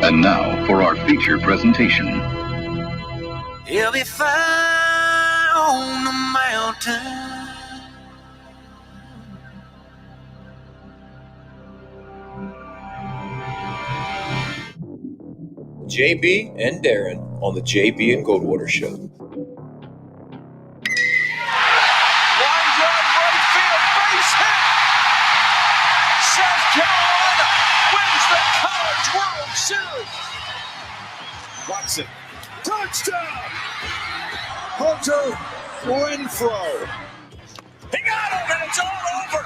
And now for our feature presentation. He'll be fine on the mountain. JB and Darren on the JB and Goldwater Show. Line drive right field, base hit. South Carolina wins the College World Series. Watson, touchdown. Hunter Renfrow. He got him, and it's all over.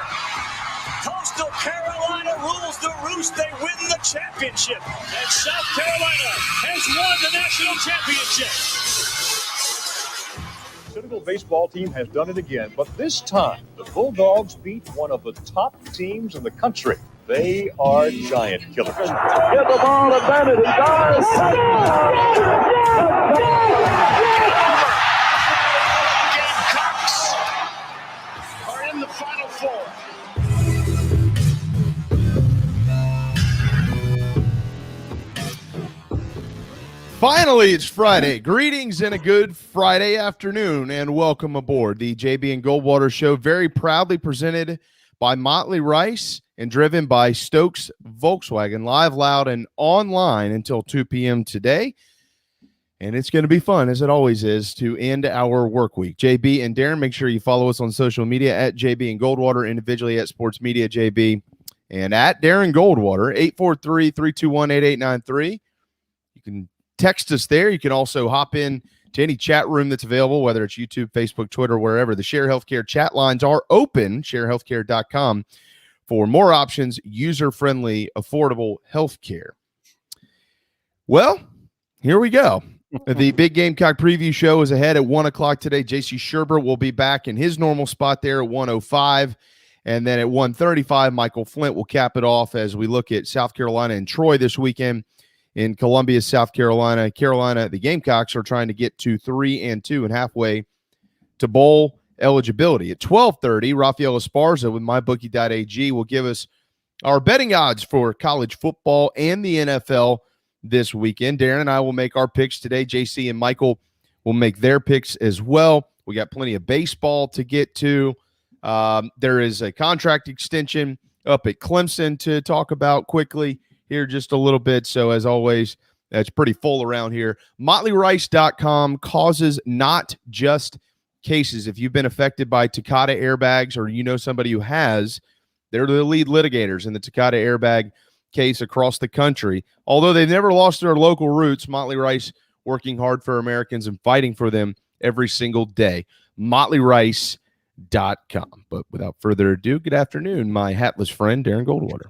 Coastal Carolina rules the roost. They win the championship. And South Carolina has won the national championship. Senegal baseball team has done it again, but this time the Bulldogs beat one of the top teams in the country. They are giant killers. Get the ball to Bennett. He does. Gamecocks are in the Final Four. Finally, it's Friday. Greetings and a good Friday afternoon, and welcome aboard the JB and Goldwater Show, very proudly presented by Motley Rice and driven by Stokes Volkswagen, live, loud, and online until 2 p.m. today. And it's going to be fun, as it always is, to end our work week. JB and Darren, make sure you follow us on social media at JB and Goldwater, individually at Sports Media JB, and at Darren Goldwater, 843-321-8893. You can text us there. You can also hop in to any chat room that's available, whether it's YouTube, Facebook, Twitter, wherever. The Share Healthcare chat lines are open, sharehealthcare.com, for more options, user-friendly, affordable healthcare. Well, here we go. The Big Gamecock Preview Show is ahead at 1 o'clock today. J.C. Shurburtt will be back in his normal spot there at 1:05. And then at 1:35, Michael Flint will cap it off as we look at South Carolina and Troy this weekend. In Columbia, South Carolina, the Gamecocks are trying to get to 3-2 and halfway to bowl eligibility. At 12:30, Raphael Esparza with MyBookie.ag will give us our betting odds for college football and the NFL this weekend. Darren and I will make our picks today. JC and Michael will make their picks as well. We got plenty of baseball to get to. There is a contract extension up at Clemson to talk about quickly here just a little bit. So as always, it's pretty full around here. MotleyRice.com, causes not just cases. If you've been affected by Takata airbags or you know somebody who has, they're the lead litigators in the Takata airbag case across the country. Although they've never lost their local roots, Motley Rice working hard for Americans and fighting for them every single day. MotleyRice.com. But without further ado, good afternoon, my hatless friend Darren Goldwater.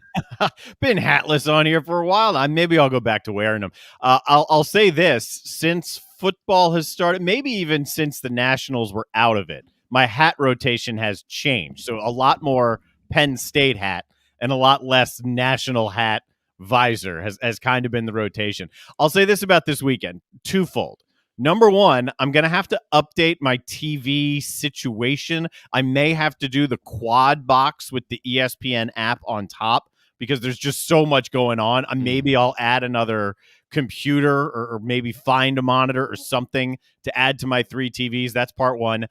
Been hatless on here for a while. Maybe I'll go back to wearing them. I'll say this: since football has started, maybe even since the Nationals were out of it, my hat rotation has changed. So a lot more Penn State hat and a lot less national hat visor has kind of been the rotation. I'll say this about this weekend: twofold. Number one, I'm going to have to update my TV situation. I may have to do the quad box with the ESPN app on top because there's just so much going on. Maybe I'll add another computer or maybe find a monitor or something to add to my 3 TVs. That's part one.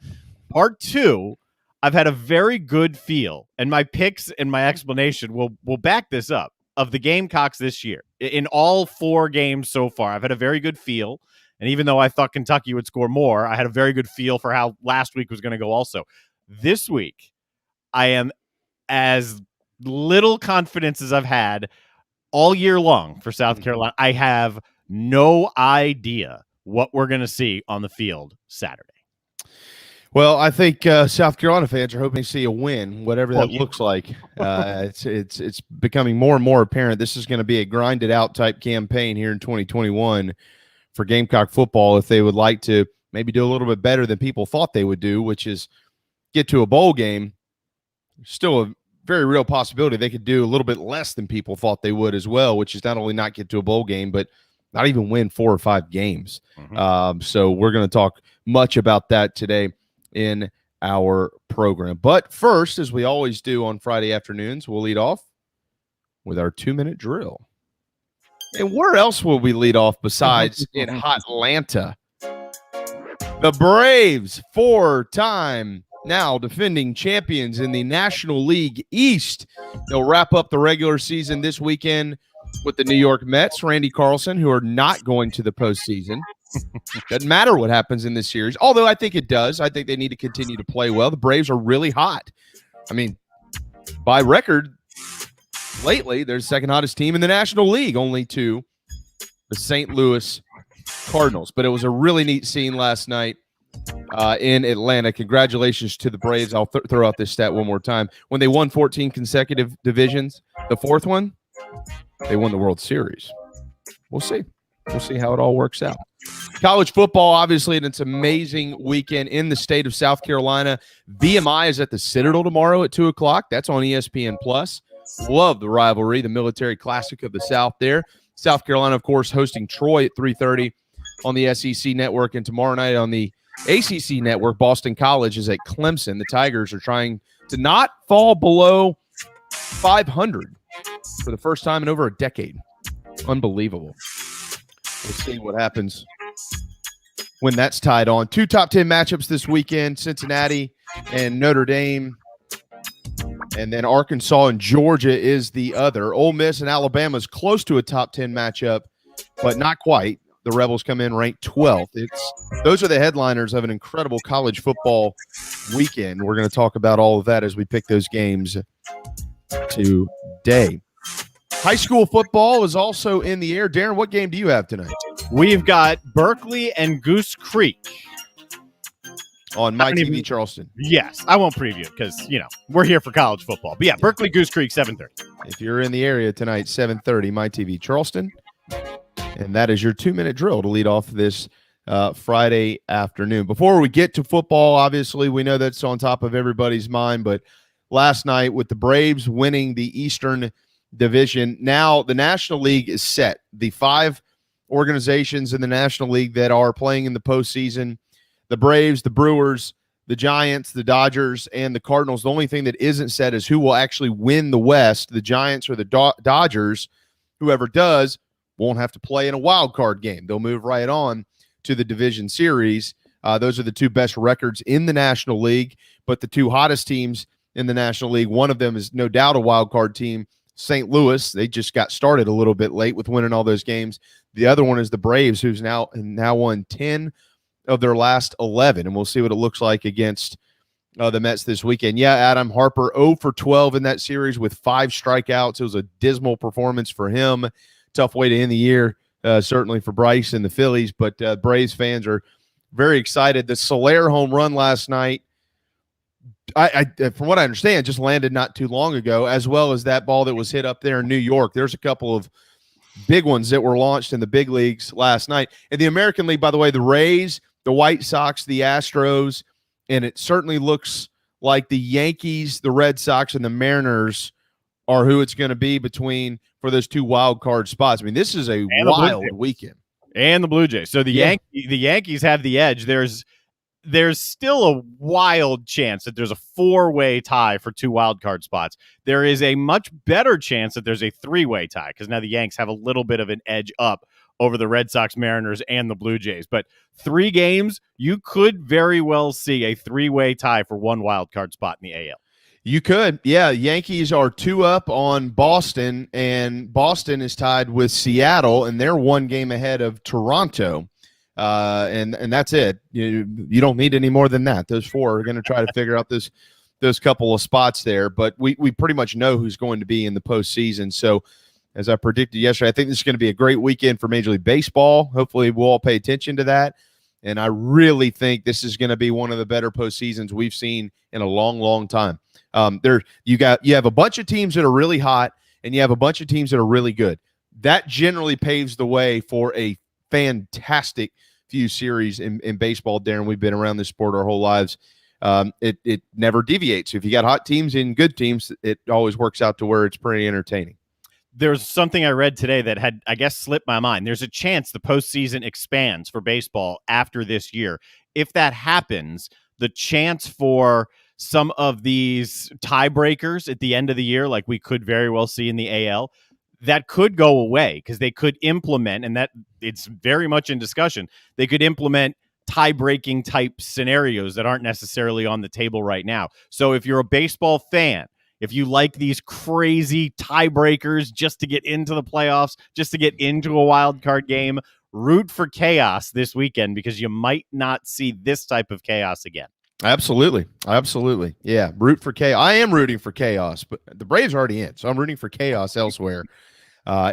Part two, I've had a very good feel, and my picks and my explanation will back this up, of the Gamecocks this year. In all 4 games so far, I've had a very good feel. And even though I thought Kentucky would score more, I had a very good feel for how last week was going to go also. This week, I am as little confidence as I've had all year long for South Carolina. I have no idea what we're going to see on the field Saturday. Well, I think South Carolina fans are hoping to see a win, whatever that looks like. It's becoming more and more apparent this is going to be a grinded-out type campaign here in 2021 for Gamecock football if they would like to maybe do a little bit better than people thought they would do, which is get to a bowl game. Still a very real possibility they could do a little bit less than people thought they would as well, which is not only not get to a bowl game, but not even win 4 or 5 games. So we're going to talk much about that today in our program. But first, as we always do on Friday afternoons, we'll lead off with our 2-minute drill. And where else will we lead off besides in hot Atlanta? The Braves, 4-time now defending champions in the National League East. They'll wrap up the regular season this weekend with the New York Mets, Randy Carlson, who are not going to the postseason. Doesn't matter what happens in this series, although I think it does. I think they need to continue to play well. The Braves are really hot. I mean, by record, lately, they're the second hottest team in the National League, only to the St. Louis Cardinals. But it was a really neat scene last night in Atlanta. Congratulations to the Braves. I'll throw out this stat one more time. When they won 14 consecutive divisions, the fourth one, they won the World Series. We'll see. We'll see how it all works out. College football, obviously, and it's an amazing weekend in the state of South Carolina. VMI is at the Citadel tomorrow at 2 o'clock. That's on ESPN+. Love the rivalry, the military classic of the South there. South Carolina, of course, hosting Troy at 3:30 on the SEC network. And tomorrow night on the ACC network, Boston College is at Clemson. The Tigers are trying to not fall below 500 for the first time in over a decade. Unbelievable. We'll see what happens when that's tied on. 2 top 10 matchups this weekend, Cincinnati and Notre Dame. And then Arkansas and Georgia is the other. Ole Miss and Alabama is close to a top 10 matchup, but not quite. The Rebels come in ranked 12th. Those are the headliners of an incredible college football weekend. We're going to talk about all of that as we pick those games today. High school football is also in the air. Darren, what game do you have tonight? We've got Berkeley and Goose Creek on My TV Charleston. Yes, I won't preview it because, we're here for college football. But yeah, Berkeley Goose Creek, 7:30. If you're in the area tonight, 7:30, My TV Charleston. And that is your 2-minute drill to lead off this Friday afternoon. Before we get to football, obviously, we know that's on top of everybody's mind. But last night with the Braves winning the Eastern Division, now the National League is set. The 5 organizations in the National League that are playing in the postseason, the Braves, the Brewers, the Giants, the Dodgers, and the Cardinals. The only thing that isn't set is who will actually win the West, the Giants or the Dodgers. Whoever does won't have to play in a wild card game. They'll move right on to the division series. Those are the 2 best records in the National League, but the 2 hottest teams in the National League, one of them is no doubt a wild card team, St. Louis. They just got started a little bit late with winning all those games. The other one is the Braves, who's now won 10 of their last 11, and we'll see what it looks like against the Mets this weekend. Yeah, Adam Harper 0 for 12 in that series with 5 strikeouts. It was a dismal performance for him. Tough way to end the year, certainly for Bryce and the Phillies, but Braves fans are very excited. The Soler home run last night, I from what I understand, just landed not too long ago, as well as that ball that was hit up there in New York. There's a couple of big ones that were launched in the big leagues last night. In the American League, by the way, the Rays, the White Sox, the Astros, and it certainly looks like the Yankees, the Red Sox, and the Mariners are who it's going to be between for those 2 wild card spots. I mean, this is a wild weekend. And the Blue Jays. So the Yankees have the edge. There's still a wild chance that there's a 4-way tie for 2 wild card spots. There is a much better chance that there's a 3-way tie because now the Yanks have a little bit of an edge up over the Red Sox, Mariners, and the Blue Jays. But 3 games, you could very well see a 3-way tie for 1 wild card spot in the AL. You could. Yeah, Yankees are 2 up on Boston, and Boston is tied with Seattle, and they're 1 game ahead of Toronto. And that's it. You don't need any more than that. Those 4 are going to try to figure out those couple of spots there, but we pretty much know who's going to be in the postseason. So as I predicted yesterday, I think this is going to be a great weekend for Major League Baseball. Hopefully we'll all pay attention to that. And I really think this is going to be one of the better postseasons we've seen in a long, long time. You have a bunch of teams that are really hot, and you have a bunch of teams that are really good. That generally paves the way for a fantastic few series in baseball, Darren. We've been around this sport our whole lives. It never deviates. If you got hot teams and good teams, it always works out to where it's pretty entertaining. There's something I read today that had, I guess, slipped my mind. There's a chance the postseason expands for baseball after this year. If that happens, the chance for some of these tiebreakers at the end of the year, like we could very well see in the AL, that could go away because they could implement, and that it's very much in discussion, they could implement tie-breaking type scenarios that aren't necessarily on the table right now. So if you're a baseball fan, if you like these crazy tiebreakers just to get into the playoffs, just to get into a wild card game, root for chaos this weekend because you might not see this type of chaos again. Absolutely. Yeah, root for chaos. I am rooting for chaos, but the Braves are already in, so I'm rooting for chaos elsewhere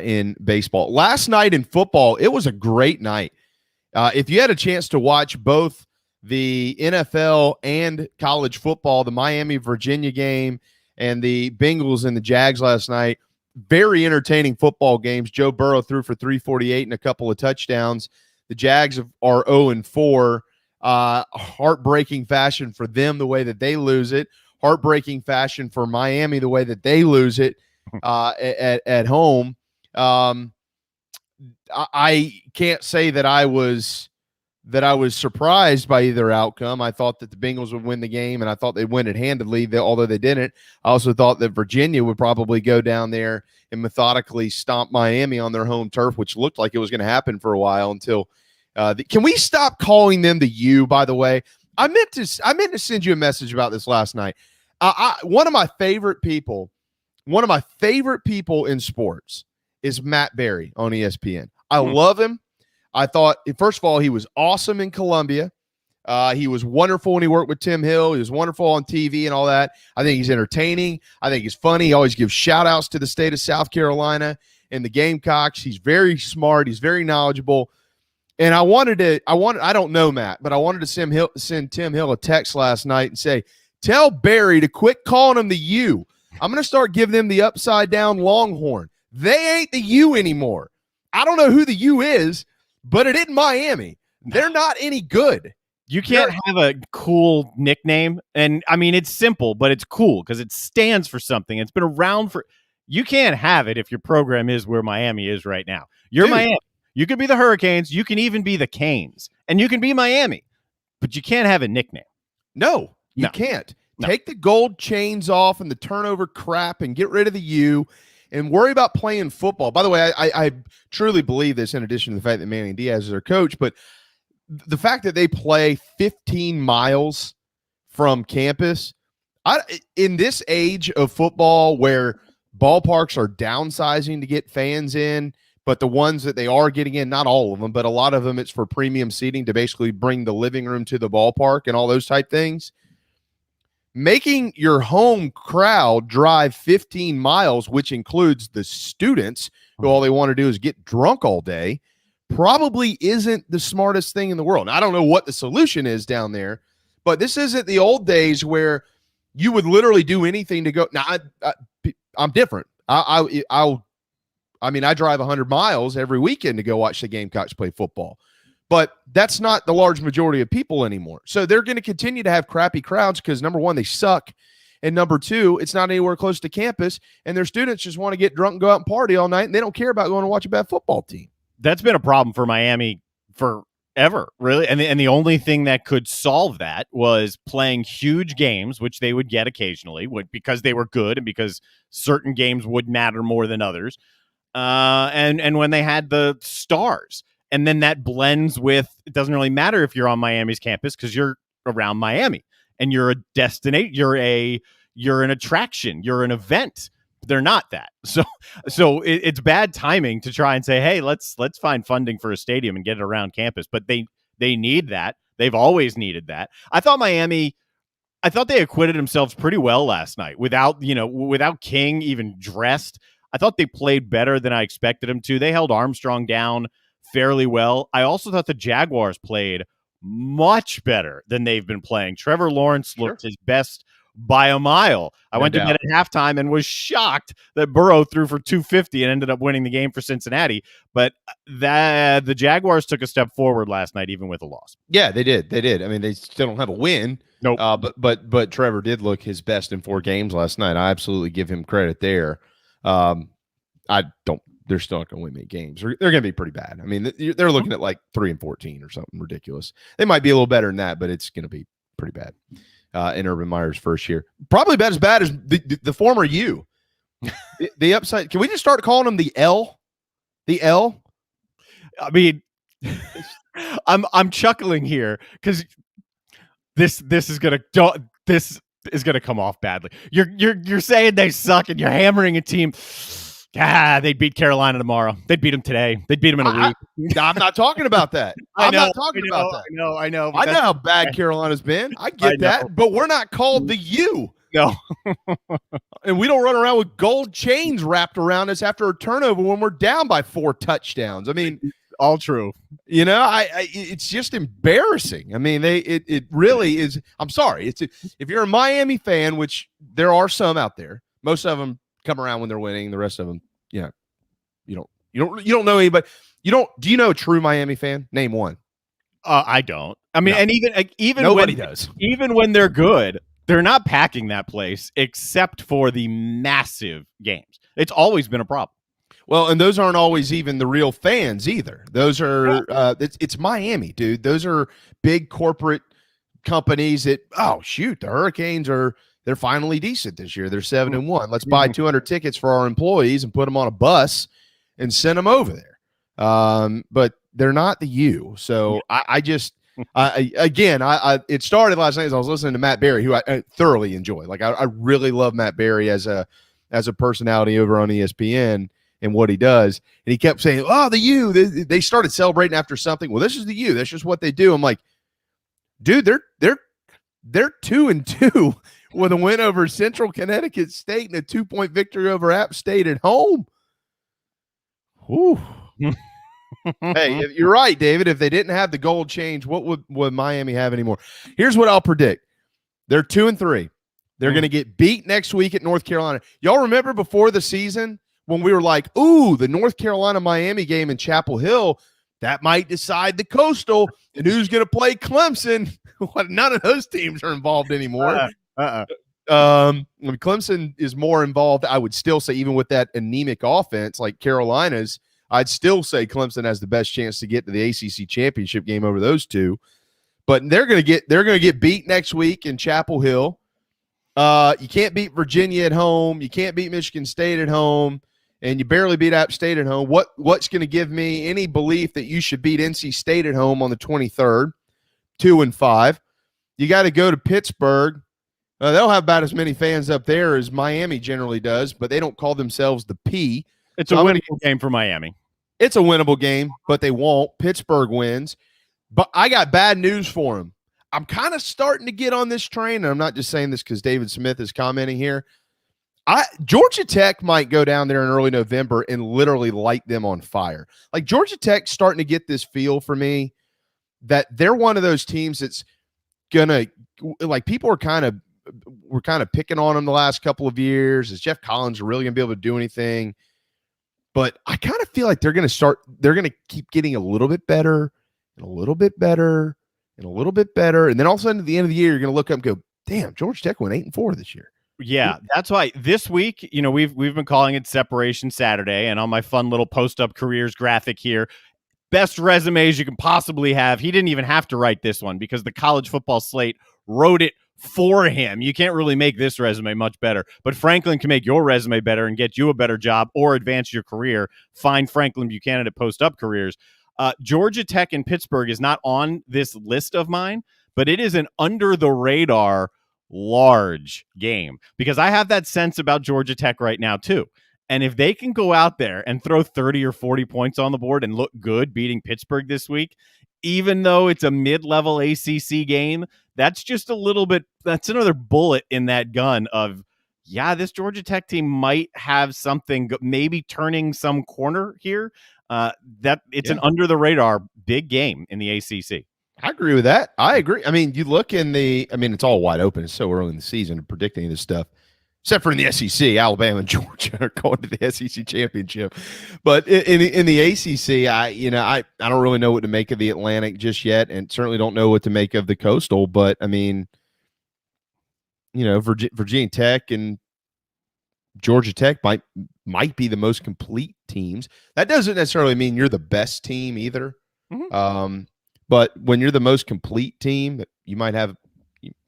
in baseball. Last night in football, it was a great night. If you had a chance to watch both the NFL and college football, the Miami-Virginia game and the Bengals and the Jags last night, very entertaining football games. Joe Burrow threw for 348 and a couple of touchdowns. The Jags are 0-4. Heartbreaking fashion for them the way that they lose it. Heartbreaking fashion for Miami the way that they lose it at home. I can't say that I was surprised by either outcome. I thought that the Bengals would win the game, and I thought they'd win it handedly, although they didn't. I also thought that Virginia would probably go down there and methodically stomp Miami on their home turf, which looked like it was going to happen for a while until can we stop calling them the U, by the way? I meant to send you a message about this last night. One of my favorite people in sports is Matt Berry on ESPN. I love him. I thought, first of all, he was awesome in Columbia. He was wonderful when he worked with Tim Hill. He was wonderful on TV and all that. I think he's entertaining. I think he's funny. He always gives shout-outs to the state of South Carolina and the Gamecocks. He's very smart. He's very knowledgeable. And I don't know Matt, but I wanted to send Tim Hill a text last night and say, tell Barry to quit calling him the U. I'm going to start giving them the upside-down Longhorn. They ain't the U anymore. I don't know who the U is, but it isn't Miami. They're not any good. You can't have a cool nickname. And, I mean, it's simple, but it's cool because it stands for something. It's been around for – you can't have it if your program is where Miami is right now. You're Miami. You could be the Hurricanes. You can even be the Canes. And you can be Miami. But you can't have a nickname. No, you can't. No. Take the gold chains off and the turnover crap and get rid of the U and worry about playing football. By the way, I truly believe this in addition to the fact that Manny Diaz is their coach, but the fact that they play 15 miles from campus, in this age of football where ballparks are downsizing to get fans in, but the ones that they are getting in, not all of them, but a lot of them, it's for premium seating to basically bring the living room to the ballpark and all those type things. Making your home crowd drive 15 miles, which includes the students who all they want to do is get drunk all day, probably isn't the smartest thing in the world. Now, I don't know what the solution is down there, but this isn't the old days where you would literally do anything to go. Now, I'm different. I mean, I drive 100 miles every weekend to go watch the Gamecocks play football, but that's not the large majority of people anymore. So they're going to continue to have crappy crowds because, number one, they suck, and number two, it's not anywhere close to campus, and their students just want to get drunk and go out and party all night, and they don't care about going to watch a bad football team. That's been a problem for Miami forever, really, and the only thing that could solve that was playing huge games, which they would get occasionally because they were good and because certain games would matter more than others. And when they had the stars, and then that blends with, it doesn't really matter if you're on Miami's campus because you're around Miami and you're a destination, you're an attraction, you're an event. They're not that. So it's bad timing to try and say, hey, let's find funding for a stadium and get it around campus. But they need that. They've always needed that. I thought they acquitted themselves pretty well last night without King even dressed. I thought they played better than I expected them to. They held Armstrong down fairly well. I also thought the Jaguars played much better than they've been playing. Trevor Lawrence looked his best by a mile. I went to bed at halftime and was shocked that Burrow threw for 250 and ended up winning the game for Cincinnati. But the Jaguars took a step forward last night, even with a loss. Yeah, they did. I mean, they still don't have a win. Nope. But Trevor did look his best in 4 games last night. I absolutely give him credit there. They're still not going to win many games. They're going to be pretty bad. I mean, they're looking at like 3-14 or something ridiculous. They might be a little better than that, but it's going to be pretty bad in Urban Meyer's first year. Probably about as bad as the former U. The upside. Can we just start calling them the L? The L. I mean, I'm chuckling here because this is gonna come off badly. You're saying they suck and you're hammering a team. They'd beat Carolina tomorrow. They'd beat them today. They'd beat them in a week. I'm not talking about that. I'm not talking about that. I know. I know how bad Carolina's been. I get that, but we're not called the U. No. And we don't run around with gold chains wrapped around us after a turnover when we're down by 4 touchdowns. I mean, all true. You know, it's just embarrassing. I mean, it really is. I'm sorry. If you're a Miami fan, which there are some out there, most of them come around when they're winning. The rest of them, you don't know anybody. Do you know a true Miami fan? Name one. I don't. I mean, no. and even nobody does. Even when they're good, they're not packing that place except for the massive games. It's always been a problem. Well, and those aren't always even the real fans either. Those are it's Miami, dude. Those are big corporate companies that, oh shoot, the Hurricanes they're finally decent this year. They're 7-1. Let's buy 200 tickets for our employees and put them on a bus and send them over there. But they're not the U. So it started last night as I was listening to Matt Berry, who I thoroughly enjoy. Like I really love Matt Berry as a personality over on ESPN and what he does. And he kept saying, oh, the U, they started celebrating after something. Well, this is the U. That's just what they do. I'm like, dude, they're 2-2 with a win over Central Connecticut State and a 2-point victory over App State at home. Whew. Hey, you're right, David. If they didn't have the gold change, what would Miami have anymore? Here's what I'll predict. They're 2-3. They're going to get beat next week at North Carolina. Y'all remember before the season when we were like, ooh, the North Carolina-Miami game in Chapel Hill, that might decide the Coastal and who's going to play Clemson. None of those teams are involved anymore. Clemson is more involved, I would still say, even with that anemic offense like Carolina's, I'd still say Clemson has the best chance to get to the ACC championship game over those two. But they're going to get beat next week in Chapel Hill. You can't beat Virginia at home. You can't beat Michigan State at home. And you barely beat App State at home. What's going to give me any belief that you should beat NC State at home on the 23rd, 2-5? You got to go to Pittsburgh. They'll have about as many fans up there as Miami generally does, but they don't call themselves the P. It's a winnable game for Miami. It's a winnable game, but they won't. Pittsburgh wins. But I got bad news for them. I'm kind of starting to get on this train, and I'm not just saying this because David Smith is commenting here. Georgia Tech might go down there in early November and literally light them on fire. Like Georgia Tech's starting to get this feel for me that they're one of those teams that's gonna, like, people are kind of picking on them the last couple of years. Is Jeff Collins really gonna be able to do anything? But I kind of feel like they're gonna keep getting a little bit better and a little bit better and a little bit better, and then all of a sudden at the end of the year you're gonna look up and go, damn, Georgia Tech went 8-4 this year. Yeah, that's why this week, we've been calling it Separation Saturday, and on my fun little post-up careers graphic here, best resumes you can possibly have. He didn't even have to write this one because the college football slate wrote it for him. You can't really make this resume much better, but Franklin can make your resume better and get you a better job or advance your career. Find Franklin Buchanan at Post-Up Careers. Georgia Tech and Pittsburgh is not on this list of mine, but it is an under-the-radar large game because I have that sense about Georgia Tech right now too. And if they can go out there and throw 30 or 40 points on the board and look good beating Pittsburgh this week, even though it's a mid-level ACC game, that's just a little bit, that's another bullet in that gun of, yeah, this Georgia Tech team might have something, maybe turning some corner here. That it's an under the radar big game in the ACC. I agree with that. I agree. I mean, you look it's all wide open. It's so early in the season of predicting this stuff, except for in the SEC. Alabama and Georgia are going to the SEC championship. But in the ACC, I don't really know what to make of the Atlantic just yet, and certainly don't know what to make of the Coastal. But, I mean, Virginia Tech and Georgia Tech might be the most complete teams. That doesn't necessarily mean you're the best team either. Mm-hmm. But when you're the most complete team, you might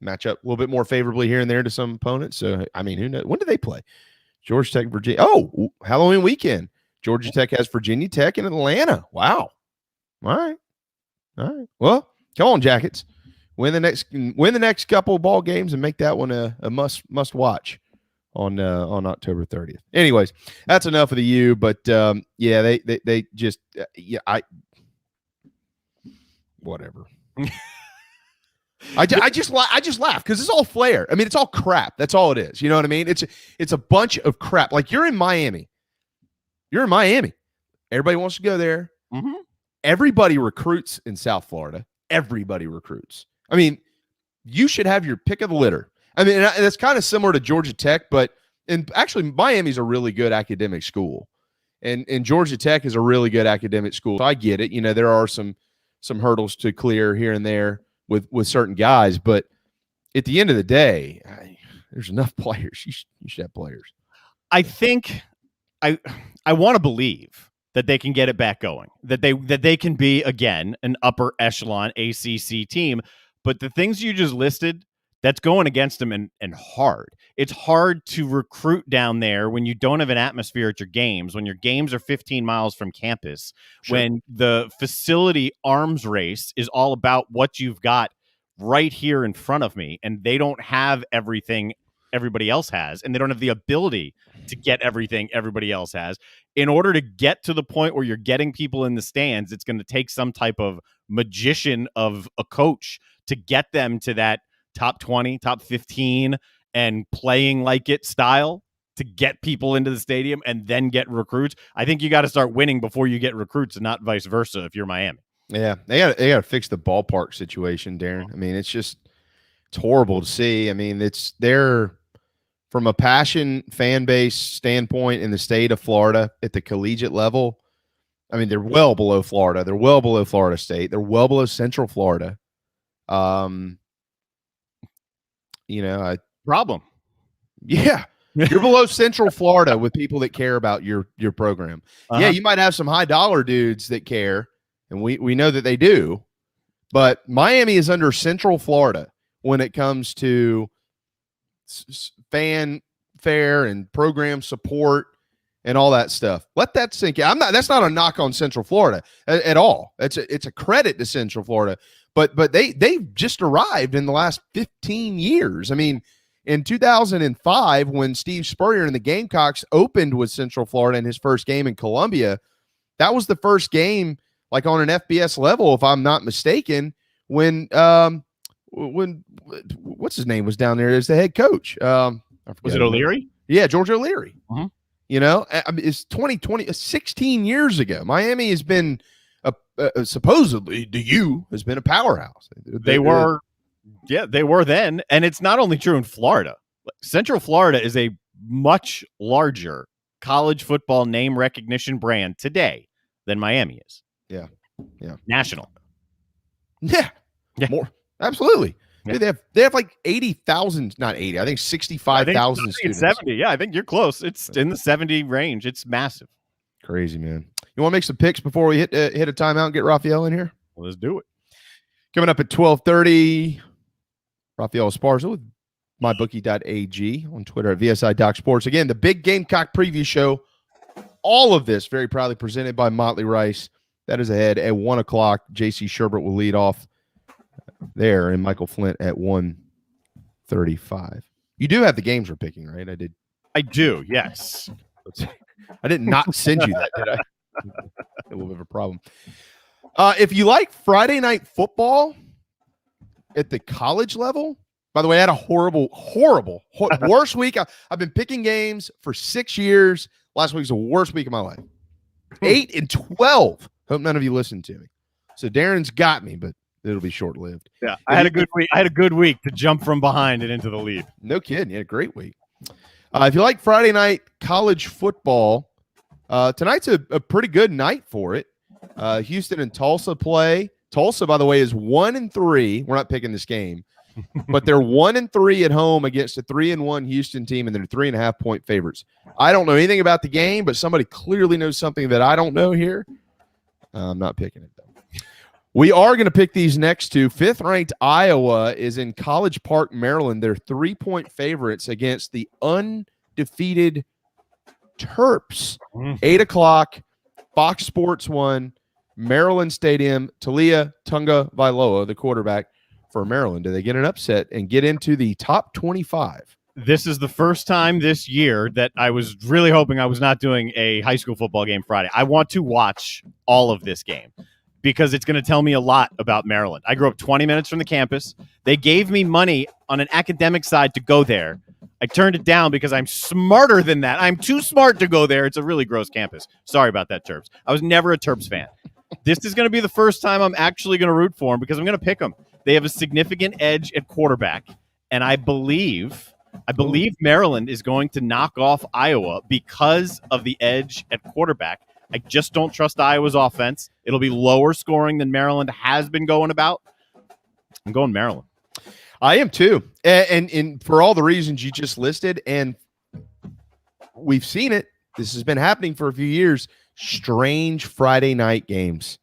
match up a little bit more favorably here and there to some opponents. So, I mean, who knows? When do they play? Georgia Tech, Virginia. Oh, Halloween weekend. Georgia Tech has Virginia Tech in Atlanta. Wow. All right. Well, come on, Jackets. Win the next couple of ball games and make that one a must watch on October 30th. Anyways, that's enough of the U. But they just whatever. I just laugh because it's all flair. I mean, it's all crap. That's all it is. You know what I mean? It's a bunch of crap. Like you're in Miami. Everybody wants to go there. Mm-hmm. Everybody recruits in South Florida. Everybody recruits. I mean, you should have your pick of the litter. I mean, and it's kind of similar to Georgia Tech, but actually Miami's a really good academic school, and Georgia Tech is a really good academic school. So I get it. You know, there are some hurdles to clear here and there with certain guys, but at the end of the day, there's enough players. You should have players. I think I want to believe that they can get it back going, that they can be again an upper echelon ACC team. But the things you just listed, that's going against them and hard. It's hard to recruit down there when you don't have an atmosphere at your games, when your games are 15 miles from campus, sure. When the facility arms race is all about what you've got right here in front of me, and they don't have everything everybody else has, and they don't have the ability to get everything everybody else has. In order to get to the point where you're getting people in the stands, it's going to take some type of magician of a coach to get them to that top 20, top 15, and playing like it style to get people into the stadium and then get recruits. I think you got to start winning before you get recruits and not vice versa if you're Miami. Yeah, they got to fix the ballpark situation, Darren. I mean, it's horrible to see. I mean, they're from a passion fan base standpoint in the state of Florida at the collegiate level. I mean, they're well below Florida. They're well below Florida State. They're well below Central Florida. Problem. Yeah. You're below Central Florida with people that care about your program. Uh-huh. Yeah, you might have some high dollar dudes that care, and we know that they do, but Miami is under Central Florida when it comes to fanfare and program support and all that stuff. Let that sink in. That's not a knock on Central Florida at all. It's a credit to Central Florida, but they've just arrived in the last 15 years. I mean, in 2005, when Steve Spurrier and the Gamecocks opened with Central Florida in his first game in Columbia, that was the first game like on an FBS level, if I'm not mistaken, when what's his name was down there as the head coach. Was it O'Leary? Yeah, George O'Leary. Mm-hmm. You know, I mean, it's 2020, 16 years ago. Miami has been supposedly the U has been a powerhouse. They were then, and it's not only true in Florida. Central Florida is a much larger college football name recognition brand today than Miami is. Yeah. National. Yeah. More. Absolutely. Yeah. Dude, they have like 80,000, not 80, I think 65,000 students. 70. Yeah, I think you're close. It's in the 70 range. It's massive. Crazy, man. You want to make some picks before we hit a timeout and get Raphael in here? Well, let's do it. Coming up at 12:30, Raphael Esparza with mybookie.ag, on Twitter at VSI Doc Sports. Again, the Big Gamecock Preview Show. All of this very proudly presented by Motley Rice. That is ahead at 1 o'clock. JC Shurburtt will lead off there, and Michael Flint at 1:35. You do have the games we're picking, right? I do, yes. I did not send you that, did I? A little bit of a problem. If you like Friday night football at the college level, by the way, I had a horrible worst week. I've been picking games for 6 years. Last week's the worst week of my life. 8-12. Hope none of you listened to me. So Darren's got me, but it'll be short-lived. Yeah, I had a good week. I had a good week to jump from behind and into the lead. No kidding. You had a great week. If you like Friday night college football, tonight's a pretty good night for it. Houston and Tulsa play. Tulsa, by the way, is 1-3. We're not picking this game, but they're 1-3 at home against a 3-1 Houston team, and they're 3.5-point favorites. I don't know anything about the game, but somebody clearly knows something that I don't know here. I'm not picking it, though. We are going to pick these next two. 5th-ranked Iowa is in College Park, Maryland. They're 3-point favorites against the undefeated Terps. 8 o'clock, Fox Sports 1, Maryland Stadium. Talia Tagovailoa, the quarterback for Maryland. Do they get an upset and get into the top 25? This is the first time this year that I was really hoping I was not doing a high school football game Friday. I want to watch all of this game because it's going to tell me a lot about Maryland. I grew up 20 minutes from the campus. They gave me money on an academic side to go there. I turned it down because I'm smarter than that. I'm too smart to go there. It's a really gross campus. Sorry about that, Terps. I was never a Terps fan. This is going to be the first time I'm actually going to root for them because I'm going to pick them. They have a significant edge at quarterback, and I believe Maryland is going to knock off Iowa because of the edge at quarterback. I just don't trust Iowa's offense. It'll be lower scoring than Maryland has been going about. I'm going Maryland. I am too. And for all the reasons you just listed, and we've seen it. This has been happening for a few years. Strange Friday night games.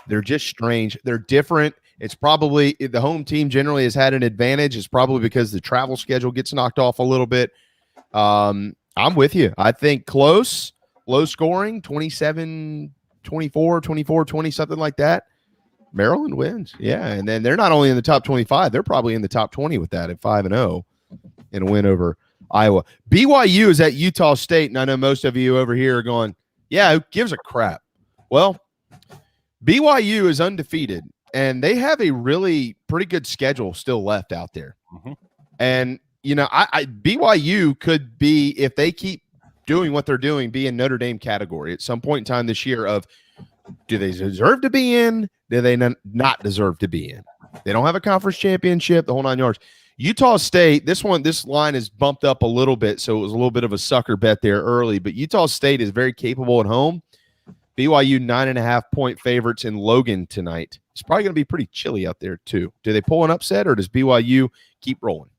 They're just strange. They're different. It's probably the home team generally has had an advantage. It's probably because the travel schedule gets knocked off a little bit. I'm with you. I think close, low scoring, 27-24, 24-20, something like that. Maryland wins. Yeah. And then they're not only in the top 25, they're probably in the top 20 with that at 5-0 in a win over Iowa. BYU is at Utah State. And I know most of you over here are going, yeah, who gives a crap? Well, BYU is undefeated. And they have a really pretty good schedule still left out there. And, you know, I BYU could be, if they keep doing what they're doing, be in Notre Dame category at some point in time this year of, do they deserve to be in? Do they not deserve to be in? They don't have a conference championship, the whole 9 yards. Utah State, this line is bumped up a little bit, so it was a little bit of a sucker bet there early. But Utah State is very capable at home. BYU 9.5-point favorites in Logan tonight. It's probably going to be pretty chilly out there, too. Do they pull an upset, or does BYU keep rolling?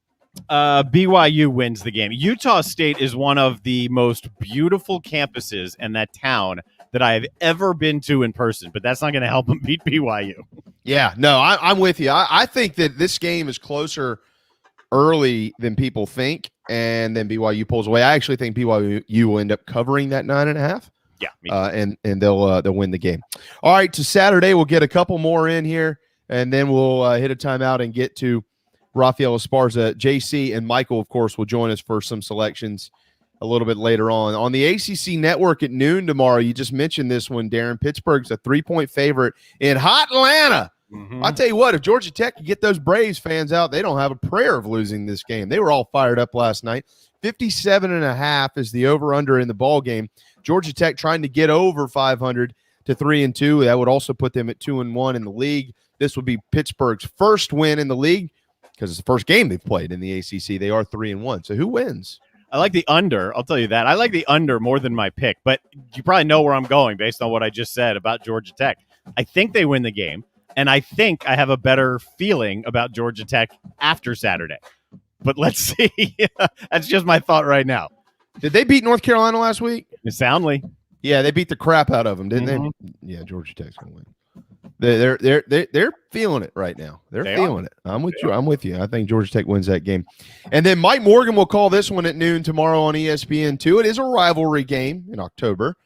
BYU wins the game. Utah State is one of the most beautiful campuses in that town that I have ever been to in person, but that's not going to help them beat BYU. Yeah, no, I'm with you. I think that this game is closer early than people think, and then BYU pulls away. I actually think BYU will end up covering that 9.5. Yeah, and they'll win the game. All right, to Saturday, we'll get a couple more in here, and then we'll hit a timeout and get to Raphael Esparza. JC and Michael, of course, will join us for some selections a little bit later on. On the ACC Network at noon tomorrow, you just mentioned this one, Darren. Pittsburgh's a 3-point favorite in hot Atlanta. I'll tell you what, if Georgia Tech can get those Braves fans out, they don't have a prayer of losing this game. They were all fired up last night. 57.5 is the over-under in the ball game. Georgia Tech trying to get over 500 to 3-2. That would also put them at 2-1 in the league. This would be Pittsburgh's first win in the league because it's the first game they've played in the ACC. They are 3-1. So who wins? I like the under. I'll tell you that. I like the under more than my pick, but you probably know where I'm going based on what I just said about Georgia Tech. I think they win the game, and I think I have a better feeling about Georgia Tech after Saturday. But let's see. That's just my thought right now. Did they beat North Carolina last week? Soundly. Yeah, they beat the crap out of them, didn't they? Yeah, Georgia Tech's gonna win. They're feeling it right now. They're feeling it. I'm with you. I'm with you. I think Georgia Tech wins that game. And then Mike Morgan will call this one at noon tomorrow on ESPN2. It is a rivalry game in October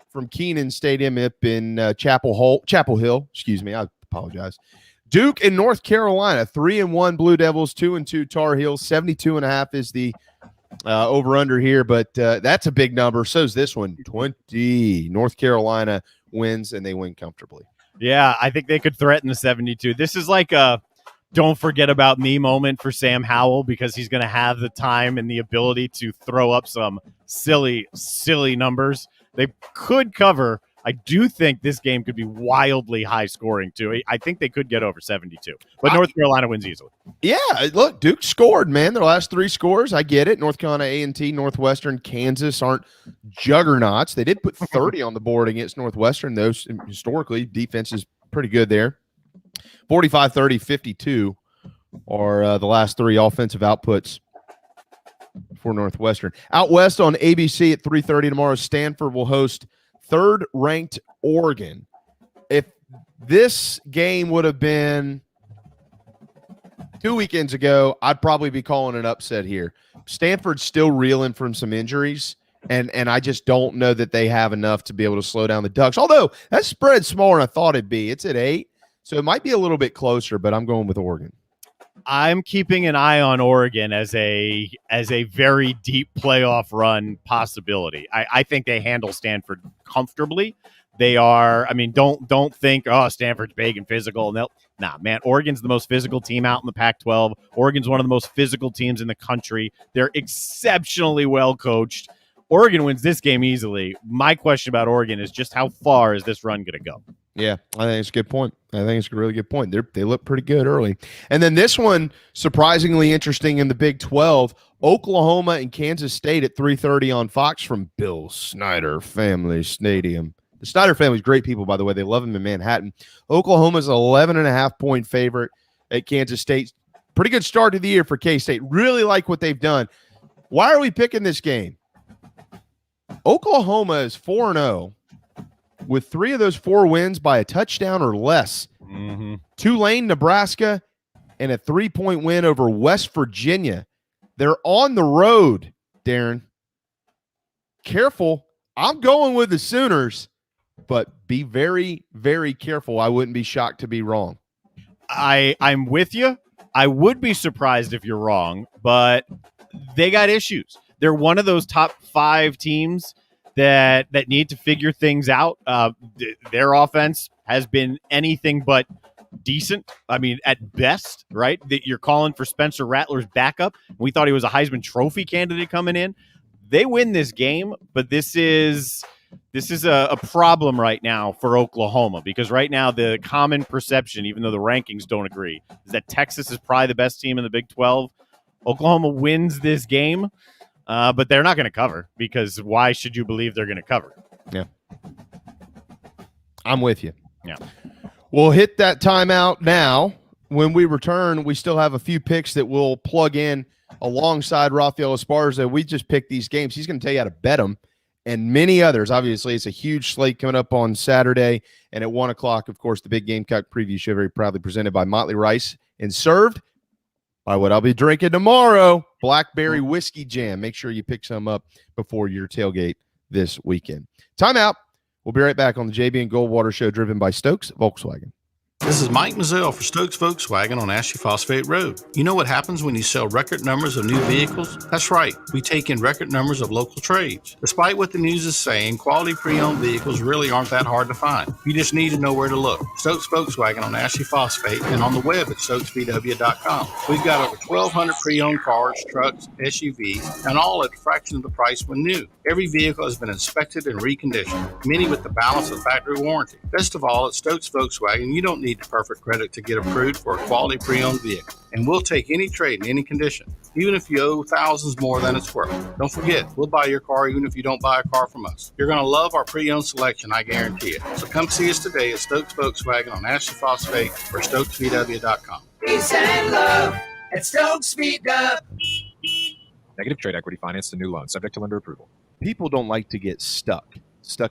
from Kenan Stadium up in Chapel Hill. Excuse me. I apologize. Duke and North Carolina, 3-1 Blue Devils, 2-2 Tar Heels. 72.5 is the over-under here, but that's a big number. So is this one, 20. North Carolina wins, and they win comfortably. Yeah, I think they could threaten the 72. This is like a don't forget about me moment for Sam Howell because he's going to have the time and the ability to throw up some silly, silly numbers. They could cover. I do think this game could be wildly high scoring, too. I think they could get over 72. But North Carolina wins easily. Yeah, look, Duke scored, man. Their last 3 scores, I get it. North Carolina, A&T, Northwestern, Kansas aren't juggernauts. They did put 30 on the board against Northwestern. Those, historically, defense is pretty good there. 45, 30, 52 are the last 3 offensive outputs for Northwestern. Out west on ABC at 3:30 tomorrow, Stanford will host third-ranked Oregon. If this game would have been 2 weekends ago, I'd probably be calling an upset here. Stanford's still reeling from some injuries, And I just don't know that they have enough to be able to slow down the Ducks. Although that spread's smaller than I thought it'd be. It's at 8, so it might be a little bit closer, but I'm going with Oregon. I'm keeping an eye on Oregon as a very deep playoff run possibility. I think they handle Stanford comfortably. They are, I mean, don't think, oh, Stanford's big and physical. Nah, man, Oregon's the most physical team out in the Pac-12. Oregon's one of the most physical teams in the country. They're exceptionally well coached. Oregon wins this game easily. My question about Oregon is just how far is this run going to go? Yeah, I think it's a good point. I think it's a really good point. They look pretty good early. And then this one, surprisingly interesting in the Big 12, Oklahoma and Kansas State at 3:30 on Fox from Bill Snyder Family Stadium. The Snyder family's great people, by the way. They love them in Manhattan. Oklahoma's 11.5-point favorite at Kansas State. Pretty good start to the year for K-State. Really like what they've done. Why are we picking this game? Oklahoma is 4-0 with 3 of those 4 wins by a touchdown or less. Mm-hmm. Tulane, Nebraska, and a 3-point win over West Virginia. They're on the road, Darren. Careful. I'm going with the Sooners, but be very, very careful. I wouldn't be shocked to be wrong. I'm with you. I would be surprised if you're wrong, but they got issues. They're one of those top 5 teams that need to figure things out. Their offense has been anything but decent. I mean, at best, right? That you're calling for Spencer Rattler's backup. We thought he was a Heisman Trophy candidate coming in. They win this game, but this is a problem right now for Oklahoma, because right now the common perception, even though the rankings don't agree, is that Texas is probably the best team in the Big 12. Oklahoma wins this game. But they're not going to cover, because why should you believe they're going to cover? Yeah. I'm with you. Yeah. We'll hit that timeout now. When we return, we still have a few picks that we'll plug in alongside Raphael Esparza. We just picked these games. He's going to tell you how to bet them and many others. Obviously, it's a huge slate coming up on Saturday. And at 1 o'clock, of course, the Big Gamecock Preview Show, very proudly presented by Motley Rice and served by what I'll be drinking tomorrow, Blackberry Whiskey Jam. Make sure you pick some up before your tailgate this weekend. Timeout. We'll be right back on the JB and Goldwater Show, driven by Stokes Volkswagen. This is Mike Mazzell for Stokes Volkswagen on Ashley Phosphate Road. You know what happens when you sell record numbers of new vehicles? That's right, we take in record numbers of local trades. Despite what the news is saying, quality pre-owned vehicles really aren't that hard to find. You just need to know where to look. Stokes Volkswagen on Ashley Phosphate and on the web at stokesvw.com. We've got over 1,200 pre-owned cars, trucks, SUVs, and all at a fraction of the price when new. Every vehicle has been inspected and reconditioned, many with the balance of factory warranty. Best of all, at Stokes Volkswagen, you don't need the perfect credit to get approved for a quality pre-owned vehicle. And we'll take any trade in any condition, even if you owe thousands more than it's worth. Don't forget, we'll buy your car even if you don't buy a car from us. You're going to love our pre-owned selection, I guarantee it. So come see us today at Stokes Volkswagen on Ashley Phosphate or stokesvw.com. Peace and love at Stokes VW. Negative trade equity finance to new loan, subject to lender approval. People don't like to get stuck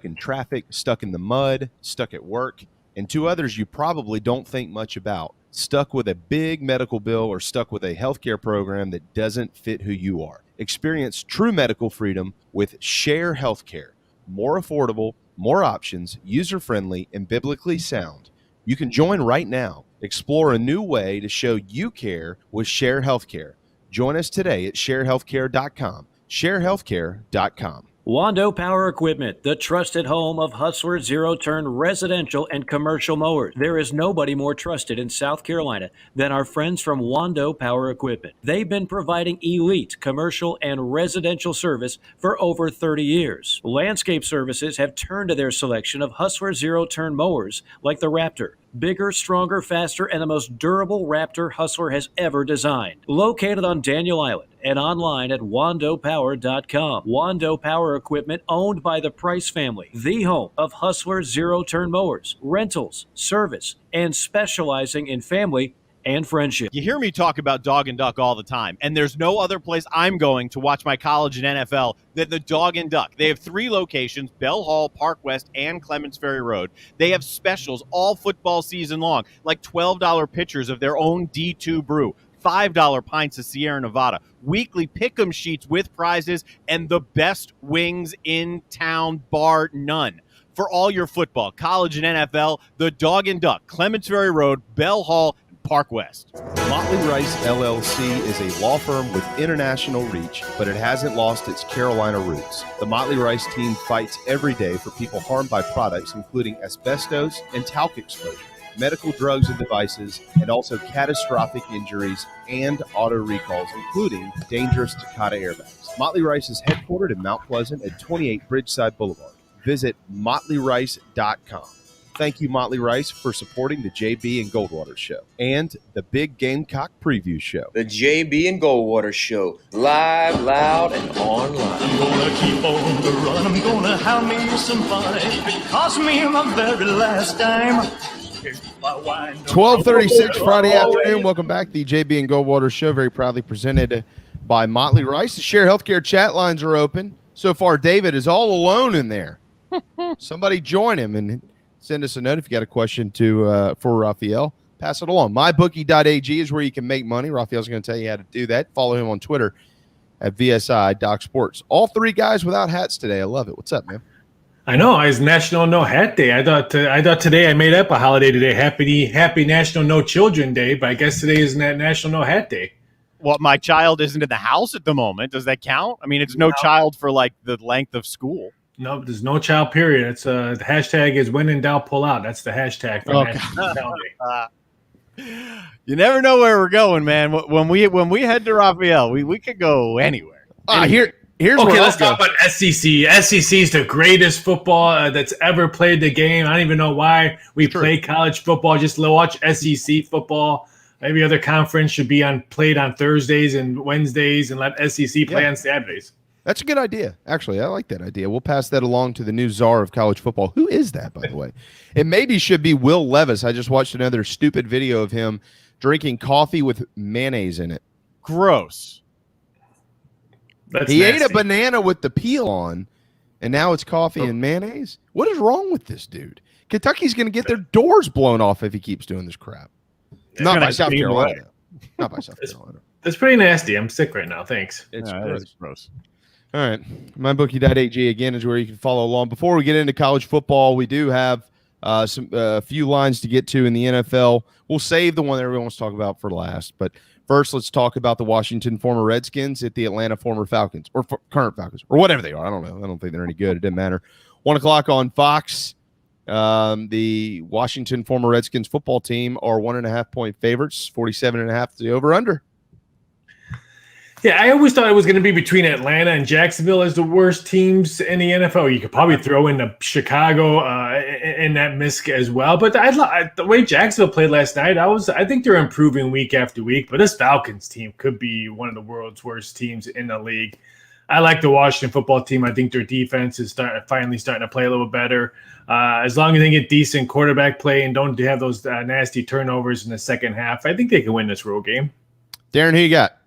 in traffic, stuck in the mud, stuck at work. And 2 others you probably don't think much about: stuck with a big medical bill or stuck with a healthcare program that doesn't fit who you are. Experience true medical freedom with Share Healthcare. More affordable, more options, user-friendly, and biblically sound. You can join right now. Explore a new way to show you care with Share Healthcare. Join us today at sharehealthcare.com. sharehealthcare.com. Wando Power Equipment, the trusted home of Hustler zero-turn residential and commercial mowers. There is nobody more trusted in South Carolina than our friends from Wando Power Equipment. They've been providing elite commercial and residential service for over 30 years. Landscape Services have turned to their selection of Hustler zero-turn mowers like the Raptor. Bigger, stronger, faster, and the most durable Raptor Hustler has ever designed. Located on Daniel Island and online at wandopower.com. Wando Power Equipment, owned by the Price family, the home of Hustler zero-turn mowers, rentals, service, and specializing in family and friendship. You hear me talk about Dog and Duck all the time, and there's no other place I'm going to watch my college and NFL than the Dog and Duck. They have 3 locations: Bell Hall, Park West, and Clements Ferry Road. They have specials all football season long, like $12 pitchers of their own D2 brew, $5 pints of Sierra Nevada, weekly pick'em sheets with prizes, and the best wings in town, bar none. For all your football, college, and NFL, the Dog and Duck, Clements Ferry Road, Bell Hall, and Park West. Motley Rice LLC is a law firm with international reach, but it hasn't lost its Carolina roots. The Motley Rice team fights every day for people harmed by products including asbestos and talc exposure, medical drugs and devices, and also catastrophic injuries and auto recalls, including dangerous Takata airbags. Motley Rice is headquartered in Mount Pleasant at 28 Bridgeside Boulevard. Visit motleyrice.com. Thank you, Motley Rice, for supporting the JB and Goldwater Show and the Big Gamecock Preview Show. The JB and Goldwater Show, live, loud, and online. I'm gonna keep on the run. I'm gonna have me some fun. It cost me my very last dime. 12:36 Friday afternoon. Welcome back. The JB and Goldwater Show, very proudly presented by Motley Rice. The Share Healthcare chat lines are open. So far, David is all alone in there. Somebody join him and send us a note if you got a question for Raphael. Pass it along. MyBookie.ag is where you can make money. Raphael's going to tell you how to do that. Follow him on Twitter at VSI Doc Sports. All three guys without hats today. I love it. What's up, man? I know. It's National No Hat Day. I thought today I made up a holiday today. Happy National No Children Day, but I guess today is National No Hat Day. Well, my child isn't in the house at the moment. Does that count? I mean, it's no child for like the length of school. No, there's no child, period. It's the hashtag is when in doubt, pull out. That's the hashtag for National Child Day. You never know where we're going, man. When we head to Raphael, we could go anywhere. Here's okay, let's talk about SEC. SEC is the greatest football that's ever played the game. I don't even know why we play college football. Just watch SEC football. Every other conference should be played on Thursdays and Wednesdays and let SEC play on Saturdays. That's a good idea. Actually, I like that idea. We'll pass that along to the new czar of college football. Who is that, by the way? It maybe should be Will Levis. I just watched another stupid video of him drinking coffee with mayonnaise in it. Gross. He ate a banana with the peel on, and now it's coffee and mayonnaise? What is wrong with this dude? Kentucky's going to get their doors blown off if he keeps doing this crap. Not by South Carolina. Not by South Carolina. That's pretty nasty. I'm sick right now. Thanks. It's gross. All right. MyBookie.ag, again, is where you can follow along. Before we get into college football, we do have a few lines to get to in the NFL. We'll save the one that everyone wants to talk about for last. But first, let's talk about the Washington former Redskins at the Atlanta former Falcons, or current Falcons, or whatever they are. I don't know. I don't think they're any good. It didn't matter. 1 o'clock on Fox. The Washington former Redskins football team are 1.5-point favorites, 47.5 the over-under. Yeah, I always thought it was going to be between Atlanta and Jacksonville as the worst teams in the NFL. You could probably throw in the Chicago in that mix as well. But the way Jacksonville played last night, I think they're improving week after week. But this Falcons team could be one of the world's worst teams in the league. I like the Washington football team. I think their defense is finally starting to play a little better. As long as they get decent quarterback play and don't have those nasty turnovers in the second half, I think they can win this road game. Darren, who you got?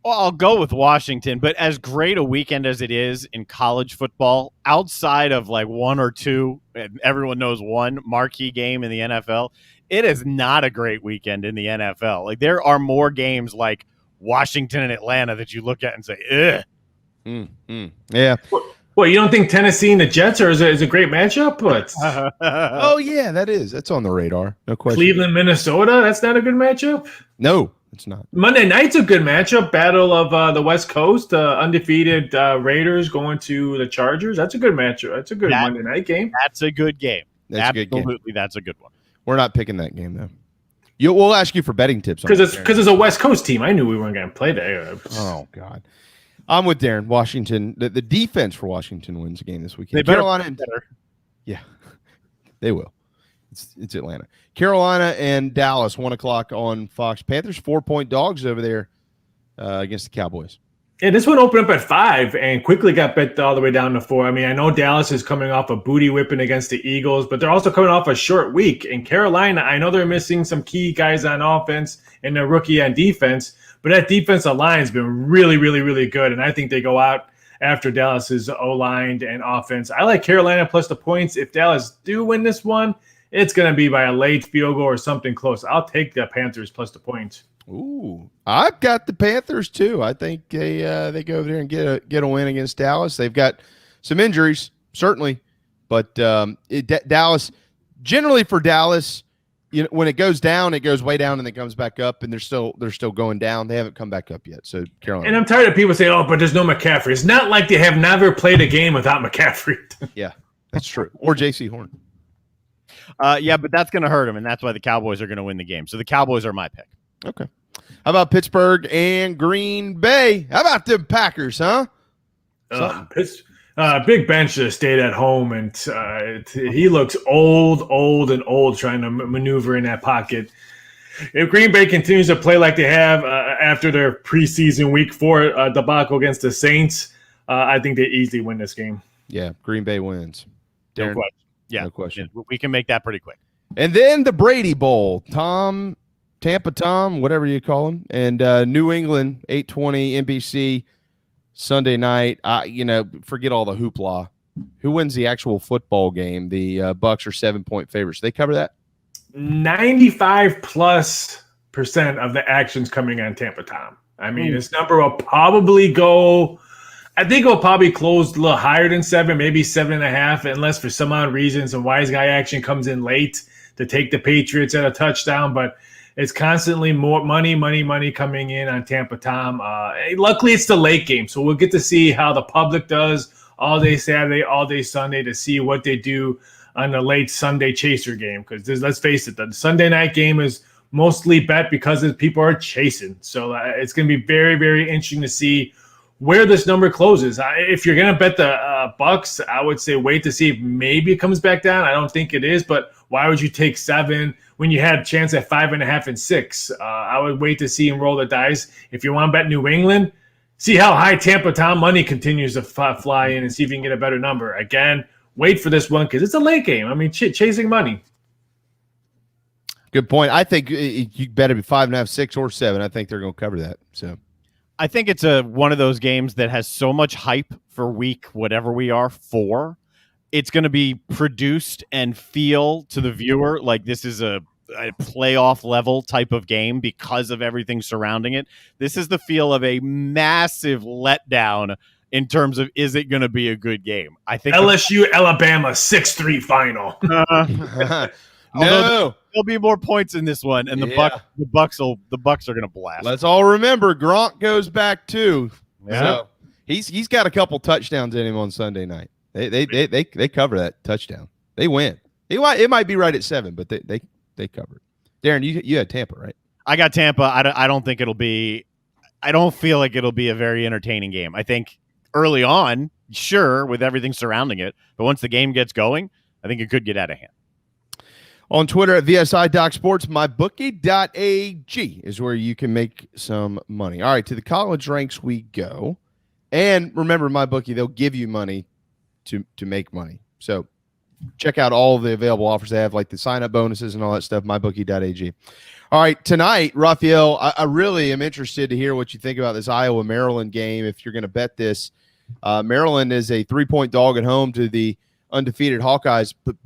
Well, I'll go with Washington, but as great a weekend as it is in college football, outside of like one or two, and everyone knows one marquee game in the NFL, it is not a great weekend in the NFL. Like there are more games like Washington and Atlanta that you look at and say, ugh. Yeah. Well, you don't think Tennessee and the Jets is a great matchup? But oh, yeah, that's on the radar. No question. Cleveland, Minnesota, that's not a good matchup? No, it's not. Monday night's a good matchup. Battle of the West Coast, undefeated Raiders going to the Chargers. That's a good matchup. That's a good Monday night game. That's a good game. That's Absolutely, a good game. That's a good one. We're not picking that game, though. We'll ask you for betting tips. Because it's a West Coast team. I knew we weren't going to play that. Oh, God. I'm with Darren. Washington, the defense for Washington wins a game this weekend. They better better. Yeah, they will. It's Atlanta. Carolina and Dallas, 1 o'clock on Fox. Panthers 4-point dogs over there against the Cowboys. Yeah, this one opened up at 5 and quickly got bet all the way down to 4. I mean, I know Dallas is coming off a booty whipping against the Eagles, but they're also coming off a short week. In Carolina, I know they're missing some key guys on offense and their rookie on defense, but that defensive line has been really, really, really good, and I think they go out after Dallas's O-line and offense. I like Carolina plus the points. If Dallas do win this one, it's going to be by a late field goal or something close. I'll take the Panthers plus the points. Ooh, I've got the Panthers too. I think they go over there and get a win against Dallas. They've got some injuries, certainly, but Dallas, generally for Dallas, when it goes down, it goes way down and then comes back up, and they're still going down. They haven't come back up yet. So Carolina. And I'm tired of people saying, "Oh, but there's no McCaffrey." It's not like they have never played a game without McCaffrey. Yeah, that's true. Or J.C. Horn. Yeah, but that's going to hurt them, and that's why the Cowboys are going to win the game. So the Cowboys are my pick. Okay. How about Pittsburgh and Green Bay? How about them Packers, huh? Big Ben should have stayed at home, and he looks old trying to maneuver in that pocket. If Green Bay continues to play like they have after their preseason Week 4 debacle against the Saints, I think they easily win this game. Yeah, Green Bay wins. No question. Yeah, no question. We can make that pretty quick. And then the Brady Bowl. Tampa Tom, whatever you call him, and New England, 8:20 NBC Sunday night. Forget all the hoopla. Who wins the actual football game? The Bucks are 7-point favorites. They cover that? 95+% of the action's coming on Tampa Tom. I mean, this number will probably go. I think it'll probably close a little higher than 7, maybe 7.5, unless for some odd reason some wise guy action comes in late to take the Patriots at a touchdown. But it's constantly more money coming in on Tampa Tom. Luckily, it's the late game, so we'll get to see how the public does all day Saturday, all day Sunday to see what they do on the late Sunday chaser game. Because let's face it, the Sunday night game is mostly bet because people are chasing. So it's going to be very, very interesting to see where this number closes. If you're going to bet the Bucks, I would say wait to see if maybe it comes back down. I don't think it is, but why would you take 7 when you had a chance at 5.5 and 6? I would wait to see and roll the dice. If you want to bet New England, see how high Tampa Tom money continues to fly in and see if you can get a better number. Again, wait for this one because it's a late game. I mean, chasing money. Good point. I think you bet it be 5.5, 6, or 7. I think they're going to cover that. So I think it's one of those games that has so much hype for week whatever we are 4. It's going to be produced and feel to the viewer like this is a playoff level type of game because of everything surrounding it. This is the feel of a massive letdown in terms of is it going to be a good game. I think LSU Alabama 6-3 final. No, there'll be more points in this one, and the Bucks are going to blast. Let's all remember Gronk goes back too. Yeah. So he's got a couple touchdowns in him on Sunday night. They cover that touchdown. They win. It might be right at 7, but they cover it. Darren, you had Tampa, right? I got Tampa. I don't think it'll be. I don't feel like it'll be a very entertaining game. I think early on, sure, with everything surrounding it, but once the game gets going, I think it could get out of hand. On Twitter at VSI.Sports, mybookie.ag is where you can make some money. All right, to the college ranks we go. And remember, MyBookie, they'll give you money to make money. So check out all of the available offers they have, like the sign-up bonuses and all that stuff, mybookie.ag. All right, tonight, Raphael, I really am interested to hear what you think about this Iowa-Maryland game. If you're going to bet this, Maryland is a 3-point dog at home to the undefeated Hawkeyes, but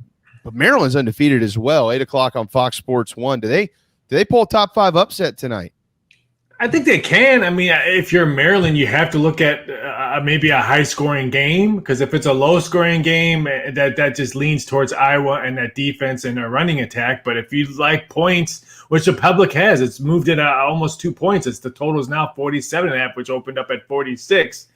Maryland's undefeated as well. 8:00 on Fox Sports 1. Do they pull a top 5 upset tonight? I think they can. I mean, if you're Maryland, you have to look at maybe a high-scoring game, because if it's a low-scoring game, that just leans towards Iowa and that defense and their running attack. But if you like points, which the public has, it's moved it almost 2 points. The total is now 47.5, which opened up at 46.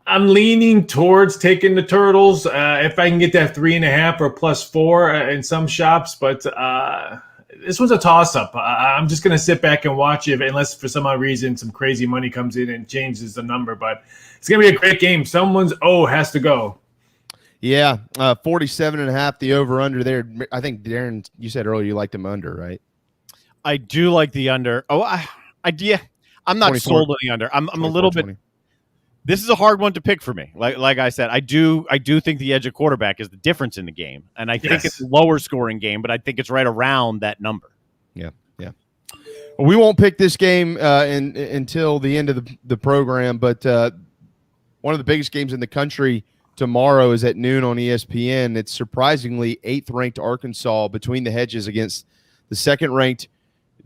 I'm leaning towards taking the Turtles if I can get that 3.5 or +4 in some shops, but this was a toss-up. I'm just going to sit back and watch it unless for some odd reason some crazy money comes in and changes the number. But it's going to be a great game. Someone's has to go. Yeah, 47.5, the over-under there. I think, Darren, you said earlier you liked them under, right? I do like the under. Yeah. I'm not 24, sold on the under. I'm a little bit. 20. This is a hard one to pick for me. Like I said, I do think the edge of quarterback is the difference in the game, and I think it's a lower scoring game, but I think it's right around that number. Yeah. We won't pick this game until the end of the program, but one of the biggest games in the country tomorrow is at noon on ESPN. It's surprisingly 8th-ranked Arkansas between the hedges against the 2nd-ranked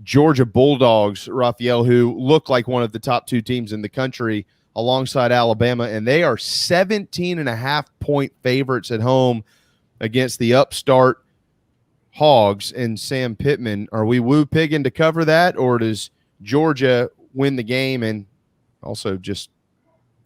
Georgia Bulldogs, Raphael, who look like one of the top 2 teams in the country alongside Alabama, and they are 17.5-point favorites at home against the upstart Hogs and Sam Pittman. Are we woo-pigging to cover that, or does Georgia win the game and also just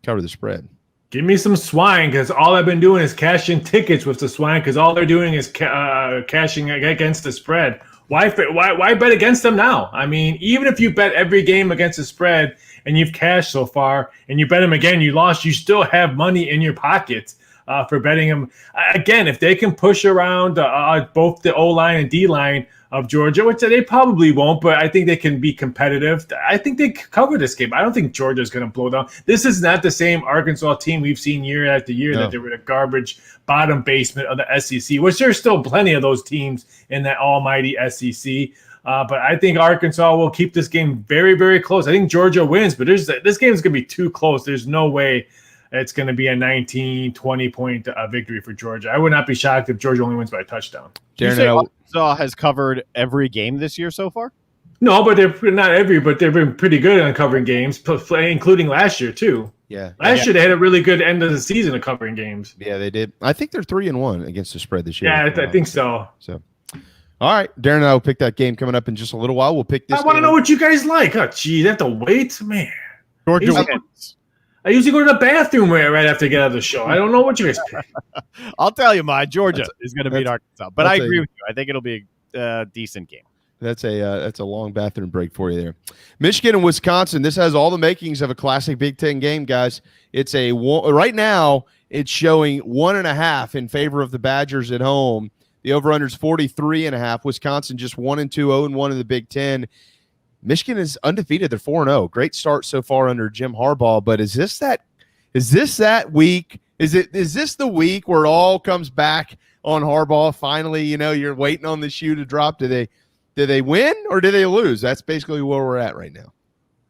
cover the spread? Give me some swine, because all I've been doing is cashing tickets with the swine, because all they're doing is cashing against the spread. Why bet against them now? I mean, even if you bet every game against the spread and you've cashed so far, and you bet them again, you lost, you still have money in your pocket for betting them. Again, if they can push around both the O-line and D-line of Georgia, which they probably won't, but I think they can be competitive. I think they cover this game. I don't think Georgia's going to blow down. This is not the same Arkansas team we've seen year after year, that they were the garbage bottom basement of the SEC, which there's still plenty of those teams in that almighty SEC. But I think Arkansas will keep this game very, very close. I think Georgia wins, but this game is going to be too close. There's no way it's going to be a 19, 20-point victory for Georgia. I would not be shocked if Georgia only wins by a touchdown. You say Arkansas has covered every game this year so far? No, but but they've been pretty good on covering games, including last year too. Yeah, last year they had a really good end of the season of covering games. Yeah, they did. I think they're 3-1 against the spread this year. Yeah, I think so. So, all right, Darren and I will pick that game coming up in just a little while. We'll pick this. I want to know what you guys like. Oh, geez, I have to wait, man. Georgia wins. I usually go to the bathroom right after I get out of the show. I don't know what you guys pick. I'll tell you mine. Georgia is going to beat Arkansas, but I agree with you. I think it'll be a decent game. That's a long bathroom break for you there. Michigan and Wisconsin. This has all the makings of a classic Big Ten game, guys. It's right now it's showing 1.5 in favor of the Badgers at home. The over/under is 43.5. Wisconsin just 1-2, 0-1 in the Big Ten. Michigan is undefeated. They're 4-0. Great start so far under Jim Harbaugh. But is this that week? Is this the week where it all comes back on Harbaugh? Finally, you're waiting on the shoe to drop. Do they win or do they lose? That's basically where we're at right now.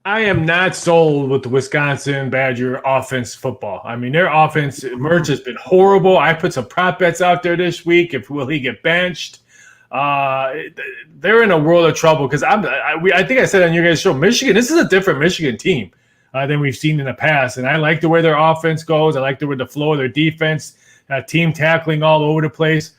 I am not sold with the Wisconsin Badger offense football. I mean, their offense merge has been horrible. I put some prop bets out there this week. Will he get benched? They're in a world of trouble because I think I said on your guys' show, Michigan, this is a different Michigan team than we've seen in the past. And I like the way their offense goes. I like the way the flow of their defense, team tackling all over the place.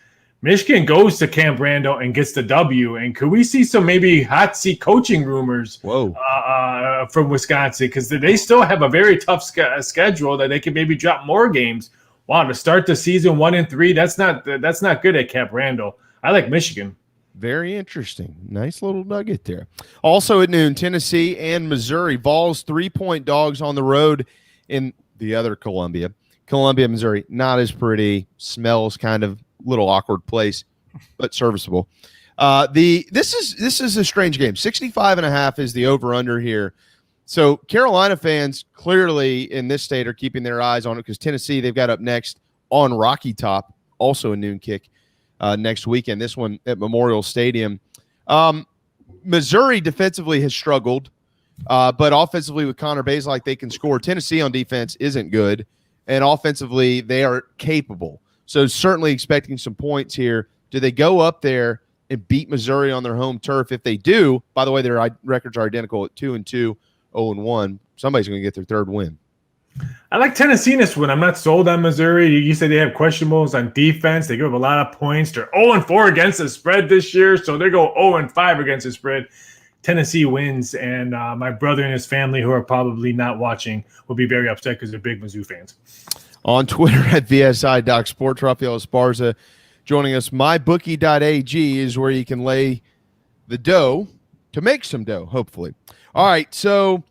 Michigan goes to Camp Randall and gets the W. And could we see some maybe hot seat coaching rumors from Wisconsin? Because they still have a very tough schedule that they can maybe drop more games. Wow, to start the season 1-3, that's not good at Camp Randall. I like Michigan. Very interesting. Nice little nugget there. Also at noon, Tennessee and Missouri. Vols 3-point dogs on the road in the other Columbia. Columbia, Missouri, not as pretty. Smells kind of little awkward place, but serviceable. This is a strange game. 65.5 is the over-under here. So Carolina fans clearly in this state are keeping their eyes on it because Tennessee, they've got up next on Rocky Top, also a noon kick. Next weekend, this one at Memorial Stadium. Missouri defensively has struggled, but offensively with Connor Bazelak, they can score. Tennessee on defense isn't good, and offensively they are capable. So certainly expecting some points here. Do they go up there and beat Missouri on their home turf? If they do, by the way, their records are identical at 2-2, 0-1. Somebody's going to get their third win. I like Tennessee in this one. I'm not sold on Missouri. You say they have questionables on defense. They give up a lot of points. They're 0-4 against the spread this year, so they go 0-5 against the spread. Tennessee wins, and my brother and his family, who are probably not watching, will be very upset because they're big Mizzou fans. On Twitter at VSI.Sports, Raphael Esparza joining us. MyBookie.ag is where you can lay the dough to make some dough, hopefully. All right, so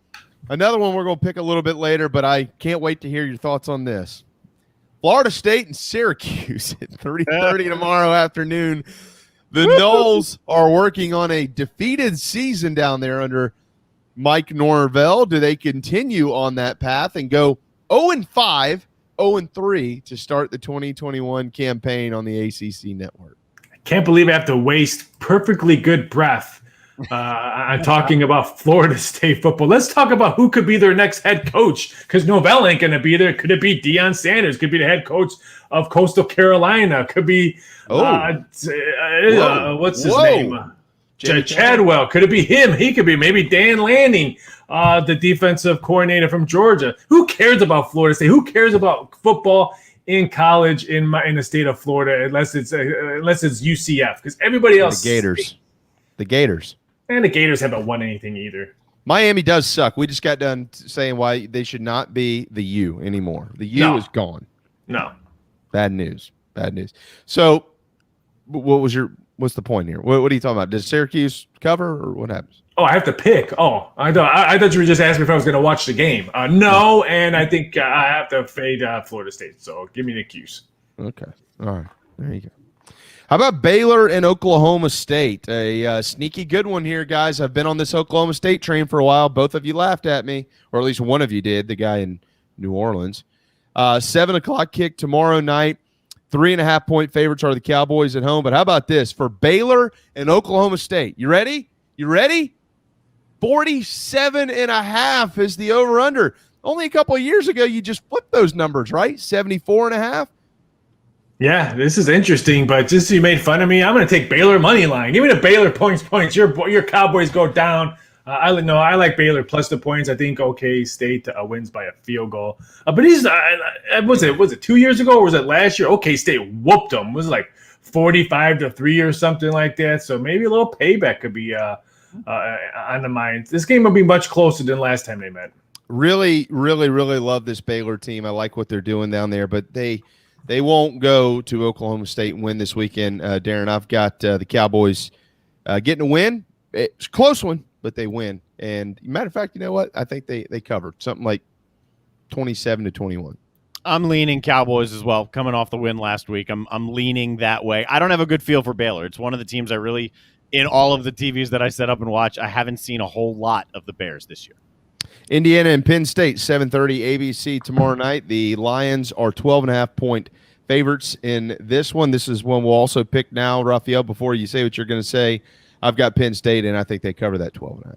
another one we're going to pick a little bit later, but I can't wait to hear your thoughts on this. Florida State and Syracuse at 3:30 tomorrow afternoon. The Noles are working on a defeated season down there under Mike Norvell. Do they continue on that path and go 0-5, 0-3 to start the 2021 campaign on the ACC network? I can't believe I have to waste perfectly good breath I'm talking about Florida State football. Let's talk about who could be their next head coach, because Novell ain't going to be there. Could it be Deion Sanders? Could be the head coach of Coastal Carolina. Could be what's his name? Chadwell. Could it be him? He could be maybe Dan Lanning, the defensive coordinator from Georgia. Who cares about Florida State? Who cares about football in college in the state of Florida unless it's UCF? Because everybody else, the Gators, and the Gators haven't won anything either. Miami does suck. We just got done saying why they should not be the U anymore. The U is gone. No, bad news. So, what's the point here? What are you talking about? Does Syracuse cover or what happens? Oh, I have to pick. Oh, I thought you were just asking if I was going to watch the game. No, and I think I have to fade Florida State. So give me the Qs. Okay. All right. There you go. How about Baylor and Oklahoma State? A sneaky good one here, guys. I've been on this Oklahoma State train for a while. Both of you laughed at me, or at least one of you did, the guy in New Orleans. 7 o'clock kick tomorrow night. 3.5-point favorites are the Cowboys at home. But how about this? For Baylor and Oklahoma State, you ready? 47.5 is the over-under. Only a couple of years ago, you just flipped those numbers, right? 74.5. Yeah, this is interesting, but just so you made fun of me, I'm going to take Baylor money line. Give me the Baylor points. Your Cowboys go down. I like Baylor plus the points. I think OK State wins by a field goal. But he's was it 2 years ago or was it last year? OK State whooped them. It was like 45-3 or something like that. So maybe a little payback could be on the mind. This game will be much closer than last time they met. Really, really, really love this Baylor team. I like what they're doing down there, but they won't go to Oklahoma State and win this weekend, Darren. I've got the Cowboys getting a win. It's a close one, but they win. And matter of fact, you know what? I think they covered something like 27-21. I'm leaning Cowboys as well, coming off the win last week. I'm leaning that way. I don't have a good feel for Baylor. It's one of the teams I really, in all of the TVs that I set up and watch, I haven't seen a whole lot of the Bears this year. Indiana and Penn State, 7:30 ABC tomorrow night. The Lions are 12.5-point favorites in this one. This is one we'll also pick now, Raphael, before you say what you're going to say. I've got Penn State, and I think they cover that 12.5.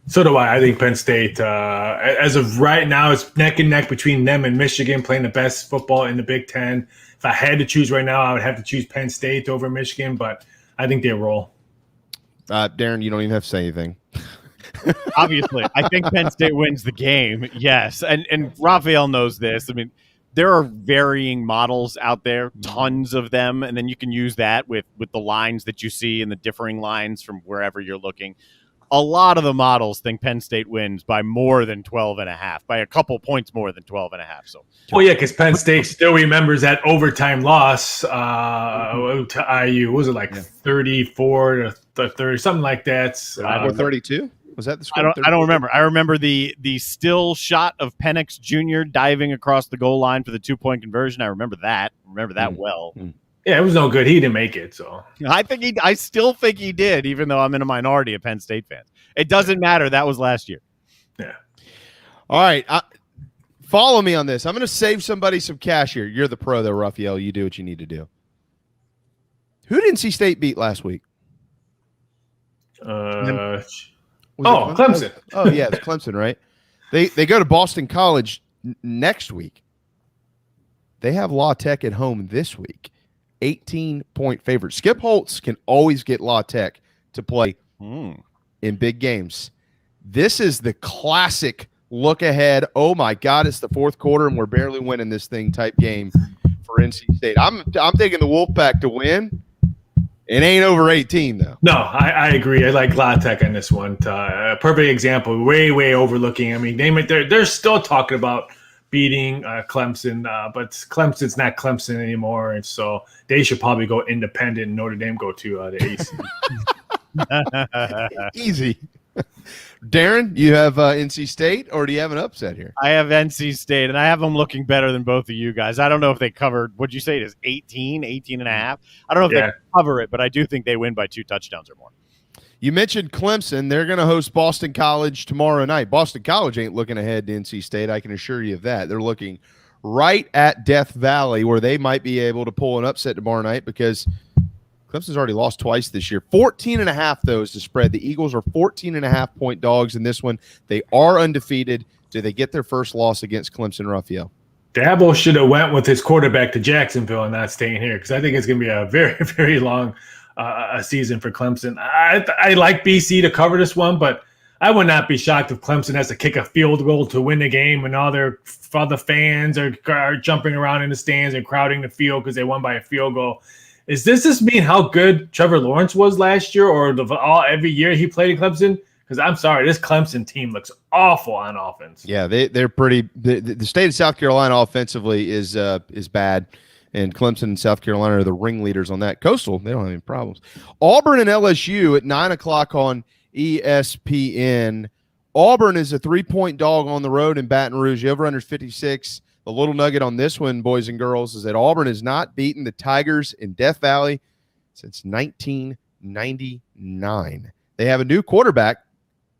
So do I. I think Penn State, as of right now, it's neck and neck between them and Michigan, playing the best football in the Big Ten. If I had to choose right now, I would have to choose Penn State over Michigan, but I think they roll. Darren, you don't even have to say anything. Obviously, I think Penn State wins the game, yes. And Raphael knows this. I mean, there are varying models out there, tons of them, and then you can use that with the lines that you see and the differing lines from wherever you're looking. A lot of the models think Penn State wins by more than 12.5, by a couple points more than 12.5. So, well, yeah, because Penn State still remembers that overtime loss to IU. Was it like 34-30, something like that? Or 32? Was that the score? I don't remember. I remember the still shot of Penix Jr. diving across the goal line for the 2-point conversion. I remember that. Well. Yeah, it was no good. He didn't make it. So I still think he did, even though I'm in a minority of Penn State fans. It doesn't matter. That was last year. Yeah. All right. Follow me on this. I'm going to save somebody some cash here. You're the pro, though, Raphael. You do what you need to do. Who did NC State beat last week? Clemson. Oh, yeah, it's Clemson, right? They go to Boston College next week. They have La Tech at home this week. 18-point favorite. Skip Holtz can always get La Tech to play in big games. This is the classic look ahead. Oh, my God, it's the fourth quarter, and we're barely winning this thing type game for NC State. I'm taking the Wolfpack to win. It ain't over 18, though. No, I agree. I like La Tech on this one. A perfect example, way overlooking. I mean, they're still talking about beating Clemson, but Clemson's not Clemson anymore, and so they should probably go independent and Notre Dame go to the AC. Easy. Darren, you have NC State, or do you have an upset here? I have NC State, and I have them looking better than both of you guys. I don't know if they covered, what'd you say it is, 18 and a half? I don't know if they cover it, but I do think they win by 2 touchdowns or more. You mentioned Clemson. They're going to host Boston College tomorrow night. Boston College ain't looking ahead to NC State. I can assure you of that. They're looking right at Death Valley, where they might be able to pull an upset tomorrow night because Clemson's already lost twice this year. 14.5, though, is the spread. The Eagles are 14.5-point dogs in this one. They are undefeated. Do they get their first loss against Clemson, Raphael? Dabo should have went with his quarterback to Jacksonville and not staying here because I think it's going to be a very, very long a season for Clemson. I like BC to cover this one, but I would not be shocked if Clemson has to kick a field goal to win the game and all the fans are jumping around in the stands and crowding the field because they won by a field goal. Is this just mean how good Trevor Lawrence was last year or every year he played in Clemson? Because I'm sorry, this Clemson team looks awful on offense. Yeah, they're pretty. The state of South Carolina offensively is bad, and Clemson and South Carolina are the ringleaders on that. Coastal, they don't have any problems. Auburn and LSU at 9:00 on ESPN. Auburn is a 3-point dog on the road in Baton Rouge. The over-under 56. The little nugget on this one, boys and girls, is that Auburn has not beaten the Tigers in Death Valley since 1999. They have a new quarterback.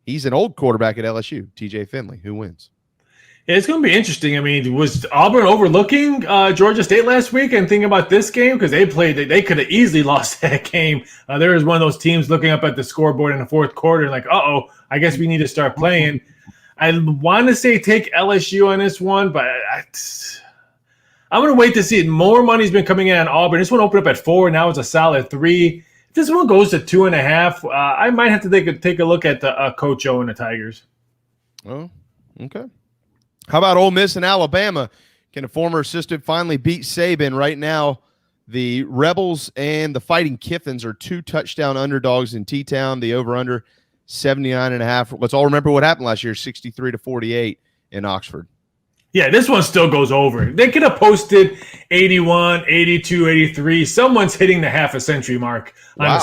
He's an old quarterback at LSU, TJ Finley. Who wins? Yeah, it's going to be interesting. I mean, was Auburn overlooking Georgia State last week and thinking about this game? Because they could have easily lost that game. There was one of those teams looking up at the scoreboard in the fourth quarter like, I guess we need to start playing. I want to say take LSU on this one, but I'm going to wait to see it. More money's been coming in on Auburn. This one opened up at 4. Now it's a solid 3. If this one goes to 2.5, I might have to take a look at the Coach O and the Tigers. Oh, okay. How about Ole Miss and Alabama? Can a former assistant finally beat Saban? Right now, the Rebels and the Fighting Kiffins are 2 touchdown underdogs in T-Town. The over-under 79.5. Let's all remember what happened last year, 63-48 in Oxford. Yeah, this one still goes over. They could have posted 81, 82, 83. Someone's hitting the half a century mark on the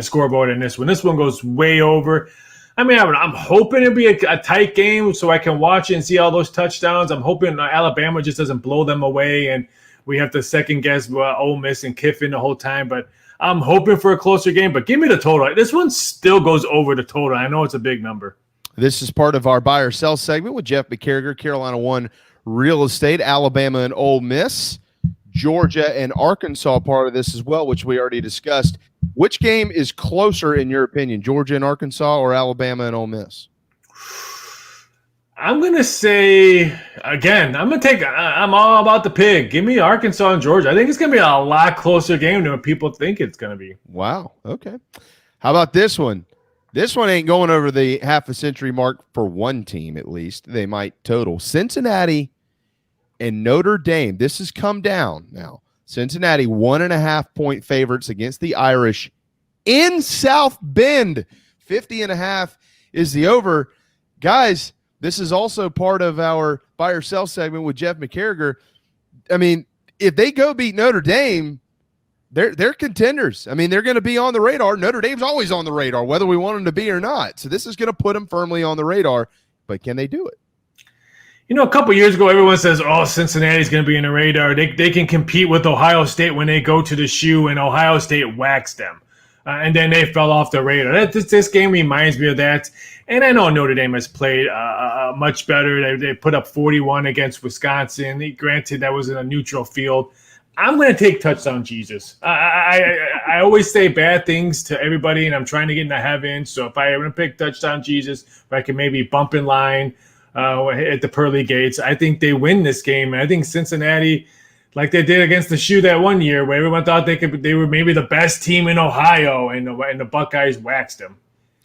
scoreboard in this one. This one goes way over. I mean, I'm hoping it'll be a tight game so I can watch it and see all those touchdowns. I'm hoping Alabama just doesn't blow them away and we have to second guess Ole Miss and Kiffin the whole time. But I'm hoping for a closer game. But give me the total. This one still goes over the total. I know it's a big number. This is part of our buy or sell segment with Jeff McCarriger, Carolina One Real Estate, Alabama and Ole Miss, Georgia and Arkansas part of this as well, which we already discussed. Which game is closer in your opinion, Georgia and Arkansas or Alabama and Ole Miss? I'm going to say, again, I'm all about the pig. Give me Arkansas and Georgia. I think it's going to be a lot closer game than what people think it's going to be. Wow. Okay. How about this one? This one ain't going over the half a century mark for one team, at least. They might total. Cincinnati and Notre Dame. This has come down now. Cincinnati 1.5-point favorites against the Irish in South Bend. 50.5 is the over. Guys, this is also part of our buy or sell segment with Jeff McCarriger. I mean, if they go beat Notre Dame, they're contenders. I mean, they're going to be on the radar. Notre Dame's always on the radar, whether we want them to be or not. So this is going to put them firmly on the radar. But can they do it? You know, a couple years ago, everyone says, Cincinnati's going to be in the radar. They can compete with Ohio State when they go to the shoe, and Ohio State waxed them. And then they fell off the radar. This game reminds me of that. And I know Notre Dame has played much better. They put up 41 against Wisconsin. Granted, that was in a neutral field. I'm going to take touchdown Jesus. I always say bad things to everybody, and I'm trying to get into heaven. So if I'm going to pick touchdown Jesus, if I can maybe bump in line at the pearly gates, I think they win this game. And I think Cincinnati, like they did against the shoe that one year, where everyone thought they were maybe the best team in Ohio, and the Buckeyes waxed them.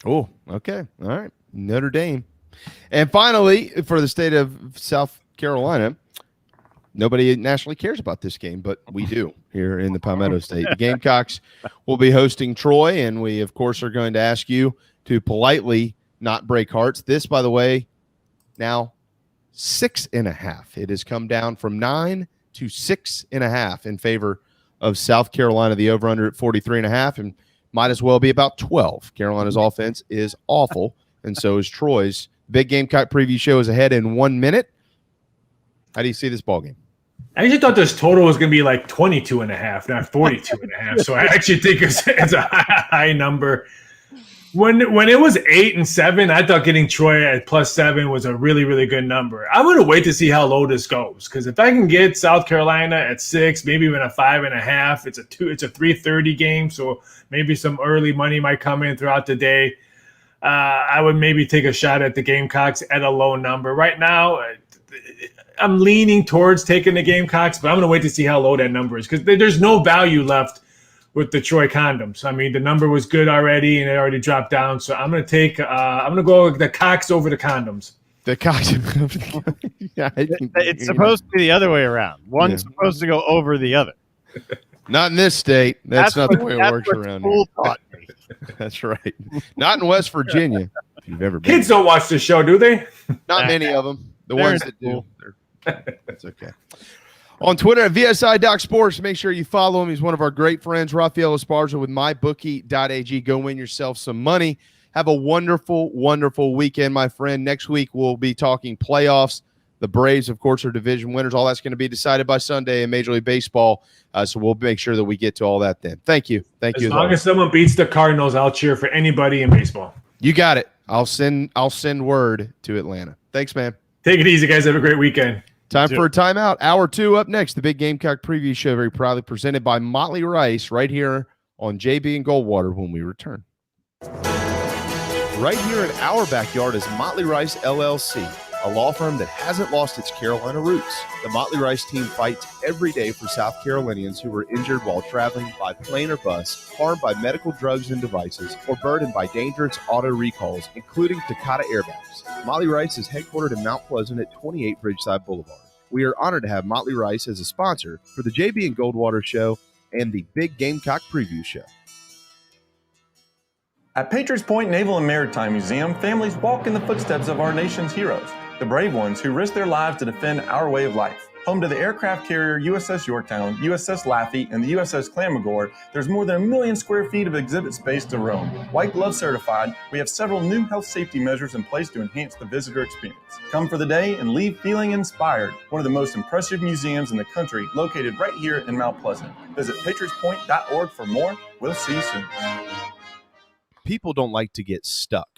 Oh, okay. All right. Notre Dame. And finally, for the state of South Carolina, nobody nationally cares about this game, but we do here in the Palmetto State. The Gamecocks will be hosting Troy, and we, of course, are going to ask you to politely not break hearts. This, by the way, now 6.5. It has come down from 9 to 6.5 in favor of South Carolina. The over-under at 43.5, and might as well be about 12. Carolina's offense is awful, and so is Troy's. Big Gamecock Preview Show is ahead in 1 minute. How do you see this ballgame? I actually thought this total was going to be like 22.5, not 42.5. So I actually think it's a high number. When it was 8 and 7, I thought getting Troy at +7 was a really, really good number. I'm going to wait to see how low this goes, because if I can get South Carolina at 6, maybe even a 5.5, it's a 3:30 game, so maybe some early money might come in throughout the day. I would maybe take a shot at the Gamecocks at a low number. Right now, I'm leaning towards taking the Gamecocks, but I'm going to wait to see how low that number is, because there's no value left with the Troy condoms. I mean, the number was good already, and it already dropped down. So I'm going to take I'm going to go with the cocks over the condoms. The cocks. Yeah, it's supposed to be the other way around. One's supposed to go over the other. Not in this state. That's not the way it works around here. Taught me. That's right. Not in West Virginia. If you've ever been. Kids don't watch this show, do they? Not many of them. The ones that do. That's okay. On Twitter at VSI.Sports, make sure you follow him. He's one of our great friends, Raphael Esparza with MyBookie.ag. Go win yourself some money. Have a wonderful, wonderful weekend, my friend. Next week, we'll be talking playoffs. The Braves, of course, are division winners. All that's going to be decided by Sunday in Major League Baseball. So we'll make sure that we get to all that then. Thank you. Thank you. As long as someone beats the Cardinals, I'll cheer for anybody in baseball. You got it. I'll send word to Atlanta. Thanks, man. Take it easy, guys. Have a great weekend. Time for a timeout. Hour 2 up next. The Big Gamecock Preview Show, very proudly presented by Motley Rice, right here on JB and Goldwater when we return. Right here in our backyard is Motley Rice LLC, a law firm that hasn't lost its Carolina roots. The Motley Rice team fights every day for South Carolinians who were injured while traveling by plane or bus, harmed by medical drugs and devices, or burdened by dangerous auto recalls, including Takata airbags. Motley Rice is headquartered in Mount Pleasant at 28 Bridgeside Boulevard. We are honored to have Motley Rice as a sponsor for the JB and Goldwater Show and the Big Gamecock Preview Show. At Patriots Point Naval and Maritime Museum, families walk in the footsteps of our nation's heroes, the brave ones who risked their lives to defend our way of life. Home to the aircraft carrier USS Yorktown, USS Laffey, and the USS Clamagore, there's more than 1 million square feet of exhibit space to roam. White Glove certified, we have several new health safety measures in place to enhance the visitor experience. Come for the day and leave feeling inspired. One of the most impressive museums in the country, located right here in Mount Pleasant. Visit patriotspoint.org for more. We'll see you soon. People don't like to get stuck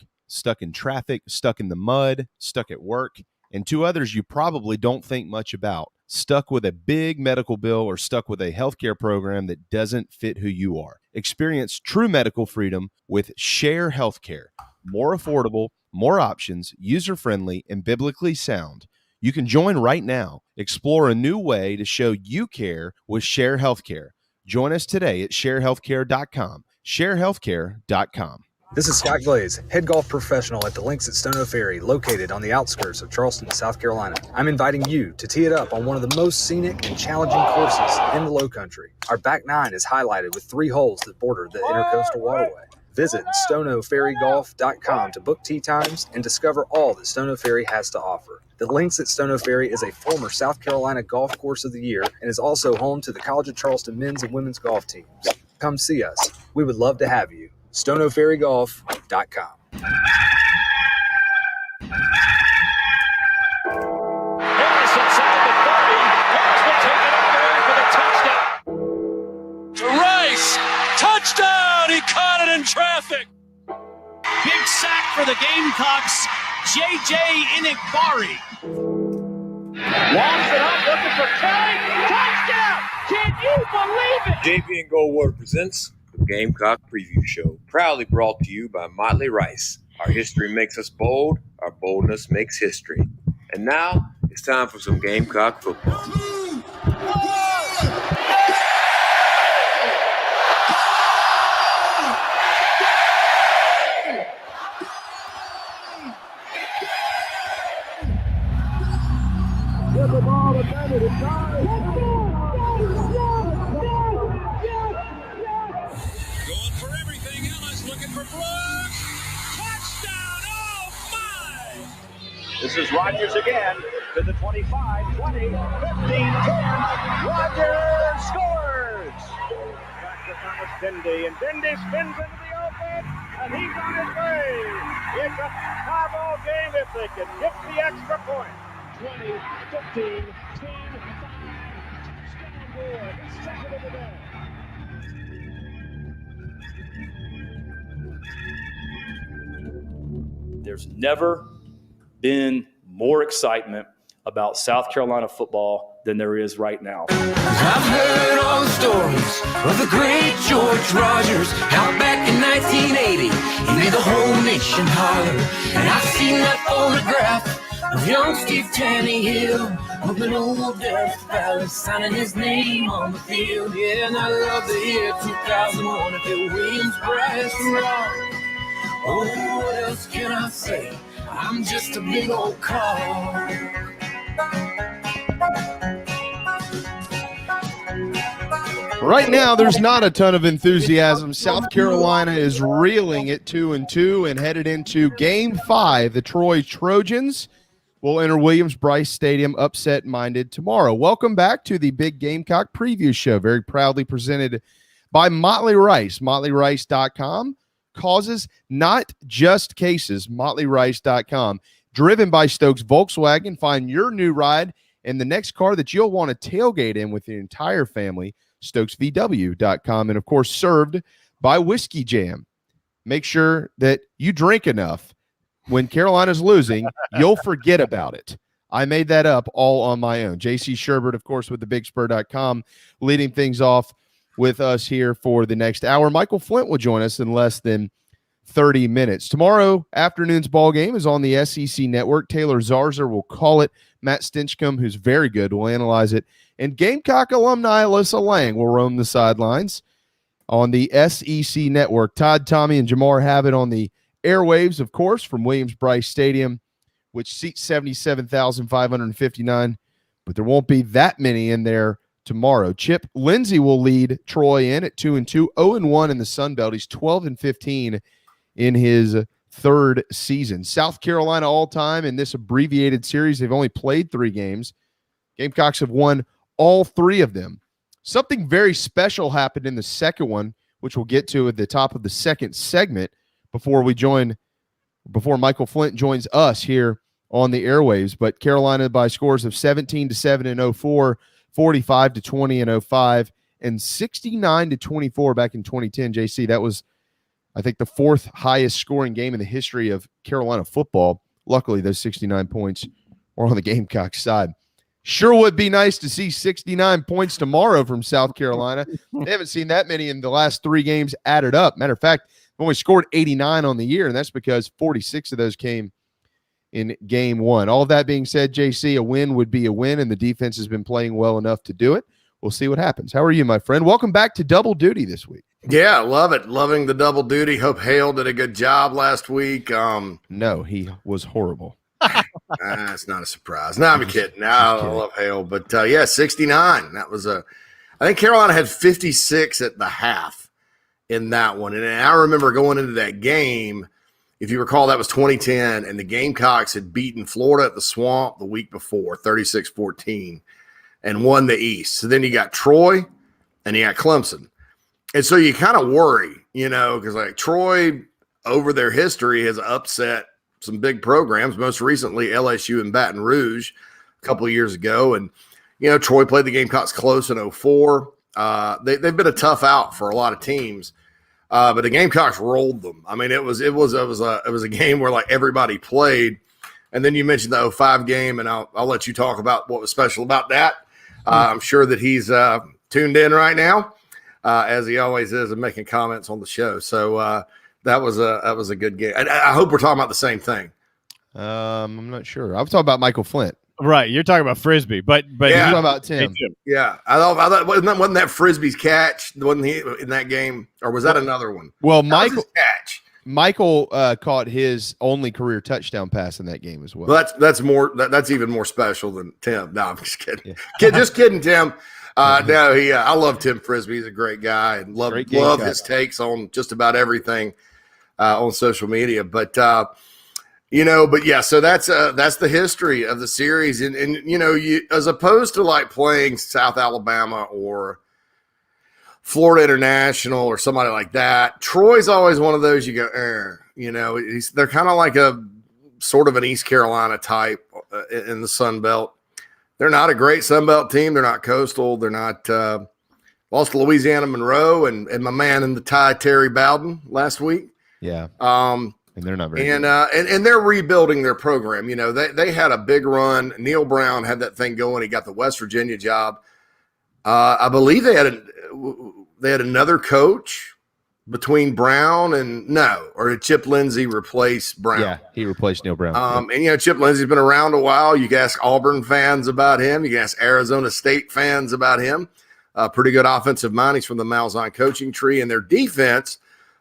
in traffic, stuck in the mud, stuck at work, and to others you probably don't think much about, stuck with a big medical bill or stuck with a healthcare program that doesn't fit who you are. Experience true medical freedom with Share Healthcare. More affordable, more options, user-friendly, and biblically sound. You can join right now. Explore a new way to show you care with Share Healthcare. Join us today at sharehealthcare.com. sharehealthcare.com. This is Scott Glaze, head golf professional at the Links at Stono Ferry, located on the outskirts of Charleston, South Carolina. I'm inviting you to tee it up on one of the most scenic and challenging courses in the Lowcountry. Our back nine is highlighted with 3 holes that border the Intercoastal Waterway. Visit stonoferrygolf.com to book tee times and discover all that Stono Ferry has to offer. The Links at Stono Ferry is a former South Carolina Golf Course of the Year and is also home to the College of Charleston men's and women's golf teams. Come see us. We would love to have you. stonoferrygolf.com. Harris inside the 30. Harris will take it all the way for the touchdown. To Rice. Touchdown. He caught it in traffic. Big sack for the Gamecocks. J.J. Inigbari. Walks it up, looking for Kelly. Touchdown! Can you believe it? JB and Goldwater presents the Gamecock Preview Show, proudly brought to you by Motley Rice. Our history makes us bold, our boldness makes history. And now, it's time for some Gamecock football. Get the ball to Bennett. It's time. Going for everything. Ellis looking for blood. Touchdown. Oh, my. This is Rodgers again to the 25, 20, 15, 10. Rodgers scores! Back to Thomas Bindi, and Bindi spins into the open, and he's on his way. It's a tie-ball game if they can get the extra point. 20, 15, 10, 5. Scoreboard, second of the day. There's never been more excitement about South Carolina football than there is right now. I've heard all the stories of the great George Rogers out back in 1980. He made the whole nation holler, and I've seen that photograph of Young Steve Tannehill, moving old Death Valley, signing his name on the field. Yeah, and I love the year 2001 at the Williams-Brice Rock. Oh, what else can I say? I'm just a big old car. Right now, there's not a ton of enthusiasm. South Carolina is reeling at 2-2 and headed into Game 5. The Troy Trojans will enter Williams-Brice Stadium upset-minded tomorrow. Welcome back to the Big Gamecock Preview Show, very proudly presented by Motley Rice. MotleyRice.com. Causes, not just cases. MotleyRice.com. Driven by Stokes Volkswagen. Find your new ride and the next car that you'll want to tailgate in with the entire family. StokesVW.com. And, of course, served by Whiskey Jam. Make sure that you drink enough. When Carolina's losing, you'll forget about it. I made that up all on my own. JC Shurburtt, of course, with thebigspur.com, leading things off with us here for the next hour. Michael Flint will join us in less than 30 minutes. Tomorrow afternoon's ball game is on the SEC Network. Taylor Zarzer will call it. Matt Stinchcomb, who's very good, will analyze it. And Gamecock alumni Alyssa Lang will roam the sidelines on the SEC Network. Todd, Tommy, and Jamar have it on the airwaves, of course, from Williams-Brice Stadium, which seats 77,559, but there won't be that many in there tomorrow. Chip Lindsey will lead Troy in at 2-2, 0-1 in the Sun Belt. He's 12-15 in his third season. South Carolina all-time in this abbreviated series, they've only played 3 games. Gamecocks have won all 3 of them. Something very special happened in the second one, which we'll get to at the top of the second segment before Michael Flint joins us here on the airwaves. But Carolina by scores of 17-7 in 04, 45-20 in 05, and 69-24 back in 2010. JC, that was, I think, the 4th highest scoring game in the history of Carolina football. Luckily, those 69 points were on the Gamecock side. Sure would be nice to see 69 points tomorrow from South Carolina. They haven't seen that many in the last 3 games added up. Matter of fact, they've only scored 89 on the year, and that's because 46 of those came in game 1. All of that being said, JC, a win would be a win, and the defense has been playing well enough to do it. We'll see what happens. How are you, my friend? Welcome back to Double Duty this week. Yeah, love it. Loving the double duty. Hope Hale did a good job last week. No, he was horrible. It's not a surprise. No, I'm kidding. No, I love Hale. But, 69. That was I think Carolina had 56 at the half in that one. And I remember going into that game, if you recall, that was 2010, and the Gamecocks had beaten Florida at the Swamp the week before, 36-14, and won the East. So then you got Troy and you got Clemson. And so you kind of worry, because like Troy over their history has upset some big programs, most recently LSU and Baton Rouge a couple of years ago. And, Troy played the Gamecocks close in 04. They've been a tough out for a lot of teams, but the Gamecocks rolled them. I mean, it was a game where like everybody played. And then you mentioned the 05 game, and I'll let you talk about what was special about that. I'm sure that he's tuned in right now, as he always is, and making comments on the show. So that was a good game. I hope we're talking about the same thing. I'm not sure. I was talking about Michael Flint. Right, you're talking about Frisbee, but yeah, you're talking about Tim. Yeah, I thought wasn't that Frisbee's catch? Wasn't he in that game, or was that another one? Well, Michael caught his only career touchdown pass in that game as well. That's even more special than Tim. No, I'm just kidding. Yeah. Just kidding, Tim. I love Tim Frisbee. He's a great guy, and love his takes on just about everything on social media. But so that's the history of the series, and you, as opposed to like playing South Alabama or Florida International or somebody like that, Troy's always one of those you go, they're kind of like a sort of an East Carolina type in the Sun Belt. They're not a great Sun Belt team. They're not coastal. They're not lost to Louisiana Monroe and my man in the tie, Terry Bowden, last week. Yeah. And they're not very good. And they're rebuilding their program. They had a big run. Neil Brown had that thing going. He got the West Virginia job. I believe they had another coach between Brown and or did Chip Lindsey replace Brown? Yeah, he replaced Neil Brown. And Chip Lindsey's been around a while. You can ask Auburn fans about him. You can ask Arizona State fans about him. Pretty good offensive mind. He's from the Malzahn coaching tree, and their defense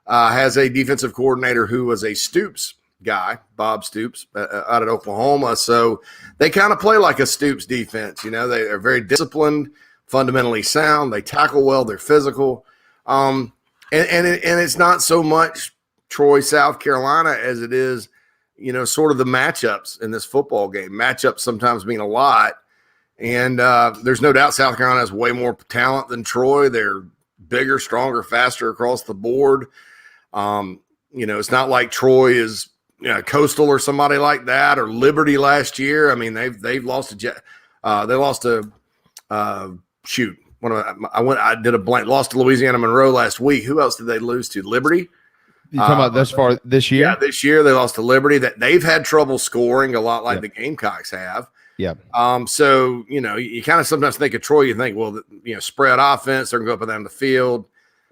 has a defensive coordinator who was a Stoops guy, Bob Stoops, out of Oklahoma. So they kind of play like a Stoops defense. They are very disciplined, fundamentally sound. They tackle well. They're physical. And it's not so much Troy, South Carolina as it is, sort of the matchups in this football game. Matchups sometimes mean a lot. And there's no doubt South Carolina has way more talent than Troy. They're bigger, stronger, faster across the board. It's not like Troy is Coastal or somebody like that, or Liberty last year. I mean, they've lost I did a blank. Lost to Louisiana Monroe last week. Who else did they lose to? Liberty. You talking about thus far this year? Yeah, this year they lost to Liberty. That they've had trouble scoring, a lot like the Gamecocks have. Yeah. So you kind of sometimes think of Troy. You think, well, spread offense. They're going to go up and down the field,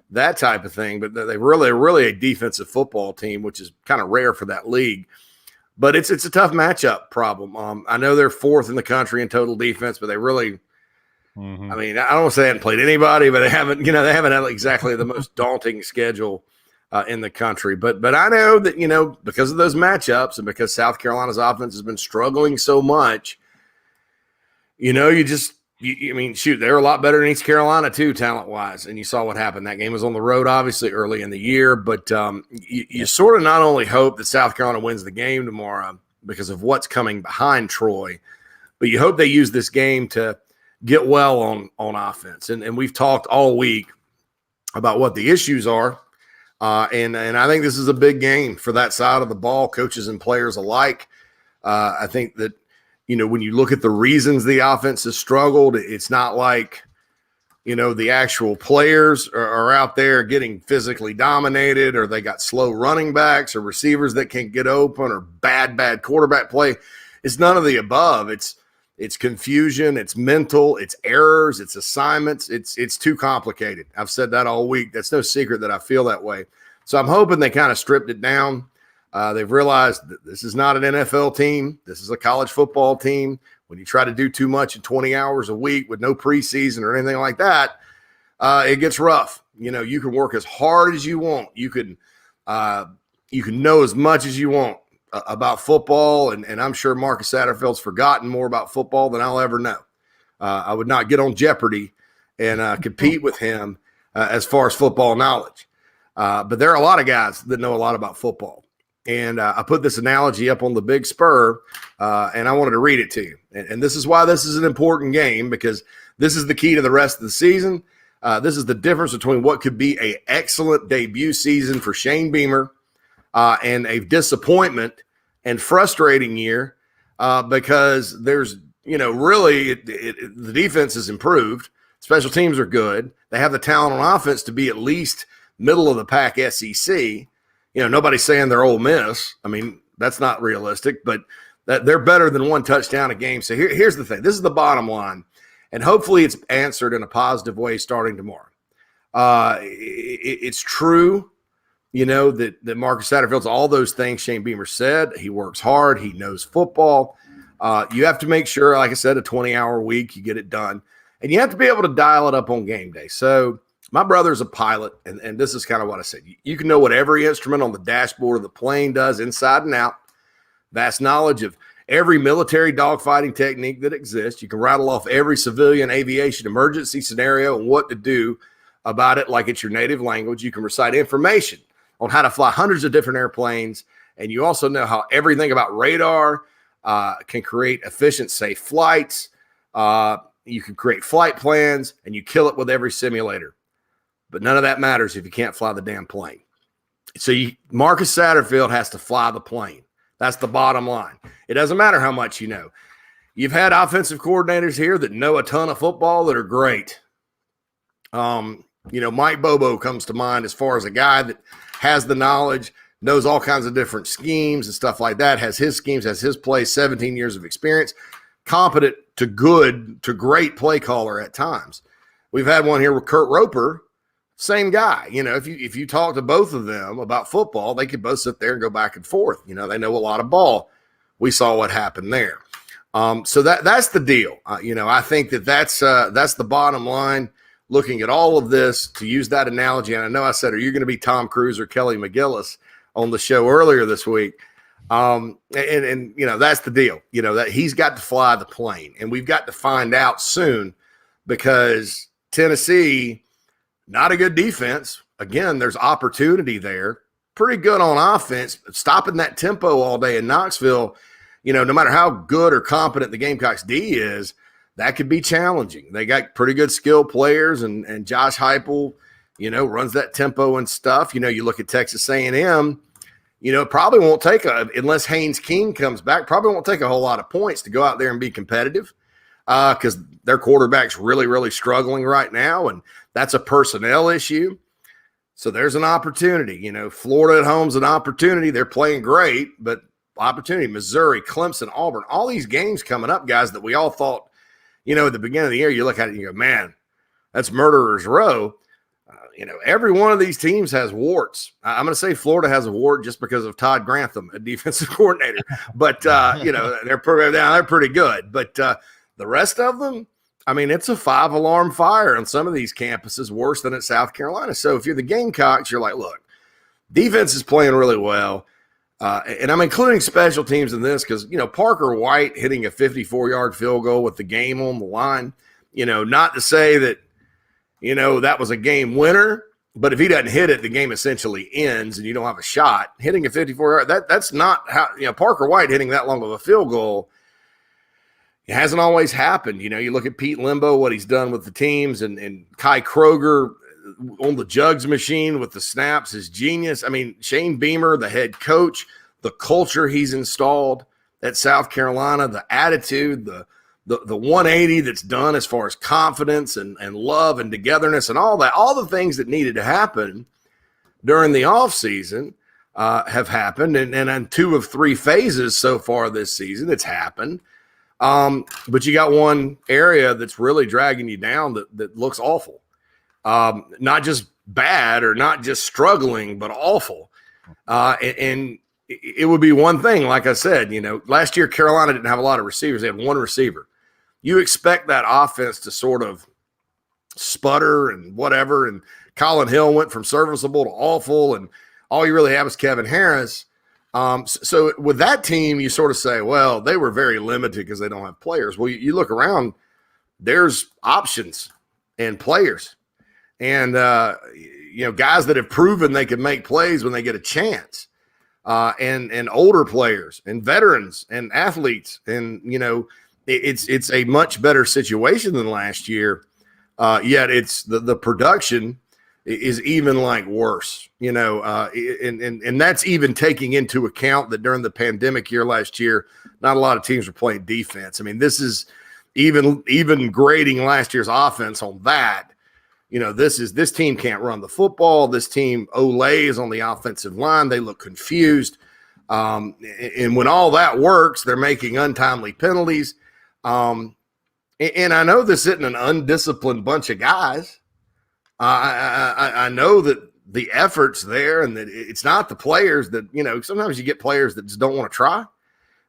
that type of thing. But they're really a defensive football team, which is kind of rare for that league. But it's a tough matchup problem. I know they're fourth in the country in total defense, but they really. I mean, I don't want to say they haven't played anybody, but they haven't had exactly the most daunting schedule in the country. But I know that, because of those matchups and because South Carolina's offense has been struggling so much, they're a lot better than East Carolina too, talent-wise. And you saw what happened. That game was on the road, obviously, early in the year. But you sort of not only hope that South Carolina wins the game tomorrow because of what's coming behind Troy, but you hope they use this game to get well on offense. And we've talked all week about what the issues are. And I think this is a big game for that side of the ball, coaches and players alike. I think that, when you look at the reasons the offense has struggled, it's not like, the actual players are out there getting physically dominated, or they got slow running backs or receivers that can't get open, or bad quarterback play. It's none of the above. It's confusion, it's mental, it's errors, it's assignments. It's too complicated. I've said that all week. That's no secret that I feel that way. So I'm hoping they kind of stripped it down. They've realized that this is not an NFL team. This is a college football team. When you try to do too much in 20 hours a week with no preseason or anything like that, it gets rough. You can work as hard as you want. You can know as much as you want about football, and I'm sure Marcus Satterfield's forgotten more about football than I'll ever know. I would not get on Jeopardy and compete with him as far as football knowledge. But there are a lot of guys that know a lot about football. And I put this analogy up on the Big Spur, and I wanted to read it to you. And this is why this is an important game, because this is the key to the rest of the season. This is the difference between what could be an excellent debut season for Shane Beamer and a disappointment and frustrating year, because there's, really the defense has improved. Special teams are good. They have the talent on offense to be at least middle of the pack SEC. Nobody's saying they're Ole Miss. I mean, that's not realistic, but that they're better than one touchdown a game. So here's the thing. This is the bottom line, and hopefully it's answered in a positive way starting tomorrow. It's true. That Marcus Satterfield's all those things Shane Beamer said. He works hard. He knows football. You have to make sure, like I said, a 20-hour week, you get it done. And you have to be able to dial it up on game day. So my brother's a pilot, and this is kind of what I said. You can know what every instrument on the dashboard of the plane does inside and out. Vast knowledge of every military dogfighting technique that exists. You can rattle off every civilian aviation emergency scenario and what to do about it like it's your native language. You can recite information on how to fly hundreds of different airplanes. And you also know how everything about radar can create efficient, safe flights. You can create flight plans, and you kill it with every simulator. But none of that matters if you can't fly the damn plane. So Marcus Satterfield has to fly the plane. That's the bottom line. It doesn't matter how much you know. You've had offensive coordinators here that know a ton of football that are great. Mike Bobo comes to mind as far as a guy that has the knowledge, knows all kinds of different schemes and stuff like that, has his schemes, has his plays, 17 years of experience, competent to good to great play caller at times. We've had one here with Kurt Roper, same guy. If you talk to both of them about football, they could both sit there and go back and forth. They know a lot of ball. We saw what happened there. So that's the deal. I think that's the bottom line. Looking at all of this, to use that analogy, and I know I said, are you going to be Tom Cruise or Kelly McGillis on the show earlier this week? And that's the deal. That he's got to fly the plane, and we've got to find out soon, because Tennessee, not a good defense. Again, there's opportunity there. Pretty good on offense, stopping that tempo all day in Knoxville. No matter how good or competent the Gamecocks D is, that could be challenging. They got pretty good skill players, and Josh Heupel, runs that tempo and stuff. You look at Texas A&M, it probably won't take unless Haynes King comes back, probably won't take a whole lot of points to go out there and be competitive, because their quarterback's really, really struggling right now, and that's a personnel issue. So there's an opportunity. Florida at home's an opportunity. They're playing great, but opportunity. Missouri, Clemson, Auburn, all these games coming up, guys, that we all thought, at the beginning of the year, you look at it and you go, man, that's murderer's row. Every one of these teams has warts. I'm going to say Florida has a wart just because of Todd Grantham, a defensive coordinator. But, they're pretty good. But the rest of them, it's a 5-alarm fire on some of these campuses, worse than at South Carolina. So if you're the Gamecocks, you're like, look, defense is playing really well. And I'm including special teams in this because, Parker White hitting a 54-yard field goal with the game on the line, not to say that, that was a game winner, but if he doesn't hit it, the game essentially ends and you don't have a shot. Hitting a 54-yard, that's not how, Parker White hitting that long of a field goal, it hasn't always happened. You look at Pete Limbo, what he's done with the teams, and Kai Kroger on the jugs machine with the snaps is genius. Shane Beamer, the head coach, the culture he's installed at South Carolina, the attitude, the 180 that's done as far as confidence and love and togetherness and all that, all the things that needed to happen during the offseason have happened. And in 2 of 3 phases so far this season, it's happened. But you got one area that's really dragging you down that looks awful. Not just bad or not just struggling, but awful. And it would be one thing, like I said, last year Carolina didn't have a lot of receivers. They had one receiver. You expect that offense to sort of sputter and whatever. And Colin Hill went from serviceable to awful, and all you really have is Kevin Harris. So with that team, you sort of say, well, they were very limited because they don't have players. Well, you look around, there's options and players. And, guys that have proven they can make plays when they get a chance, and older players and veterans and athletes. And, it's a much better situation than last year. Yet it's the production is even worse, and that's even taking into account that during the pandemic year last year, not a lot of teams were playing defense. This is even grading last year's offense on that. This team can't run the football. This team olays on the offensive line. They look confused. And when all that works, they're making untimely penalties. And I know this isn't an undisciplined bunch of guys. I know that the effort's there and that it's not the players that, sometimes you get players that just don't want to try,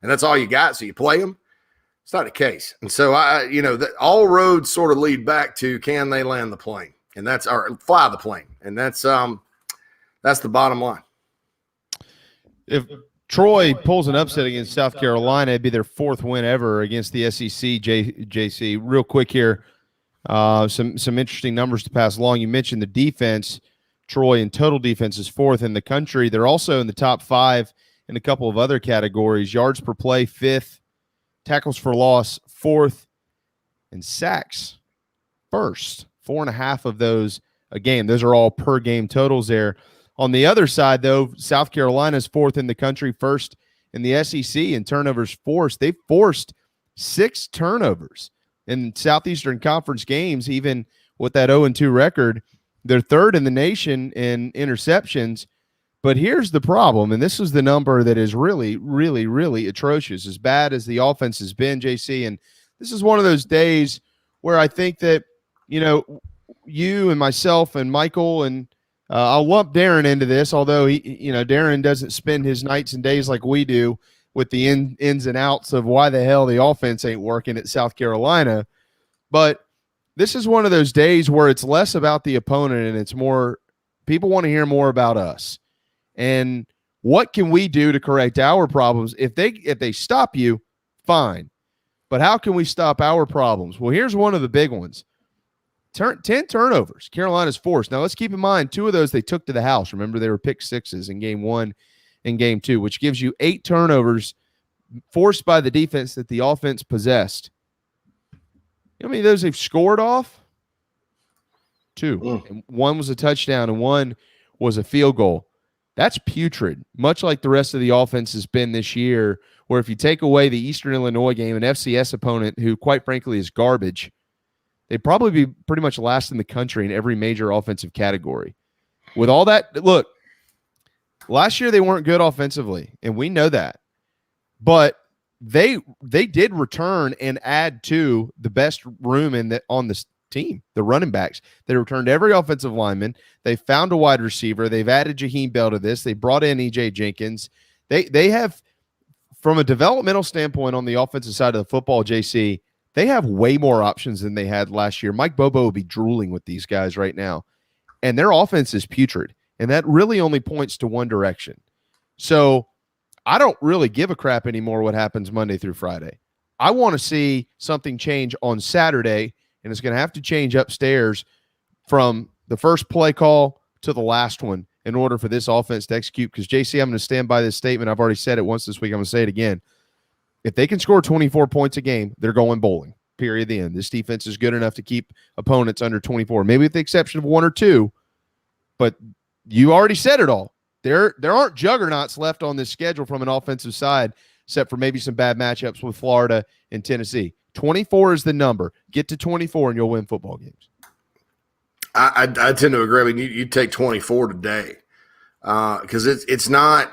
and that's all you got, so you play them. It's not the case. And so that all roads sort of lead back to, can they land the plane? And or fly the plane. And that's the bottom line. If Troy pulls an upset against South Carolina, it'd be their 4th win ever against the SEC. JC, real quick here, some interesting numbers to pass along. You mentioned the defense. Troy in total defense is 4th in the country. They're also in the top 5 in a couple of other categories. Yards per play, 5th. Tackles for loss, 4th. And sacks, 1st. 4.5 of those a game. Those are all per game totals there. On the other side, though, South Carolina's 4th in the country, 1st in the SEC in turnovers forced. They forced 6 turnovers in Southeastern Conference games, even with that 0-2 record. They're 3rd in the nation in interceptions. But here's the problem, and this is the number that is really, really, really atrocious, as bad as the offense has been, JC. And this is one of those days where I think that, you you and myself and Michael and I'll lump Darren into this, although Darren doesn't spend his nights and days like we do with the ins and outs of why the hell the offense ain't working at South Carolina. But this is one of those days where it's less about the opponent and it's more people want to hear more about us. And what can we do to correct our problems? If they stop you, fine. But how can we stop our problems? Well, here's one of the big ones. 10 turnovers. Carolina's forced. Now, let's keep in mind, 2 of those they took to the house. Remember, they were pick sixes in game 1 and game 2, which gives you 8 turnovers forced by the defense that the offense possessed. You know how many of those they've scored off? 2. And 1 was a touchdown and 1 was a field goal. That's putrid, much like the rest of the offense has been this year, where if you take away the Eastern Illinois game, an FCS opponent who, quite frankly, is garbage, they'd probably be pretty much last in the country in every major offensive category. With all that, look, last year they weren't good offensively, and we know that. But they did return and add to the best room on this team, the running backs. They returned every offensive lineman. They found a wide receiver. They've added Jaheim Bell to this. They brought in E.J. Jenkins. They have, from a developmental standpoint on the offensive side of the football, JC, they have way more options than they had last year. Mike Bobo would be drooling with these guys right now. And their offense is putrid. And that really only points to one direction. So I don't really give a crap anymore what happens Monday through Friday. I want to see something change on Saturday, and it's going to have to change upstairs from the first play call to the last one in order for this offense to execute. Because, JC, I'm going to stand by this statement. I've already said it once this week. I'm going to say it again. If they can score 24 points a game, they're going bowling, period, the end. This defense is good enough to keep opponents under 24, maybe with the exception of 1 or 2. But you already said it all. There aren't juggernauts left on this schedule from an offensive side, except for maybe some bad matchups with Florida and Tennessee. 24 is the number. Get to 24 and you'll win football games. I tend to agree. I mean, you take 24 today because it's not,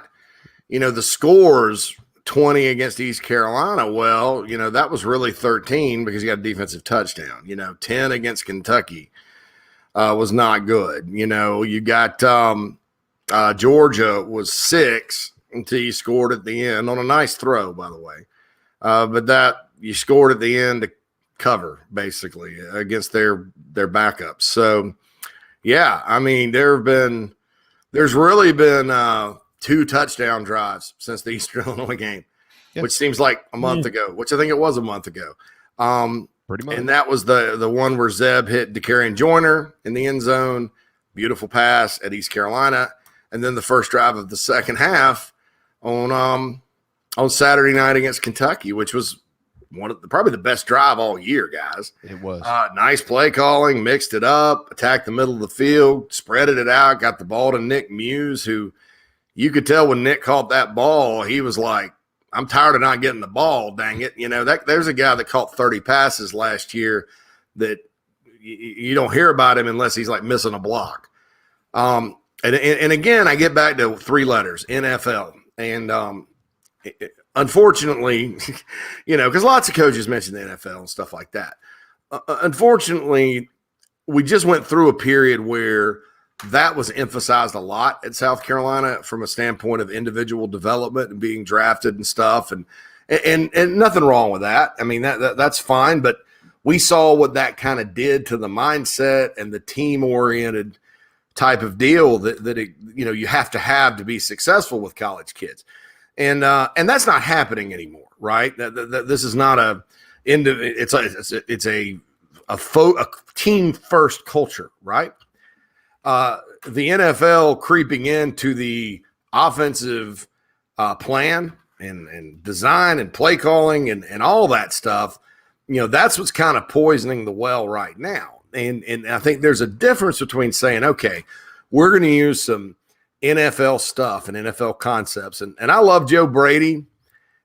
the scores – 20 against East Carolina. Well, that was really 13 because you got a defensive touchdown. 10 against Kentucky was not good. You got Georgia was 6 until you scored at the end on a nice throw, by the way. But that you scored at the end to cover basically against their backups. So, yeah, I mean, there's really been 2 touchdown drives since the Eastern Illinois game, which seems like a month ago, which I think it was a month ago. Pretty much. And that was the one where Zeb hit DeCarrion Joyner in the end zone. Beautiful pass at East Carolina. And then the first drive of the second half on Saturday night against Kentucky, which was probably the best drive all year, guys. It was. Nice play calling, mixed it up, attacked the middle of the field, spreaded it out, got the ball to Nick Muse, who – you could tell when Nick caught that ball, he was like, I'm tired of not getting the ball, dang it. There's a guy that caught 30 passes last year that you don't hear about him unless he's like missing a block. And again, I get back to 3 letters, NFL. And unfortunately, because lots of coaches mention the NFL and stuff like that. Unfortunately, we just went through a period where that was emphasized a lot at South Carolina from a standpoint of individual development and being drafted and stuff. And nothing wrong with that. I mean, that's fine. But we saw what that kind of did to the mindset and the team-oriented type of deal that you have to be successful with college kids. And that's not happening anymore, right? This is not it's a team-first culture, right? The NFL creeping into the offensive plan and design and play calling and all that stuff, that's what's kind of poisoning the well right now. And I think there's a difference between saying, okay, we're going to use some NFL stuff and NFL concepts. And I love Joe Brady.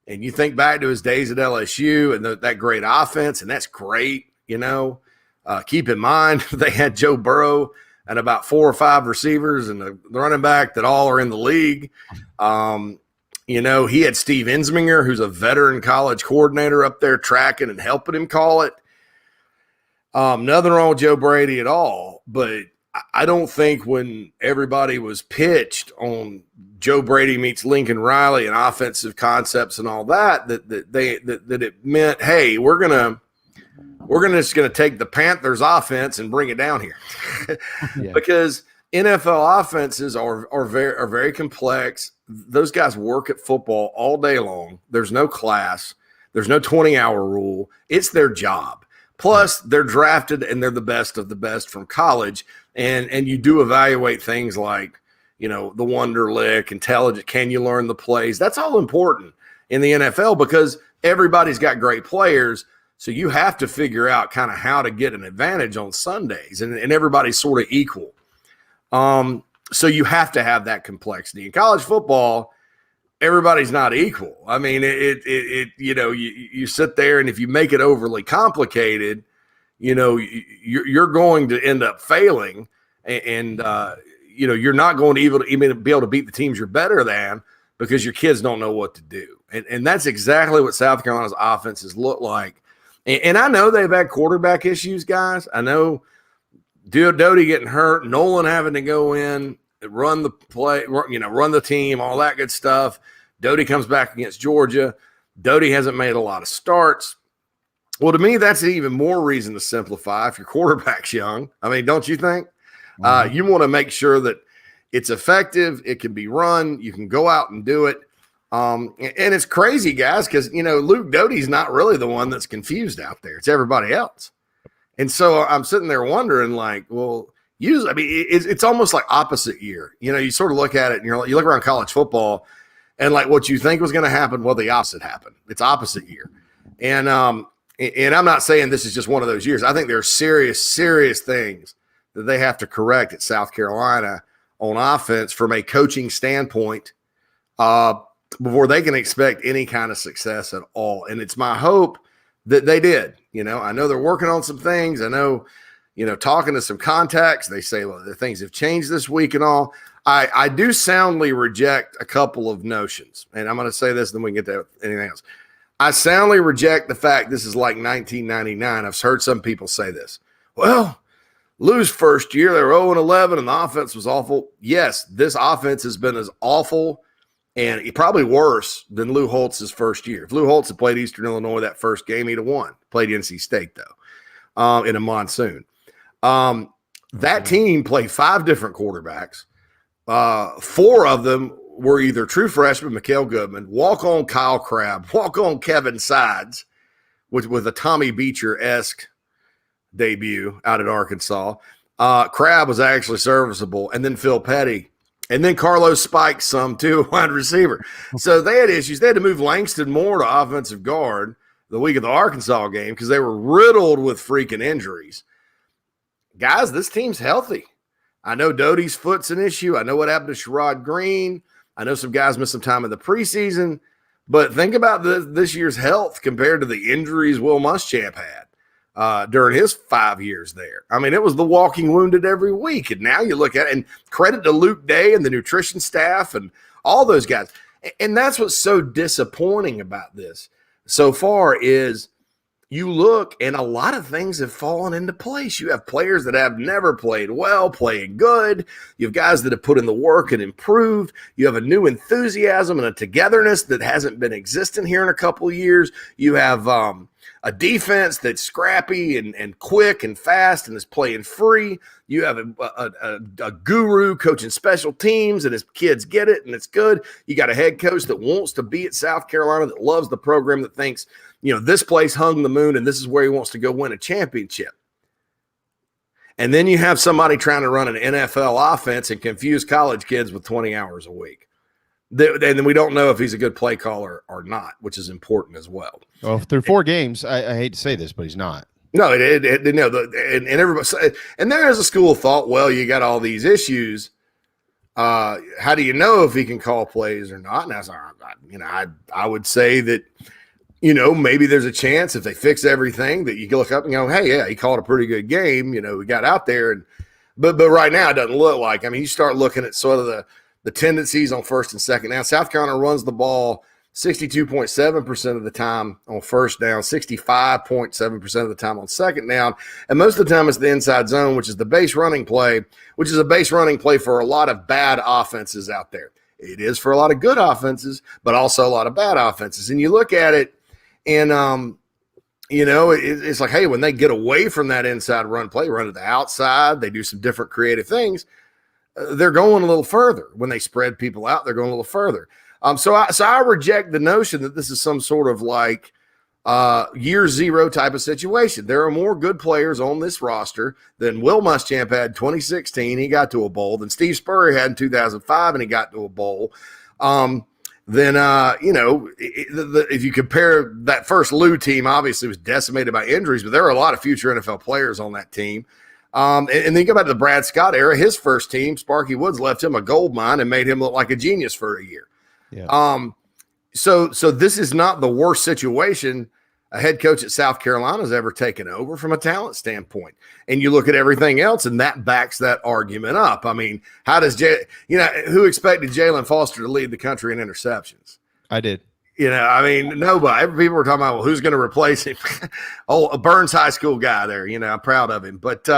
And you think back to his days at LSU and that great offense, and that's great, Keep in mind, they had Joe Burrow and about 4 or 5 receivers and the running back that all are in the league. He had Steve Ensminger, who's a veteran college coordinator up there tracking and helping him call it. Nothing wrong with Joe Brady at all, but I don't think when everybody was pitched on Joe Brady meets Lincoln Riley and offensive concepts and all that it meant, hey, we're just gonna take the Panthers offense and bring it down here. Because NFL offenses are very complex. Those guys work at football all day long. There's no class. There's no 20-hour rule. It's their job. Plus, they're drafted and they're the best of the best from college. And you do evaluate things like, the Wonderlic, intelligent, can you learn the plays? That's all important in the NFL because everybody's got great players. So you have to figure out kind of how to get an advantage on Sundays, and everybody's sort of equal. So you have to have that complexity. In college football, everybody's not equal. I mean, you sit there, and if you make it overly complicated, you're going to end up failing, and you're not going to even be able to beat the teams you're better than because your kids don't know what to do. And that's exactly what South Carolina's offenses look like. And I know they've had quarterback issues, guys. I know Doty getting hurt, Nolan having to go in, run the play, run the team, all that good stuff. Doty comes back against Georgia. Doty hasn't made a lot of starts. Well, to me, that's even more reason to simplify if your quarterback's young. I mean, don't you think? You want to make sure that it's effective, it can be run, you can go out and do it. And it's crazy, guys, because, Luke Doty's not really the one that's confused out there. It's everybody else. And so I'm sitting there wondering, it's almost like opposite year. You sort of look at it and you look around college football and like what you think was going to happen, well, the opposite happened. It's opposite year. And I'm not saying this is just one of those years. I think there are serious, serious things that they have to correct at South Carolina on offense from a coaching standpoint before they can expect any kind of success at all. And it's my hope that they did. I know they're working on some things. I know, talking to some contacts, they say, well, the things have changed this week and all. I do soundly reject a couple of notions. And I'm going to say this, then we can get to anything else. I soundly reject the fact this is like 1999. I've heard some people say this. Well, Lou's first year, they were 0-11 and the offense was awful. Yes, this offense has been as awful and probably worse than Lou Holtz's first year. If Lou Holtz had played Eastern Illinois that first game, he'd have won. Played NC State, though, in a monsoon. That team played 5 different quarterbacks. 4 of them were either true freshmen, Mikhail Goodman, walk-on Kyle Crabb, walk-on Kevin Sides, with a Tommy Beecher-esque debut out at Arkansas. Crabb was actually serviceable, and then Phil Petty. And then Carlos Spikes some too, wide receiver. So they had issues. They had to move Langston Moore to offensive guard the week of the Arkansas game because they were riddled with freaking injuries. Guys, this team's healthy. I know Doty's foot's an issue. I know what happened to Sherrod Green. I know some guys missed some time in the preseason. But think about this year's health compared to the injuries Will Muschamp had during his 5 years there. I mean, it was the walking wounded every week. And now you look at it, and credit to Luke Day and the nutrition staff and all those guys. And that's what's so disappointing about this so far is you look and a lot of things have fallen into place. You have players that have never played well, playing good. You have guys that have put in the work and improved. You have a new enthusiasm and a togetherness that hasn't been existent here in a couple of years. You have a defense that's scrappy and quick and fast and is playing free. You have a guru coaching special teams and his kids get it and it's good. You got a head coach that wants to be at South Carolina, that loves the program, that thinks, this place hung the moon and this is where he wants to go win a championship. And then you have somebody trying to run an NFL offense and confuse college kids with 20 hours a week. And then we don't know if he's a good play caller or not, which is important as well. Well, through 4 games, I hate to say this, but he's not. No, and everybody, and there is a school of thought. Well, you got all these issues. How do you know if he can call plays or not? And that's I would say that maybe there's a chance if they fix everything that you can look up and go, hey, yeah, he called a pretty good game. We got out there, but right now it doesn't look like. I mean, you start looking at sort of the tendencies on first and second. Now, South Carolina runs the ball 62.7% of the time on first down, 65.7% of the time on second down. And most of the time it's the inside zone, which is the base running play, which is a base running play for a lot of bad offenses out there. It is for a lot of good offenses, but also a lot of bad offenses. And you look at it and, it's like, hey, when they get away from that inside run play, run to the outside, they do some different creative things, they're going a little further. When they spread people out, they're going a little further. So I reject the notion that this is some sort of like year zero type of situation. There are more good players on this roster than Will Muschamp had in 2016. He got to a bowl. Than Steve Spur had in 2005, and he got to a bowl. If you compare that first Lou team, obviously was decimated by injuries, but there are a lot of future NFL players on that team. And then you go back to the Brad Scott era. His first team, Sparky Woods, left him a gold mine and made him look like a genius for a year. Yeah. So this is not the worst situation a head coach at South Carolina has ever taken over from a talent standpoint. And you look at everything else, and that backs that argument up. I mean, how does who expected Jalen Foster to lead the country in interceptions? I did. Nobody. People were talking about, well, who's going to replace him? A Burns High School guy there. I'm proud of him. But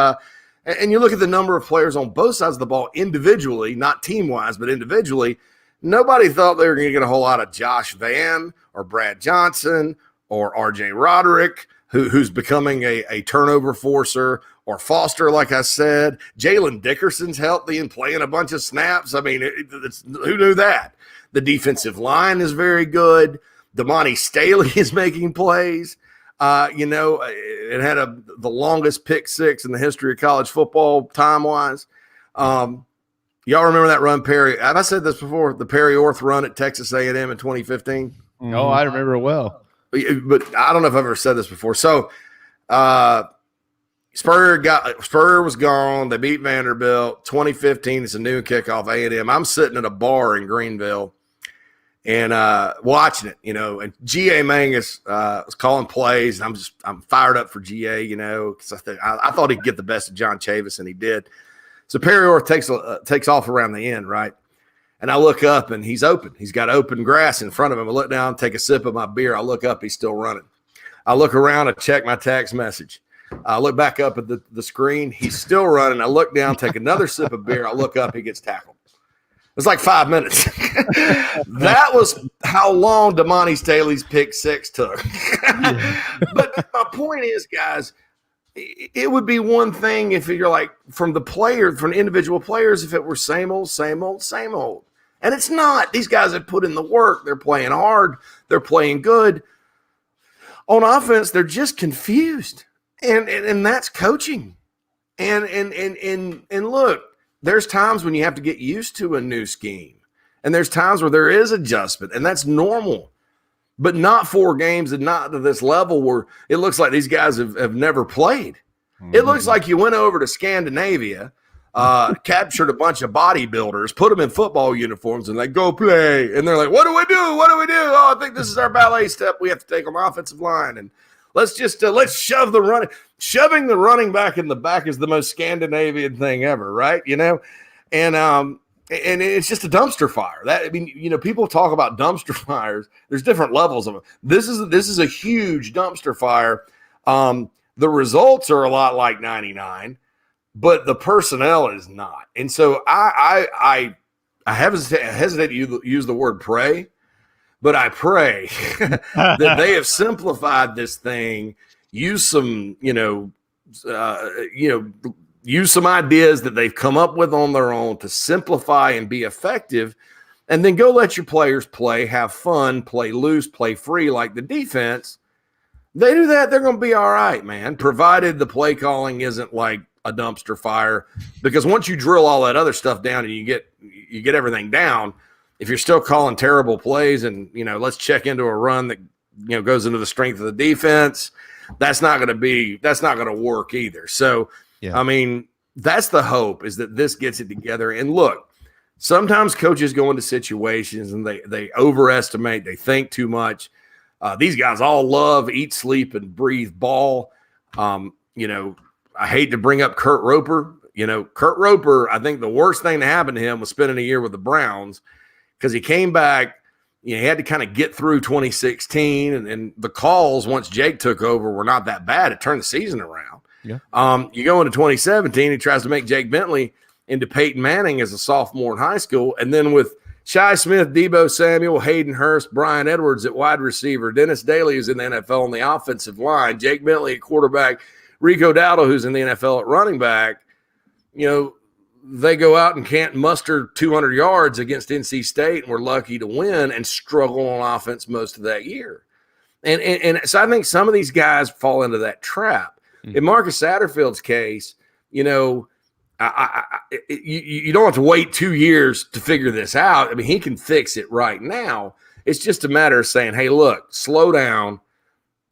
and you look at the number of players on both sides of the ball individually, not team-wise, but individually. Nobody thought they were going to get a whole lot of Josh Vann or Brad Johnson or R.J. Roderick, who's becoming a turnover forcer, or Foster, like I said. Jalen Dickerson's healthy and playing a bunch of snaps. I mean, who knew that? The defensive line is very good. Damani Staley is making plays. It had the longest pick six in the history of college football time-wise. Y'all remember that run, Perry? Have I said this before? The Perry Orth run at Texas A&M in 2015? No, I remember it well. But I don't know if I've ever said this before. So Spur was gone. They beat Vanderbilt. 2015, it's a noon kickoff, A&M. I'm sitting at a bar in Greenville and watching it, and G.A. Mangus was calling plays, and I'm fired up for G.A., because I thought he'd get the best of John Chavis, and he did. So Perry Orth takes off around the end, right? And I look up, and he's open. He's got open grass in front of him. I look down, take a sip of my beer. I look up, he's still running. I look around, I check my text message. I look back up at the screen. He's still running. I look down, take another sip of beer. I look up, he gets tackled. It's like 5 minutes. That was how long Damani Staley's pick six took. But my point is, guys, it would be one thing if you're like from the individual players, if it were same old, same old, same old. And it's not. These guys have put in the work. They're playing hard. They're playing good. On offense, they're just confused. And that's coaching. And look, there's times when you have to get used to a new scheme. And there's times where there is adjustment, and that's normal. But not 4 games and not to this level where it looks like these guys have never played. Mm-hmm. It looks like you went over to Scandinavia, captured a bunch of bodybuilders, put them in football uniforms, and they go play. And they're like, what do we do? What do we do? Oh, I think this is our ballet step we have to take on the offensive line. And let's just let's shove the running. Shoving the running back in the back is the most Scandinavian thing ever, right? And it's just a dumpster fire. People talk about dumpster fires. There's different levels of it. This is a huge dumpster fire. The results are a lot like 99, but the personnel is not. And so I hesitate to use the word pray, but I pray that they have simplified this thing. Use some, use some ideas that they've come up with on their own to simplify and be effective, and then go let your players play, have fun, play loose, play free like the defense. They do that, they're going to be all right, man, provided the play calling isn't like a dumpster fire. Because once you drill all that other stuff down and you get everything down, if you're still calling terrible plays and, let's check into a run that, goes into the strength of the defense, that's not going to work either. So, yeah. I mean, that's the hope, is that this gets it together. And look, sometimes coaches go into situations and they overestimate, they think too much. These guys all love, eat, sleep, and breathe ball. I hate to bring up Kurt Roper. Kurt Roper, I think the worst thing to happen to him was spending a year with the Browns, because he came back he had to kind of get through 2016, and the calls once Jake took over were not that bad. It turned the season around. Yeah. You go into 2017, he tries to make Jake Bentley into Peyton Manning as a sophomore in high school, and then with Shi Smith, Debo Samuel, Hayden Hurst, Brian Edwards at wide receiver, Dennis Daly, who's in the NFL on the offensive line, Jake Bentley at quarterback, Rico Dowdle, who's in the NFL at running back, they go out and can't muster 200 yards against NC State, and we're lucky to win and struggle on offense most of that year. And so I think some of these guys fall into that trap. Mm-hmm. In Marcus Satterfield's case, you don't have to wait 2 years to figure this out. I mean, he can fix it right now. It's just a matter of saying, hey, look, slow down.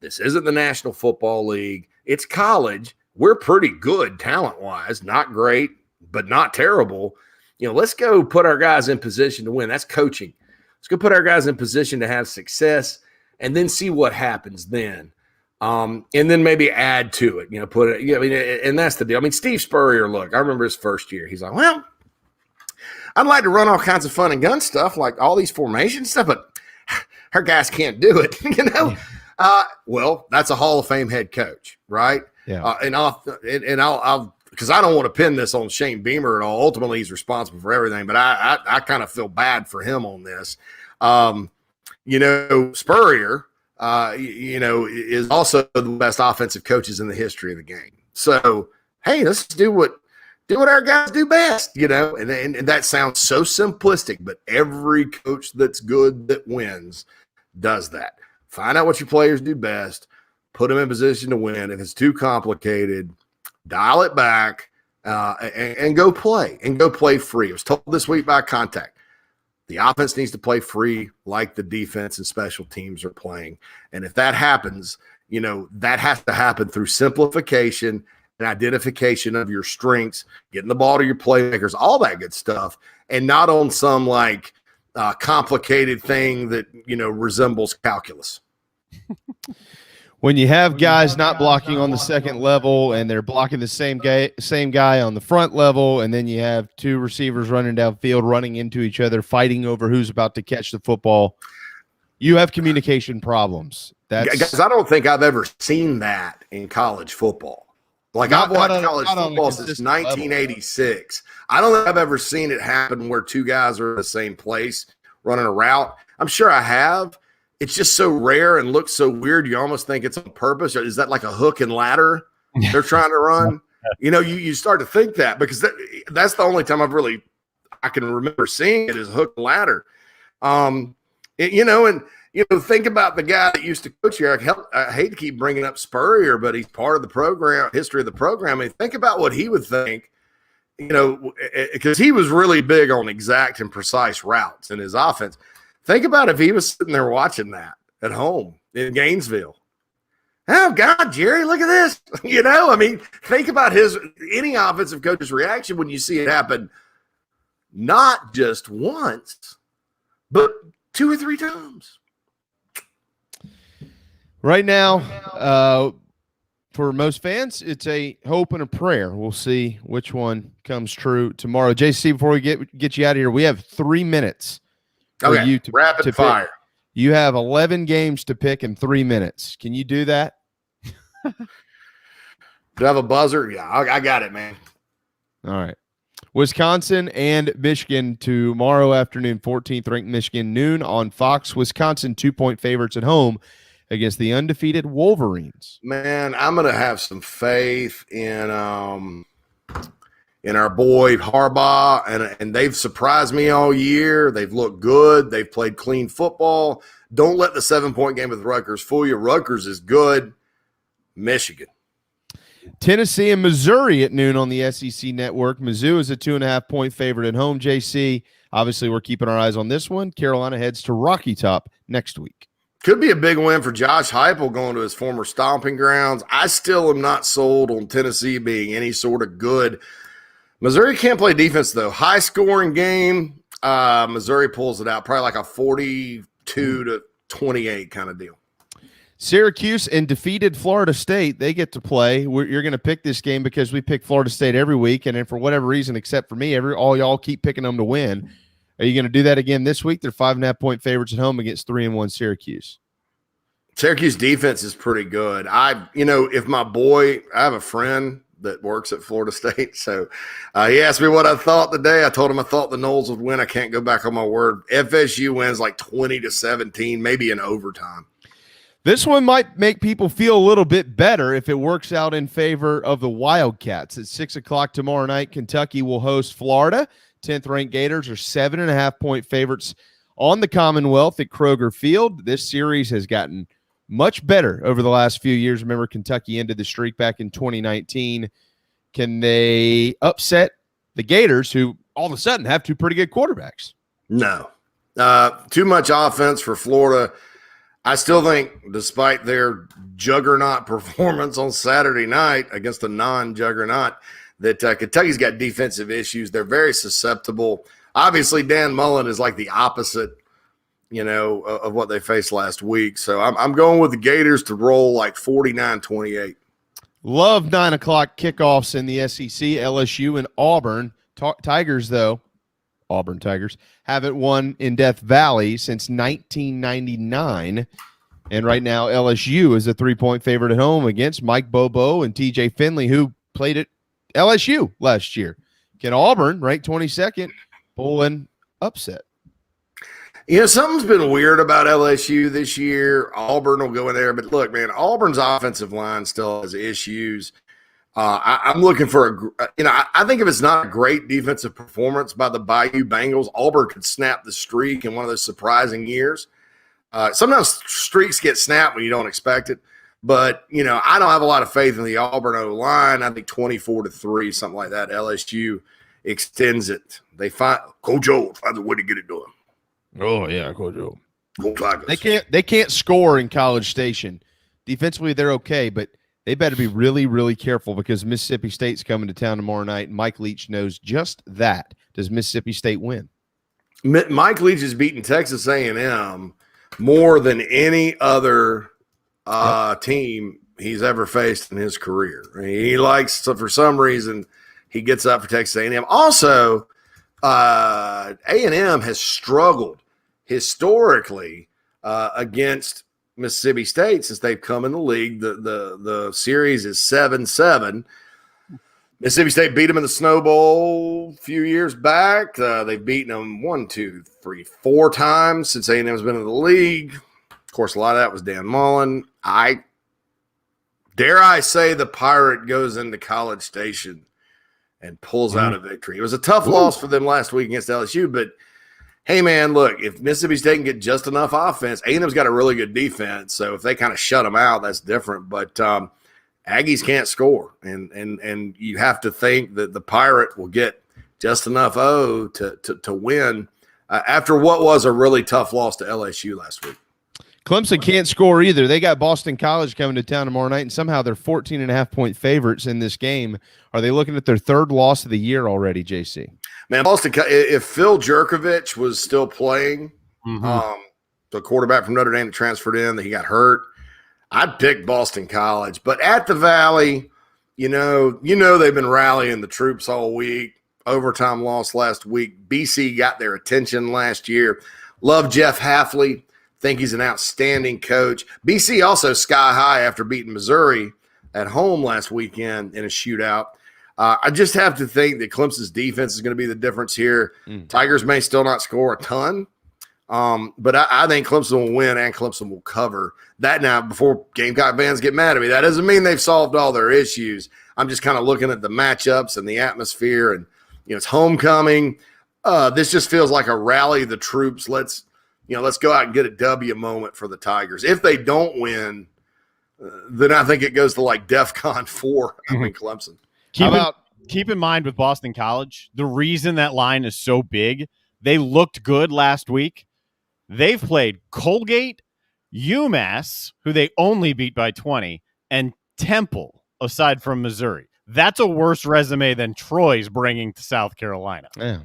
This isn't the National Football League. It's college. We're pretty good talent-wise, not great, but not terrible. Let's go put our guys in position to win. That's coaching. Let's go put our guys in position to have success and then see what happens then. And then maybe add to it, and that's the deal. I mean, Steve Spurrier, look, I remember his first year. He's like, well, I'd like to run all kinds of fun and gun stuff, like all these formation stuff, but our guys can't do it, well, that's a Hall of Fame head coach, right? Yeah. I'll because I don't want to pin this on Shane Beamer at all. Ultimately, he's responsible for everything, but I kind of feel bad for him on this. Spurrier, is also the best offensive coaches in the history of the game. So, hey, let's do what our guys do best, and that sounds so simplistic, but every coach that's good that wins does that. Find out what your players do best, put them in position to win. If it's too complicated, dial it back and go play free. It was told this week by Contact. The offense needs to play free like the defense and special teams are playing. And if that happens, that has to happen through simplification and identification of your strengths, getting the ball to your playmakers, all that good stuff, and not on some complicated thing that, resembles calculus. When you have guys not blocking on the second level and they're blocking the same guy on the front level, and then you have two receivers running downfield, running into each other, fighting over who's about to catch the football, you have communication problems. Guys, I don't think I've ever seen that in college football. I've watched college football since 1986. I don't think I've ever seen it happen where two guys are in the same place running a route. I'm sure I have. It's just so rare and looks so weird. You almost think it's on purpose. Is that like a hook and ladder they're trying to run? You start to think that, because that's the only time I can remember seeing it is hook and ladder. Think about the guy that used to coach here. I hate to keep bringing up Spurrier, but he's part of the program, history of the program. And think about what he would think, because he was really big on exact and precise routes in his offense. Think about if he was sitting there watching that at home in Gainesville. Oh, God, Jerry, look at this. Think about any offensive coach's reaction when you see it happen, not just once, but 2 or 3 times. Right now, for most fans, it's a hope and a prayer. We'll see which one comes true tomorrow. JC, before we get you out of here, we have 3 minutes. Okay, you to rapid fire. You have 11 games to pick in 3 minutes. Can you do that? Do I have a buzzer? Yeah, I got it, man. All right. Wisconsin and Michigan tomorrow afternoon, 14th ranked Michigan, noon on Fox. Wisconsin 2-point favorites at home against the undefeated Wolverines. Man, I'm going to have some faith in our boy Harbaugh, and they've surprised me all year. They've looked good. They've played clean football. Don't let the 7-point game with Rutgers fool you. Rutgers is good. Michigan. Tennessee and Missouri at noon on the SEC Network. Mizzou is a 2.5-point favorite at home. JC, obviously we're keeping our eyes on this one. Carolina heads to Rocky Top next week. Could be a big win for Josh Heupel going to his former stomping grounds. I still am not sold on Tennessee being any sort of good. Missouri can't play defense, though. High-scoring game. Missouri pulls it out, probably like a 42-28 kind of deal. Syracuse and defeated Florida State, they get to play. You're going to pick this game because we pick Florida State every week, and then for whatever reason, except for me, all y'all keep picking them to win. Are you going to do that again this week? They're 5.5-point favorites at home against 3-1 Syracuse. Syracuse defense is pretty good. If I have a friend that works at Florida State, so he asked me what I thought today. I told him I thought the Noles would win. I can't go back on my word. FSU wins like 20-17, maybe in overtime. This one might make people feel a little bit better if it works out in favor of the Wildcats. At 6 o'clock tomorrow night, Kentucky will host Florida. 10th-ranked Gators are 7.5-point favorites on the Commonwealth at Kroger Field. This series has gotten much better over the last few years. Remember, Kentucky ended the streak back in 2019. Can they upset the Gators, who all of a sudden have two pretty good quarterbacks? No. Too much offense for Florida. I still think, despite their juggernaut performance on Saturday night against a non-juggernaut, that Kentucky's got defensive issues. They're very susceptible. Obviously, Dan Mullen is like the opposite, of what they faced last week. So I'm going with the Gators to roll like 49-28. Love 9 o'clock kickoffs in the SEC, LSU and Auburn. Tigers, though, Auburn Tigers, haven't won in Death Valley since 1999. And right now, LSU is a 3-point favorite at home against Mike Bobo and TJ Finley, who played at LSU last year. Can Auburn, ranked 22nd, pull an upset? Something's been weird about LSU this year. Auburn will go in there. But look, man, Auburn's offensive line still has issues. I'm looking for I think if it's not a great defensive performance by the Bayou Bengals, Auburn could snap the streak in one of those surprising years. Sometimes streaks get snapped when you don't expect it. But, I don't have a lot of faith in the Auburn O-line. I think 24-3, something like that. LSU extends it. Coach O finds a way to get it done. Oh, yeah, Coach O. Go Tigers. They can't score in College Station. Defensively, they're okay, but they better be really, really careful because Mississippi State's coming to town tomorrow night, and Mike Leach knows just that. Does Mississippi State win? Mike Leach has beaten Texas A&M more than any other team he's ever faced in his career. He likes, so for some reason, he gets up for Texas A&M. Also, A&M has struggled historically against Mississippi State since they've come in the league. The series is 7-7. Mississippi State beat them in the Snow Bowl a few years back. They've beaten them 4 times since A&M's been in the league. Of course, a lot of that was Dan Mullen. Dare I say the Pirate goes into College Station and pulls out a victory. It was a tough loss for them last week against LSU, but hey, man, look, if Mississippi State can get just enough offense, A&M's got a really good defense, so if they kind of shut them out, that's different. But Aggies can't score, and you have to think that the Pirate will get just enough to win after what was a really tough loss to LSU last week. Clemson can't score either. They got Boston College coming to town tomorrow night, and somehow they're 14.5-point favorites in this game. Are they looking at their third loss of the year already, JC? Man, Boston, if Phil Jerkovich was still playing, the quarterback from Notre Dame that transferred in, that he got hurt, I'd pick Boston College. But at the Valley, you know they've been rallying the troops all week. Overtime loss last week. BC got their attention last year. Love Jeff Hafley. Think he's an outstanding coach. BC also sky high after beating Missouri at home last weekend in a shootout. I just have to think that Clemson's defense is going to be the difference here. Tigers may still not score a ton, but I think Clemson will win and Clemson will cover. That now, before Gamecock fans get mad at me, that doesn't mean they've solved all their issues. I'm just kind of looking at the matchups and the atmosphere, and it's homecoming. This just feels like a rally the troops. Let's go out and get a W moment for the Tigers. If they don't win, then I think it goes to like DEFCON 4 in Clemson. Keep in mind with Boston College, the reason that line is so big, they looked good last week. They've played Colgate, UMass, who they only beat by 20, and Temple, aside from Missouri. That's a worse resume than Troy's bringing to South Carolina. Yeah,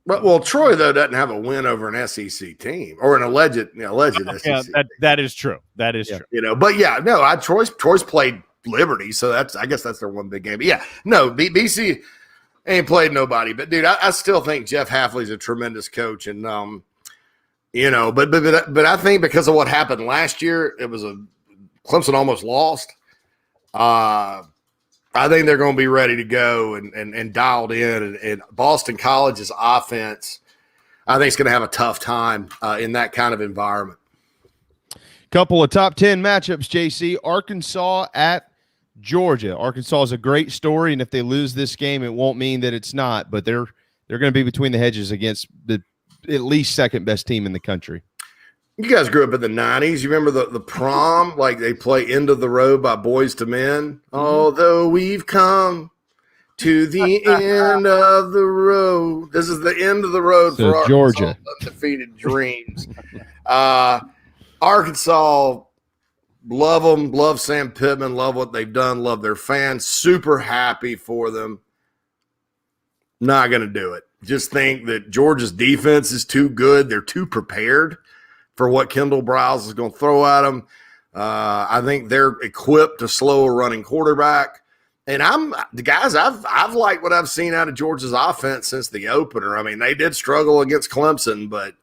well, Troy though doesn't have a win over an SEC team or an alleged SEC. Yeah, that is true. That is true. But yeah, no, Troy's played Liberty, so I guess that's their one big game. But yeah, no, BC, Ain't played nobody. But, dude, I still think Jeff Hafley's a tremendous coach. And, but I think because of what happened last year, Clemson almost lost. I think they're going to be ready to go and dialed in. And Boston College's offense, I think, is going to have a tough time in that kind of environment. Couple of top 10 matchups, JC. Arkansas at Georgia. Arkansas is a great story, and if they lose this game, it won't mean that it's not. But they're going to be between the hedges against the at least second best team in the country. You guys grew up in the 90s. You remember the prom? Like they play End of the Road by Boys to Men. Although we've come to the end of the road. This is the end of the road for Arkansas. Georgia. Undefeated dreams. Arkansas, love them. Love Sam Pittman. Love what they've done. Love their fans. Super happy for them. Not going to do it. Just think that Georgia's defense is too good. They're too prepared for what Kendall Briles is going to throw at them. I think they're equipped to slow a running quarterback. And I've liked what I've seen out of Georgia's offense since the opener. I mean, they did struggle against Clemson, but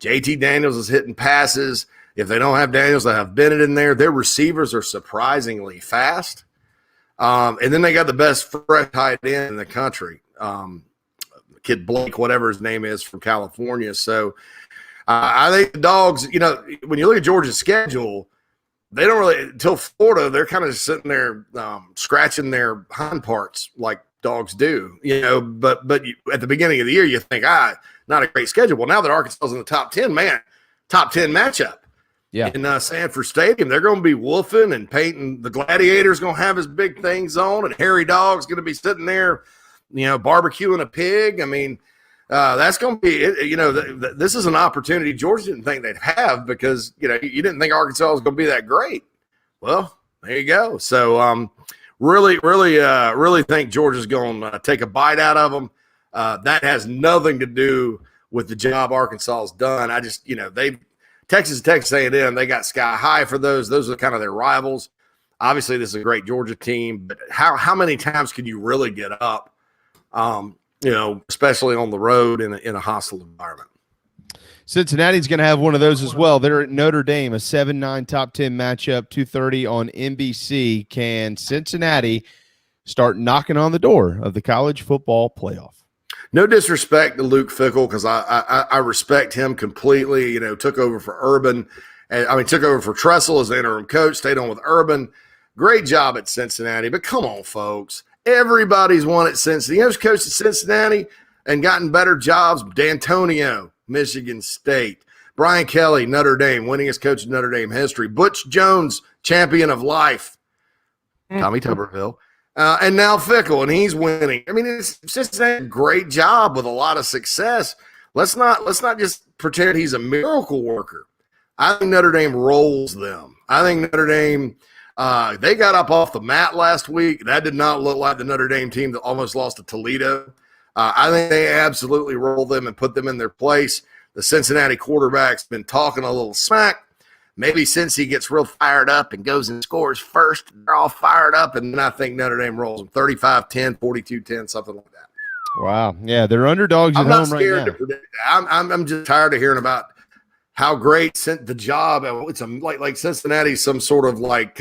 JT Daniels is hitting passes. If they don't have Daniels, they have Bennett in there. Their receivers are surprisingly fast. And then they got the best fresh tight end in the country. Kid Blake, whatever his name is, from California. So I think the Dogs, when you look at Georgia's schedule, they don't really, until Florida, they're kind of just sitting there scratching their hind parts like Dogs do, but at the beginning of the year, you think, not a great schedule. Well, now that Arkansas is in the top 10, top 10 matchup. Yeah. In Sanford Stadium, they're going to be woofing, and Peyton, the Gladiator's going to have his big things on, and Harry Dogg's going to be sitting there, barbecuing a pig. I mean, that's going to be, this is an opportunity Georgia didn't think they'd have because, you didn't think Arkansas was going to be that great. Well, there you go. So, really think Georgia's going to take a bite out of them. That has nothing to do with the job Arkansas has done. I just, Texas A&M, they got sky high for those. Those are kind of their rivals. Obviously, this is a great Georgia team, but how many times can you really get up? Especially on the road in a hostile environment. Cincinnati's going to have one of those as well. They're at Notre Dame, a 7-9 top 10 matchup, 2:30 on NBC. Can Cincinnati start knocking on the door of the college football playoff? No disrespect to Luke Fickell, because I respect him completely. Took over for Urban. Took over for Tressel as the interim coach, stayed on with Urban. Great job at Cincinnati. But come on, folks. Everybody's won at Cincinnati. Who's coached at Cincinnati and gotten better jobs? D'Antonio, Michigan State. Brian Kelly, Notre Dame, winningest coach in Notre Dame history. Butch Jones, champion of life. Tommy Tuberville. And now Fickell, and he's winning. I mean, it's just a great job with a lot of success. Let's not just pretend he's a miracle worker. I think Notre Dame rolls them. I think Notre Dame they got up off the mat last week. That did not look like the Notre Dame team that almost lost to Toledo. I think they absolutely roll them and put them in their place. The Cincinnati quarterback's been talking a little smack. Maybe since he gets real fired up and goes and scores first, they're all fired up, and then I think Notre Dame rolls them 35-10, 42-10, something like that. Wow. Yeah, they're underdogs at home right now. To predict that. I'm just tired of hearing about how great the job. It's like Cincinnati's some sort of like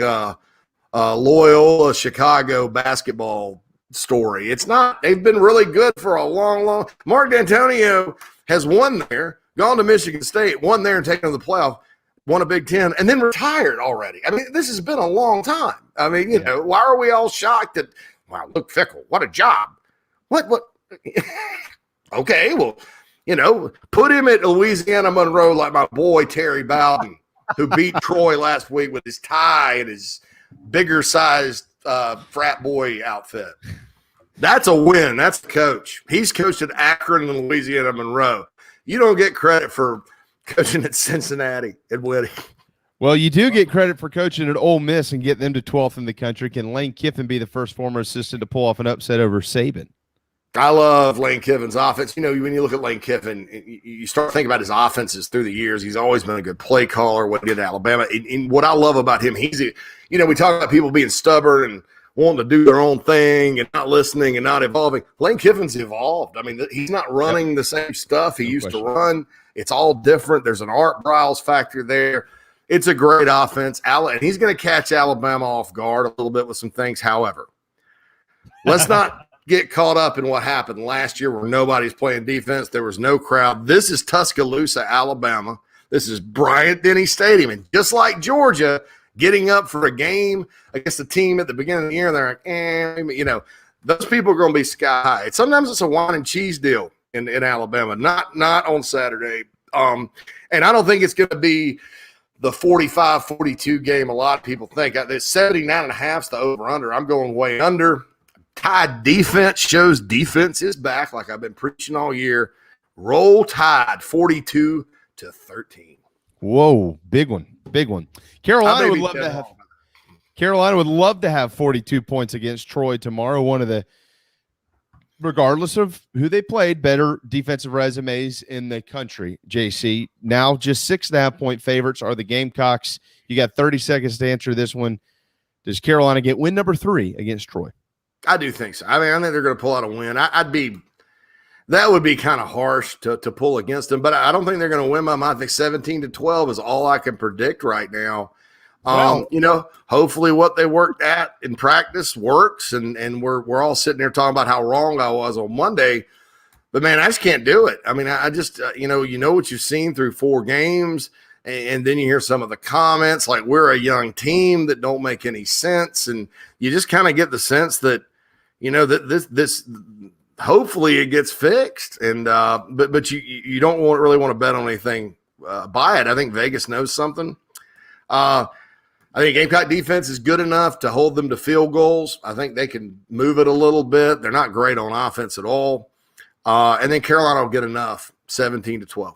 Loyola Chicago basketball story. It's not. They've been really good for a long. Mark D'Antonio has won there, gone to Michigan State, won there and taken to the playoff, won a Big Ten, and then retired already. I mean, this has been a long time. I mean, why are we all shocked that, wow, look, Fickell, what a job. What? Okay, well, put him at Louisiana Monroe like my boy Terry Bowden, who beat Troy last week with his tie and his bigger-sized frat boy outfit. That's a win. That's the coach. He's coached at Akron and Louisiana Monroe. You don't get credit for coaching at Cincinnati and winning. Well, you do get credit for coaching at Ole Miss and get them to 12th in the country. Can Lane Kiffin be the first former assistant to pull off an upset over Saban? I love Lane Kiffin's offense. When you look at Lane Kiffin, you start thinking about his offenses through the years. He's always been a good play caller. What he did at Alabama, and what I love about him, we talk about people being stubborn and wanting to do their own thing and not listening and not evolving. Lane Kiffin's evolved. I mean, he's not running the same stuff he used to run. It's all different. There's an Art Briles factor there. It's a great offense. And he's going to catch Alabama off guard a little bit with some things. However, let's not get caught up in what happened last year where nobody's playing defense. There was no crowd. This is Tuscaloosa, Alabama. This is Bryant-Denny Stadium. And just like Georgia, getting up for a game against a team at the beginning of the year, they're like, those people are going to be sky high. Sometimes it's a wine and cheese deal in Alabama, not on Saturday. And I don't think it's going to be the 45-42 game a lot of people think. There's 79.5 is the over-under. I'm going way under. Tide defense shows defense is back like I've been preaching all year. Roll Tide 42-13. Whoa, big one. Carolina would love to have 42 points against Troy tomorrow. One of the, regardless of who they played, better defensive resumes in the country. JC, now just 6.5-point favorites are the Gamecocks. You got 30 seconds to answer this one. Does Carolina get win number 3 against Troy? I do think so. I think they're going to pull out a win. That would be kind of harsh to pull against them, but I don't think they're going to win by much. I think 17-12 is all I can predict right now. Hopefully what they worked at in practice works, and we're all sitting there talking about how wrong I was on Monday. But man, I just can't do it. I mean, I just you know what you've seen through 4 games, and then you hear some of the comments like we're a young team that don't make any sense, and you just kind of get the sense that that this hopefully it gets fixed, and but you don't really want to bet on anything by it. I think Vegas knows something. I think Gamecock defense is good enough to hold them to field goals. I think they can move it a little bit. They're not great on offense at all. And then Carolina will get enough, 17-12.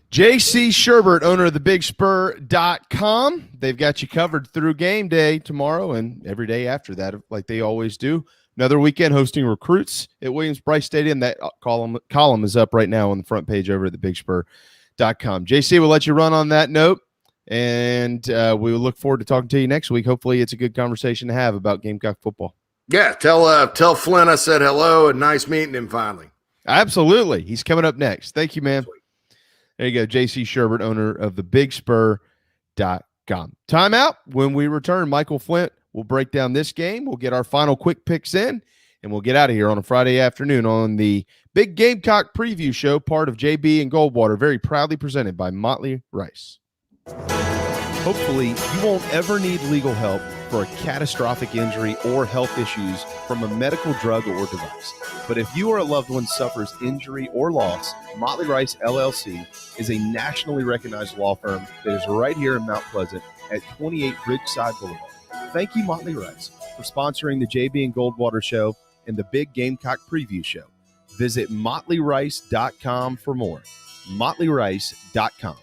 JC Shurburtt, owner of the BigSpur.com. They've got you covered through game day tomorrow and every day after that, like they always do. Another weekend hosting recruits at Williams-Brice Stadium. That column is up right now on the front page over at the BigSpur.com. JC, we'll let you run on that note, and we will look forward to talking to you next week. Hopefully it's a good conversation to have about Gamecock football. Yeah, tell Flint I said hello and nice meeting him finally. Absolutely. He's coming up next. Thank you, man. There you go, JC Shurburtt, owner of the BigSpur.com. Timeout. When we return, Michael Flint will break down this game. We'll get our final quick picks in, and we'll get out of here on a Friday afternoon on the Big Gamecock Preview Show, part of JB and Goldwater, very proudly presented by Motley Rice. Hopefully, you won't ever need legal help for a catastrophic injury or health issues from a medical drug or device. But if you or a loved one suffers injury or loss, Motley Rice LLC is a nationally recognized law firm that is right here in Mount Pleasant at 28 Ridgeside Boulevard. Thank you, Motley Rice, for sponsoring the JB and Goldwater Show and the Big Gamecock Preview Show. Visit MotleyRice.com for more. MotleyRice.com.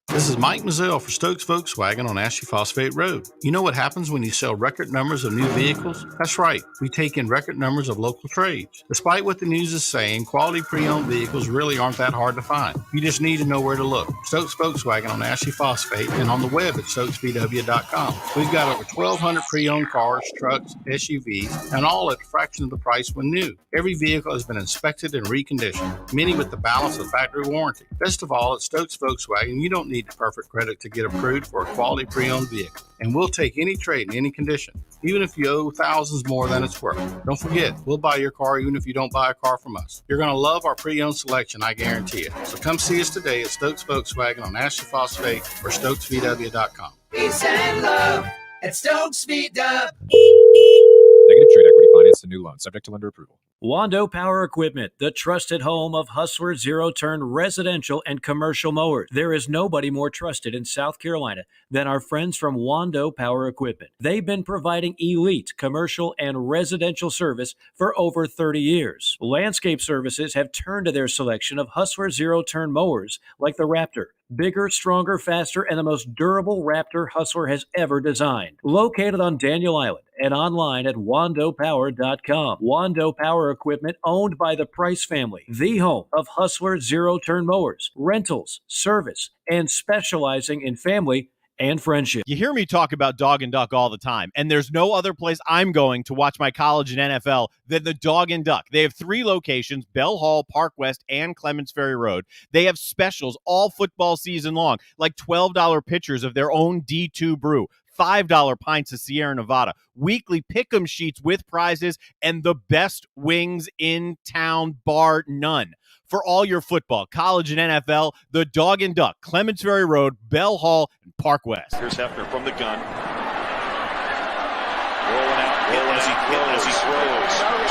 This is Mike Mazzell for Stokes Volkswagen on Ashley Phosphate Road. You know what happens when you sell record numbers of new vehicles? That's right. We take in record numbers of local trades. Despite what the news is saying, quality pre-owned vehicles really aren't that hard to find. You just need to know where to look. Stokes Volkswagen on Ashley Phosphate and on the web at StokesVW.com. We've got over 1,200 pre-owned cars, trucks, SUVs, and all at a fraction of the price when new. Every vehicle has been inspected and reconditioned, many with the balance of factory warranty. Best of all, at Stokes Volkswagen, you don't need the perfect credit to get approved for a quality pre-owned vehicle. And we'll take any trade in any condition, even if you owe thousands more than it's worth. Don't forget, we'll buy your car even if you don't buy a car from us. You're going to love our pre-owned selection, I guarantee it. So come see us today at Stokes Volkswagen on Ashley Phosphate or StokesVW.com. Peace and love at Stokes VW. Negative trade equity finance and new loan, subject to lender approval. Wando Power Equipment, the trusted home of Hustler zero-turn residential and commercial mowers. There is nobody more trusted in South Carolina than our friends from Wando Power Equipment. They've been providing elite commercial and residential service for over 30 years. Landscape Services have turned to their selection of Hustler zero-turn mowers like the Raptor. Bigger, stronger, faster, and the most durable Raptor Hustler has ever designed. Located on Daniel Island and online at wandopower.com. Wando Power Equipment, owned by the Price family, the home of Hustler zero-turn mowers, rentals, service, and specializing in family and friendship. You hear me talk about Dog and Duck all the time, and there's no other place I'm going to watch my college and NFL than the Dog and Duck. They have 3 locations, Bell Hall, Park West, and Clements Ferry Road. They have specials all football season long, like $12 pitchers of their own D2 brew, $5 pints of Sierra Nevada, weekly pick'em sheets with prizes, and the best wings in town, bar none. For all your football, college, and NFL, the Dog and Duck, Clements Ferry Road, Bell Hall, and Park West. Here's Hefner from the gun. Rolling out as he throws.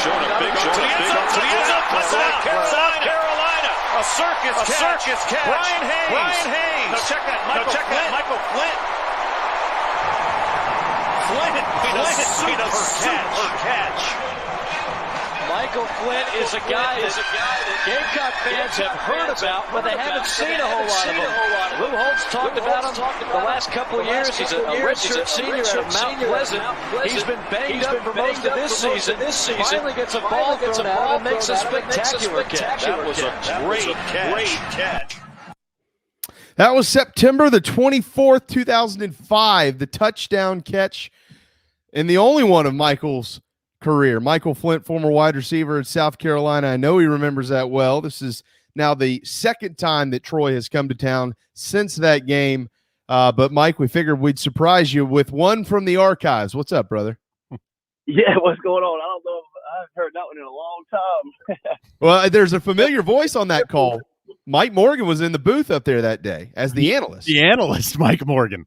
Showing a big to the end zone. South Carolina. A circus catch. Brian Hayes. Now check that. Michael Flint. Flint made a super catch. Michael Flint is a guy that Gamecock fans have heard about, but they haven't seen a whole lot of him. Lou Holtz talked about him the last couple of years. He's a redshirt senior out of Mount Pleasant. He's been banged up for most of this season. Finally gets a ball thrown out and makes a spectacular catch. That was a great catch. That was September the 24th, 2005, the touchdown catch, and the only one of Michael's career. Michael Flint, former wide receiver at South Carolina. I know he remembers that well. This is now the second time that Troy has come to town since that game. But Mike, we figured we'd surprise you with one from the archives. What's up, brother? Yeah, what's going on? I don't know if I've heard that one in a long time. Well, there's a familiar voice on that call. Mike Morgan was in the booth up there that day as the analyst. The analyst, Mike Morgan.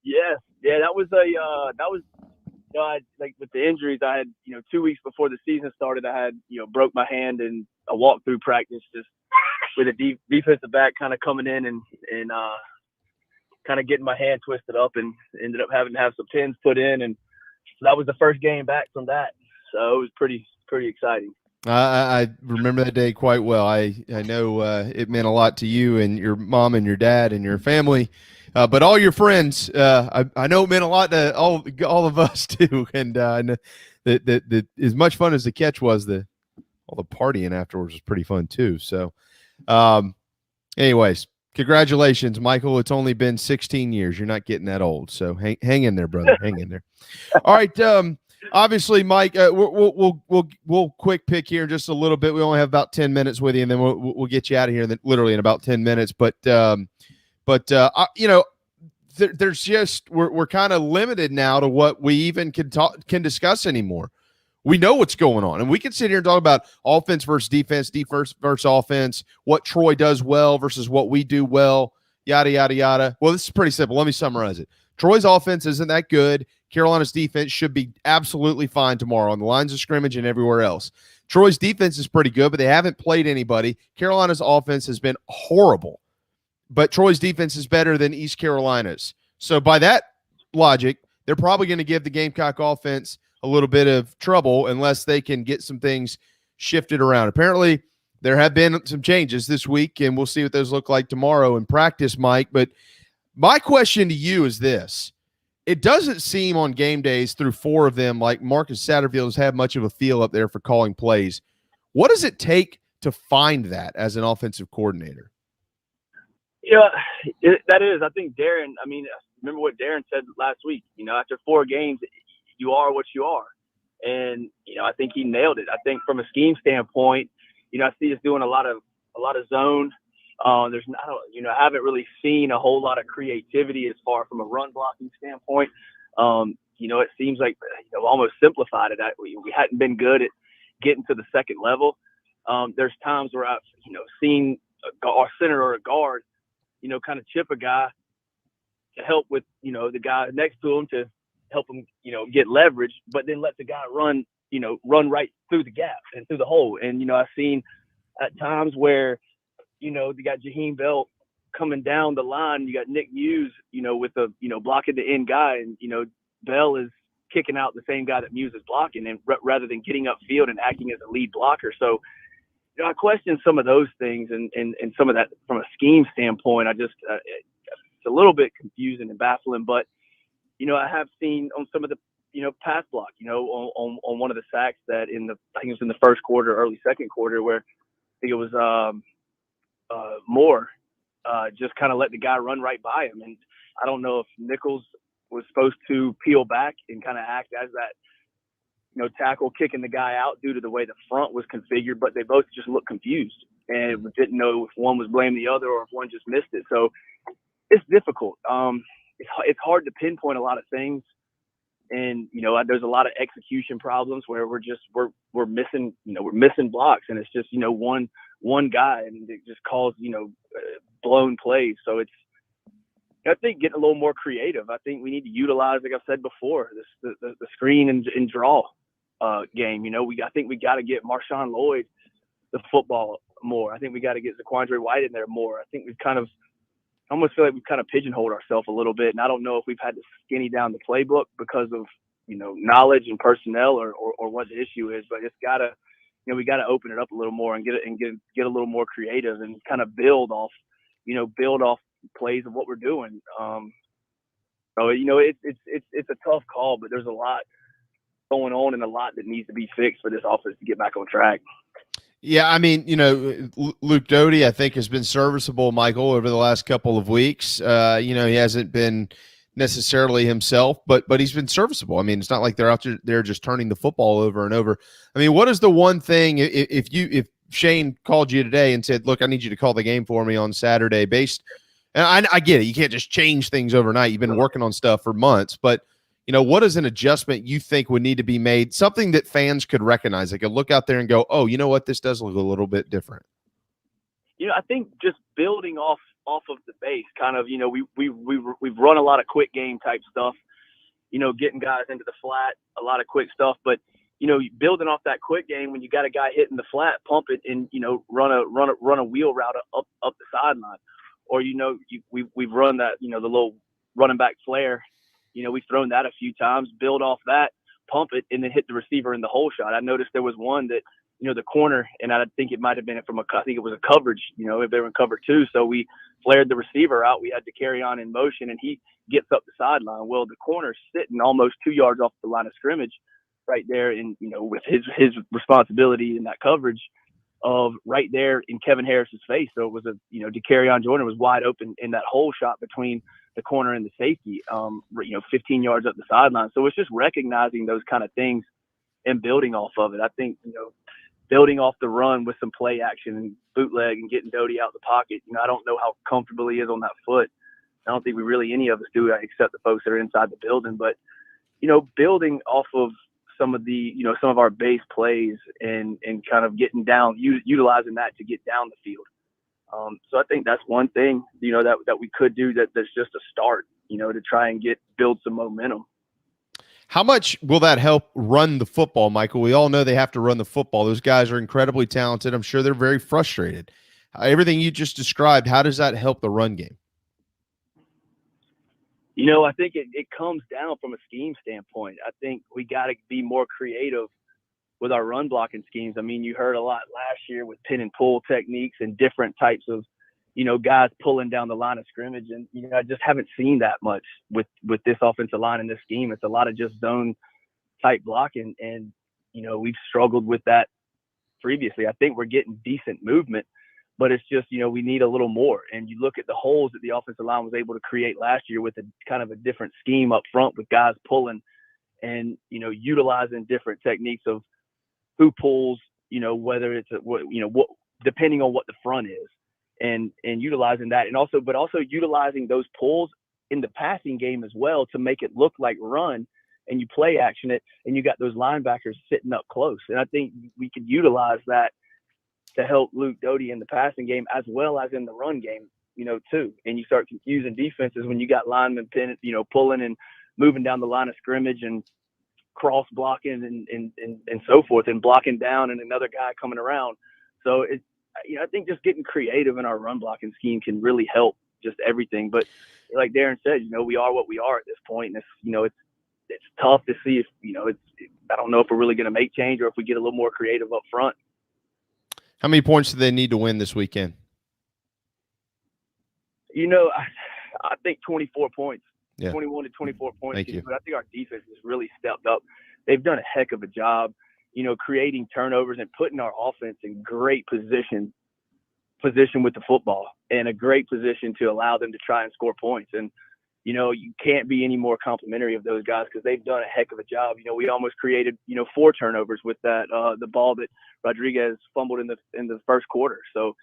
Yeah, that was like with the injuries, I had, 2 weeks before the season started, I had, broke my hand and I walked through practice just with a defensive back kind of coming in and kind of getting my hand twisted up and ended up having to have some pins put in. And so that was the first game back from that. So it was pretty exciting. I remember that day quite well. I know it meant a lot to you and your mom and your dad and your family. But all your friends, I know it meant a lot to all of us too. And I know that as much fun as the catch was, all the partying afterwards was pretty fun too. So, anyways, congratulations, Michael. It's only been 16 years. You're not getting that old. So hang in there, brother. Hang in there. All right. Obviously, Mike, we'll quick pick here in just a little bit. We only have about 10 minutes with you, and then we'll get you out of here literally in about 10 minutes. But there's just we're kind of limited now to what we even can discuss anymore. We know what's going on, and we can sit here and talk about offense versus defense versus offense, what Troy does well versus what we do well, yada yada yada. Well, this is pretty simple. Let me summarize it. Troy's offense isn't that good. Carolina's defense should be absolutely fine tomorrow on the lines of scrimmage and everywhere else. Troy's defense is pretty good, but they haven't played anybody. Carolina's offense has been horrible, but Troy's defense is better than East Carolina's. So by that logic, they're probably going to give the Gamecock offense a little bit of trouble unless they can get some things shifted around. Apparently, there have been some changes this week, and we'll see what those look like tomorrow in practice, Mike. But my question to you is this. It doesn't seem on game days through 4 of them like Marcus Satterfield has had much of a feel up there for calling plays. What does it take to find that as an offensive coordinator? Yeah, that is. I think Darren, remember what Darren said last week. After 4 games, you are what you are. And, I think he nailed it. I think from a scheme standpoint, I see us doing a lot of zone. I haven't really seen a whole lot of creativity as far from a run blocking standpoint. It seems like almost simplified it. We hadn't been good at getting to the second level. There's times where I've seen a center or a guard, kind of chip a guy to help with the guy next to him to help him get leverage, but then let the guy run right through the gap and through the hole. And I've seen at times where you got Jaheim Bell coming down the line. You got Nick Muse, with a, blocking the end guy. And, Bell is kicking out the same guy that Muse is blocking, and rather than getting upfield and acting as a lead blocker. So, I question some of those things and some of that from a scheme standpoint. I just, it's a little bit confusing and baffling, but, I have seen on some of the, pass block, on one of the sacks that I think it was in the first quarter, early second quarter, where I think it was, Moore just kind of let the guy run right by him. And I don't know if Nichols was supposed to peel back and kind of act as that, tackle kicking the guy out due to the way the front was configured, but they both just looked confused and didn't know if one was blaming the other or if one just missed it. So it's difficult. It's hard to pinpoint a lot of things. And, there's a lot of execution problems where we're missing, we're missing blocks, and it's just, one guy, and it just calls, blown plays. So I think getting a little more creative. I think we need to utilize, like I've said before, the screen and draw game. I think we got to get Marshawn Lloyd the football more. I think we got to get Zaquandre White in there more. I think we've I almost feel like we've kind of pigeonholed ourselves a little bit, and I don't know if we've had to skinny down the playbook because of knowledge and personnel or what the issue is. But it's got to, we got to open it up a little more and get a little more creative and kind of build off plays of what we're doing. So it's a tough call, but there's a lot going on and a lot that needs to be fixed for this offense to get back on track. Yeah, I mean, Luke Doty, I think, has been serviceable, Michael, over the last couple of weeks. He hasn't been necessarily himself, but he's been serviceable. I mean, it's not like they're out there just turning the football over and over. I mean, what is the one thing, if Shane called you today and said, look, I need you to call the game for me on Saturday, and I get it, you can't just change things overnight. You've been working on stuff for months, but what is an adjustment you think would need to be made? Something that fans could recognize. They could look out there and go, oh, you know what? This does look a little bit different. I think just building off of the base, kind of, we've run a lot of quick game type stuff, getting guys into the flat, a lot of quick stuff. But, building off that quick game, when you got a guy hitting the flat, pump it and, run a wheel route up the sideline. Or, we've run that, the little running back flare. We've thrown that a few times, build off that, pump it, and then hit the receiver in the hole shot. I noticed there was one that, the corner, and I think it might have been I think it was a coverage, if they were in cover 2. So we flared the receiver out. We had to carry on in motion, and he gets up the sideline. Well, the corner's sitting almost 2 yards off the line of scrimmage right there, and, with his responsibility in that coverage of right there in Kevin Harris's face. So it was DeCarrion Jordan was wide open in that hole shot between the corner and the safety, 15 yards up the sideline. So it's just recognizing those kind of things and building off of it. I think, building off the run with some play action and bootleg and getting Doty out the pocket. I don't know how comfortable he is on that foot. I don't think any of us do, except the folks that are inside the building. But, building off of some of our base plays and kind of getting down, utilizing that to get down the field. So I think that's one thing, that we could do that's just a start, to try and build some momentum. How much will that help run the football, Michael? We all know they have to run the football. Those guys are incredibly talented. I'm sure they're very frustrated. Everything you just described, how does that help the run game? I think it comes down from a scheme standpoint. I think we got to be more creative with our run blocking schemes. I mean, you heard a lot last year with pin and pull techniques and different types of, guys pulling down the line of scrimmage. And, I just haven't seen that much with this offensive line in this scheme. It's a lot of just zone type blocking. And, we've struggled with that previously. I think we're getting decent movement, but it's just, we need a little more. And you look at the holes that the offensive line was able to create last year with a kind of a different scheme up front with guys pulling and, utilizing different techniques of who pulls, whether it's what depending on what the front is, and utilizing that, and also utilizing those pulls in the passing game as well to make it look like run, and you play action it, and you got those linebackers sitting up close. And I think we could utilize that to help Luke Doty in the passing game as well as in the run game, too. And you start confusing defenses when you got linemen pulling and moving down the line of scrimmage and cross blocking and so forth, and blocking down and another guy coming around. So I think just getting creative in our run blocking scheme can really help just everything. But like Darren said, we are what we are at this point, and it's tough to see if I don't know if we're really going to make change or if we get a little more creative up front. How many points do they need to win this weekend? I think 24 points. Yeah. 21 to 24 points. Thank you. But I think our defense has really stepped up. They've done a heck of a job, creating turnovers and putting our offense in great position position with the football and a great position to allow them to try and score points. And, you know, you can't be any more complimentary of those guys because they've done a heck of a job. You know, we almost created, 4 turnovers with that, the ball that Rodriguez fumbled in the first quarter. So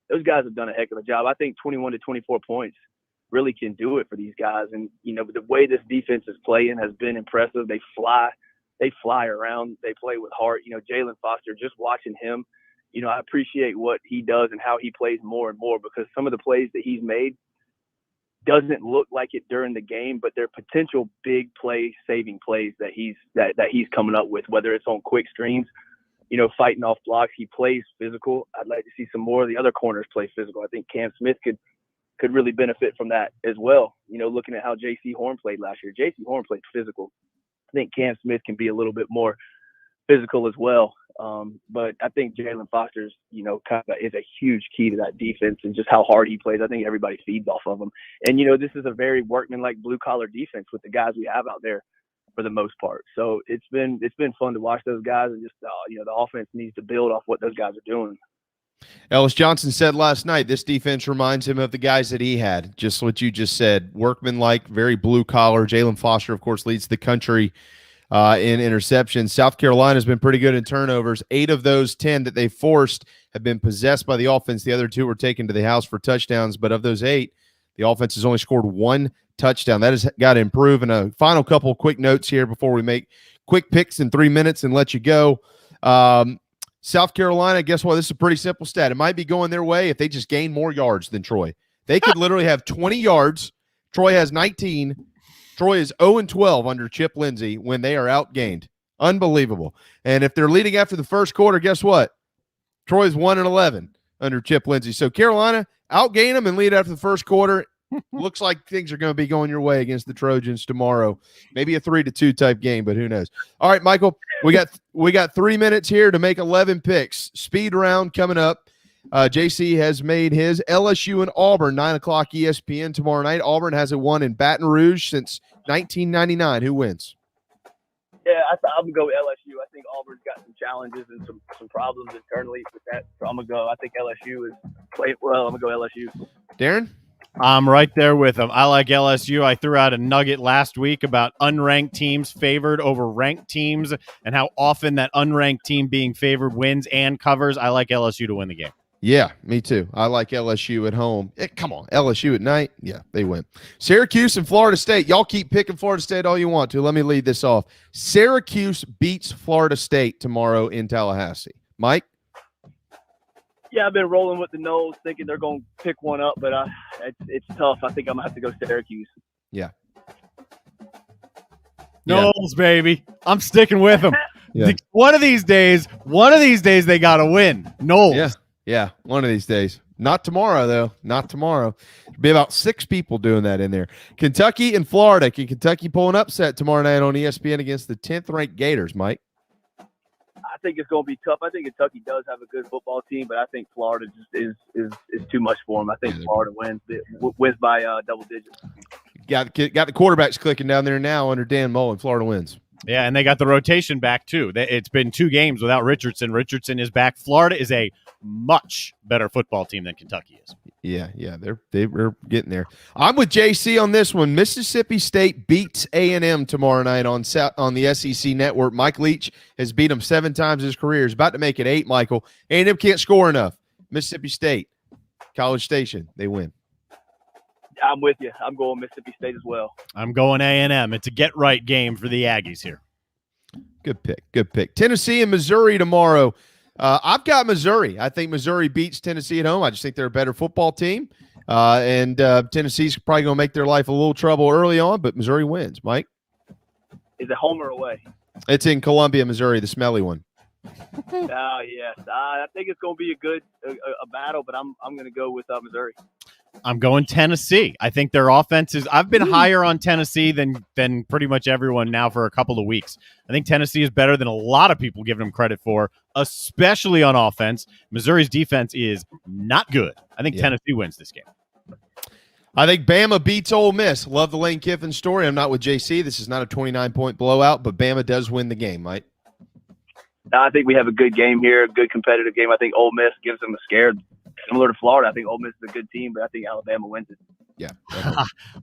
those guys have done a heck of a job. I think 21 to 24 points really can do it for these guys. And, the way this defense is playing has been impressive. They fly around. They play with heart. Jalen Foster, just watching him, I appreciate what he does and how he plays more and more, because some of the plays that he's made doesn't look like it during the game, but they're potential big play saving plays that he's coming up with, whether it's on quick screens, fighting off blocks. He plays physical. I'd like to see some more of the other corners play physical. I think Cam Smith could really benefit from that as well. Looking at how J.C. Horn played last year. J.C. Horn played physical. I think Cam Smith can be a little bit more physical as well. But I think Jalen Foster's, kind of is a huge key to that defense and just how hard he plays. I think everybody feeds off of him. And, this is a very workmanlike blue collar defense with the guys we have out there for the most part. So it's been fun to watch those guys, and just, the offense needs to build off what those guys are doing. Ellis Johnson said last night, this defense reminds him of the guys that he had, just what you just said. Workmanlike, very blue collar. Jalen Foster, of course, leads the country in interceptions. South Carolina has been pretty good in turnovers. 8 of those 10 that they forced have been possessed by the offense. The other 2 were taken to the house for touchdowns. But of those 8, the offense has only scored 1 touchdown. That has got to improve. And a final couple of quick notes here before we make quick picks in 3 minutes and let you go. South Carolina, guess what? This is a pretty simple stat. It might be going their way if they just gain more yards than Troy. They could literally have 20 yards. Troy has 19. Troy is 0-12 under Chip Lindsey when they are outgained. Unbelievable. And if they're leading after the first quarter, guess what? Troy's 1-11 under Chip Lindsey. So Carolina, outgain them and lead after the first quarter. Looks like things are going to be going your way against the Trojans tomorrow. Maybe a 3-2 type game, but who knows? All right, Michael, we got 3 minutes here to make 11 picks. Speed round coming up. JC has made his LSU and Auburn, 9 o'clock ESPN tomorrow night. Auburn hasn't won in Baton Rouge since 1999. Who wins? Yeah, I'm going to go LSU. I think Auburn's got some challenges and some problems internally with that. So I'm going to go. I think LSU is playing well. I'm going to go LSU. Darren? I'm right there with them. I like LSU. I threw out a nugget last week about unranked teams favored over ranked teams and how often that unranked team being favored wins and covers. I like LSU to win the game. Yeah, me too. I like LSU at home. Come on, LSU at night. Yeah, they win. Syracuse and Florida State. Y'all keep picking Florida State all you want to. Let me lead this off. Syracuse beats Florida State tomorrow in Tallahassee. Mike? Yeah, I've been rolling with the Noles, thinking they're going to pick one up, but it's tough. I think I'm going to have to go Syracuse. Yeah. Noles, baby. I'm sticking with them. Yeah. One of these days, they got to win. Noles. Yeah, one of these days. Not tomorrow, though. Not tomorrow. There'll be about 6 people doing that in there. Kentucky and Florida. Can Kentucky pull an upset tomorrow night on ESPN against the 10th-ranked Gators, Mike? I think it's going to be tough. I think Kentucky does have a good football team, but I think Florida just is too much for them. I think Florida wins by double digits. Got the quarterbacks clicking down there now under Dan Mullen. Florida wins. Yeah, and they got the rotation back, too. It's been 2 games without Richardson. Richardson is back. Florida is a much better football team than Kentucky is. Yeah, they're getting there. I'm with JC on this one. Mississippi State beats A&M tomorrow night on the SEC Network. Mike Leach has beat them 7 times in his career. He's about to make it 8, Michael. A&M can't score enough. Mississippi State, College Station, they win. I'm with you. I'm going Mississippi State as well. I'm going A&M. It's a get-right game for the Aggies here. Good pick. Tennessee and Missouri tomorrow. I've got Missouri. I think Missouri beats Tennessee at home. I just think they're a better football team. And Tennessee's probably going to make their life a little trouble early on, but Missouri wins. Mike? Is it home or away? It's in Columbia, Missouri, the smelly one. Yes. I think it's going to be a battle, but I'm going to go with Missouri. I'm going Tennessee. I think their offense is – I've been higher on Tennessee than pretty much everyone now for a couple of weeks. I think Tennessee is better than a lot of people give them credit for, especially on offense. Missouri's defense is not good. I think Tennessee wins this game. I think Bama beats Ole Miss. Love the Lane Kiffin story. I'm not with JC. This is not a 29-point blowout, but Bama does win the game, Mike. I think we have a good game here, a good competitive game. I think Ole Miss gives them a scare similar to Florida. I think Ole Miss is a good team, but I think Alabama wins it. Yeah.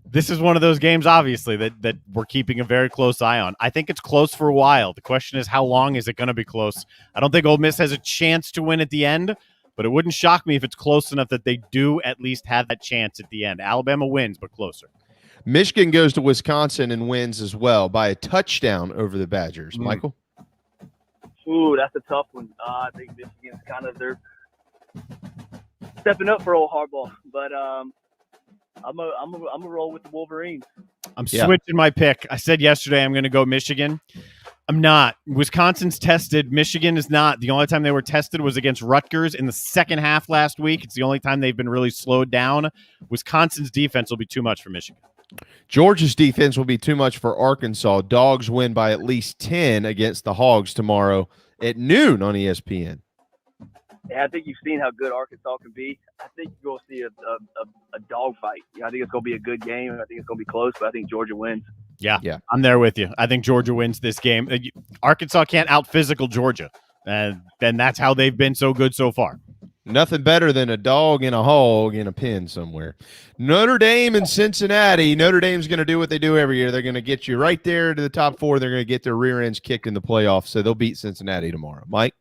This is one of those games, obviously, that we're keeping a very close eye on. I think it's close for a while. The question is, how long is it going to be close? I don't think Ole Miss has a chance to win at the end, but it wouldn't shock me if it's close enough that they do at least have that chance at the end. Alabama wins, but closer. Michigan goes to Wisconsin and wins as well by a touchdown over the Badgers. Michael? Ooh, that's a tough one. I think Michigan's kind of they're stepping up for old Harbaugh, but I'm a roll with the Wolverines. I'm switching my pick. I said yesterday I'm going to go Michigan. I'm not. Wisconsin's tested. Michigan is not. The only time they were tested was against Rutgers in the second half last week. It's the only time they've been really slowed down. Wisconsin's defense will be too much for Michigan. Georgia's defense will be too much for Arkansas. Dogs win by at least 10 against the Hogs tomorrow at noon on ESPN. Yeah, I think you've seen how good Arkansas can be. I think you're going to see a dog fight. I think it's going to be a good game. I think it's going to be close, but I think Georgia wins. Yeah, I'm there with you. I think Georgia wins this game. Arkansas can't out-physical Georgia, and that's how they've been so good so far. Nothing better than a dog and a hog in a pen somewhere. Notre Dame and Cincinnati. Notre Dame's going to do what they do every year. They're going to get you right there to the top four. They're going to get their rear ends kicked in the playoffs, so they'll beat Cincinnati tomorrow. Mike?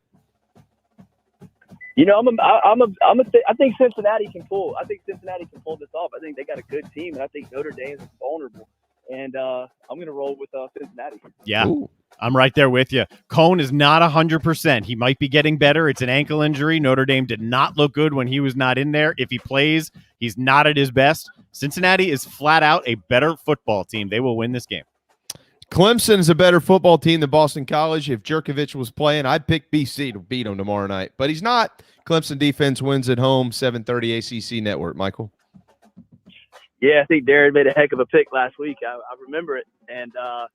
You know, I think Cincinnati can pull. I think Cincinnati can pull this off. I think they got a good team, and I think Notre Dame is vulnerable. And I'm going to roll with Cincinnati. Yeah, I'm right there with you. Cone is not 100%. He might be getting better. It's an ankle injury. Notre Dame did not look good when he was not in there. If he plays, he's not at his best. Cincinnati is flat out a better football team. They will win this game. Clemson is a better football team than Boston College. If Jurkovich was playing, I'd pick BC to beat them tomorrow night. But he's not. Clemson defense wins at home, 7:30 ACC network. Michael? Yeah, I think Darren made a heck of a pick last week. I remember it, and I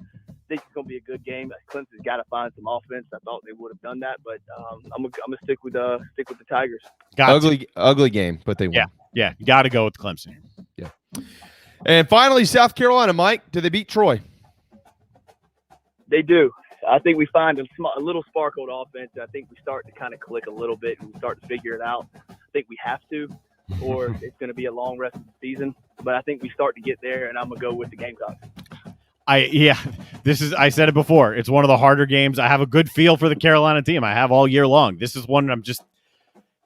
think it's going to be a good game. Clemson's got to find some offense. I thought they would have done that, but I'm gonna stick with the Tigers. Ugly game, but they won. Yeah, you got to go with Clemson. Yeah. And finally, South Carolina. Mike, do they beat Troy? They do. I think we find a little sparkle to offense. I think we start to kind of click a little bit and we start to figure it out. I think we have to, or it's going to be a long rest of the season. But I think we start to get there, and I'm going to go with the Gamecocks. I said it before. It's one of the harder games. I have a good feel for the Carolina team. I have all year long. This is one this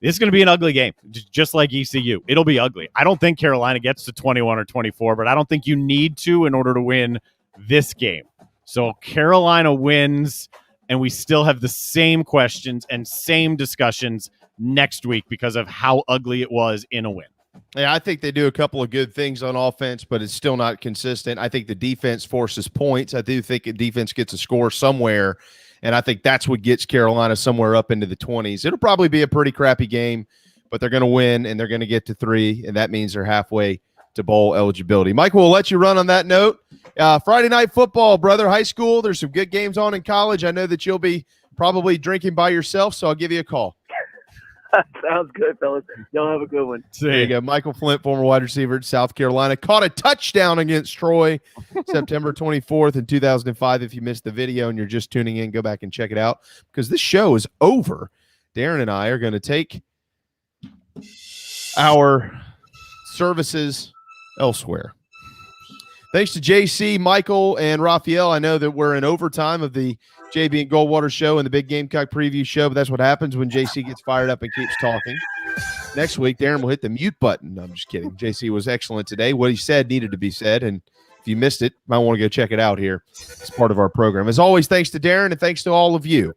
is going to be an ugly game, just like ECU. It'll be ugly. I don't think Carolina gets to 21 or 24, but I don't think you need to in order to win this game. So Carolina wins, and we still have the same questions and same discussions next week because of how ugly it was in a win. Yeah, I think they do a couple of good things on offense, but it's still not consistent. I think the defense forces points. I do think the defense gets a score somewhere, and I think that's what gets Carolina somewhere up into the 20s. It'll probably be a pretty crappy game, but they're going to win, and they're going to get to 3, and that means they're halfway to bowl eligibility. Mike, we'll let you run on that note. Friday night football, brother, high school. There's some good games on in college. I know that you'll be probably drinking by yourself, so I'll give you a call. Sounds good, fellas. Y'all have a good one. There you go. Michael Flint, former wide receiver at South Carolina, caught a touchdown against Troy September 24th in 2005. If you missed the video and you're just tuning in, go back and check it out because this show is over. Darren and I are going to take our services elsewhere. Thanks to JC, Michael, and Raphael. I know that we're in overtime of the JB and Goldwater show and the Big Gamecock Preview Show, but that's what happens when JC gets fired up and keeps talking. Next week, Darren will hit the mute button. No, I'm just kidding. JC was excellent today. What he said needed to be said, and if you missed it, you might want to go check it out here. It's part of our program. As always, thanks to Darren and thanks to all of you.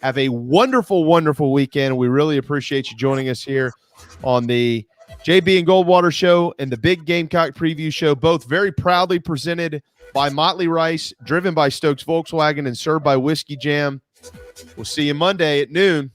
Have a wonderful, wonderful weekend. We really appreciate you joining us here on the JB and Goldwater show and the Big Gamecock Preview Show, both very proudly presented by Motley Rice, driven by Stokes Volkswagen, and served by Whiskey Jam. We'll see you Monday at noon.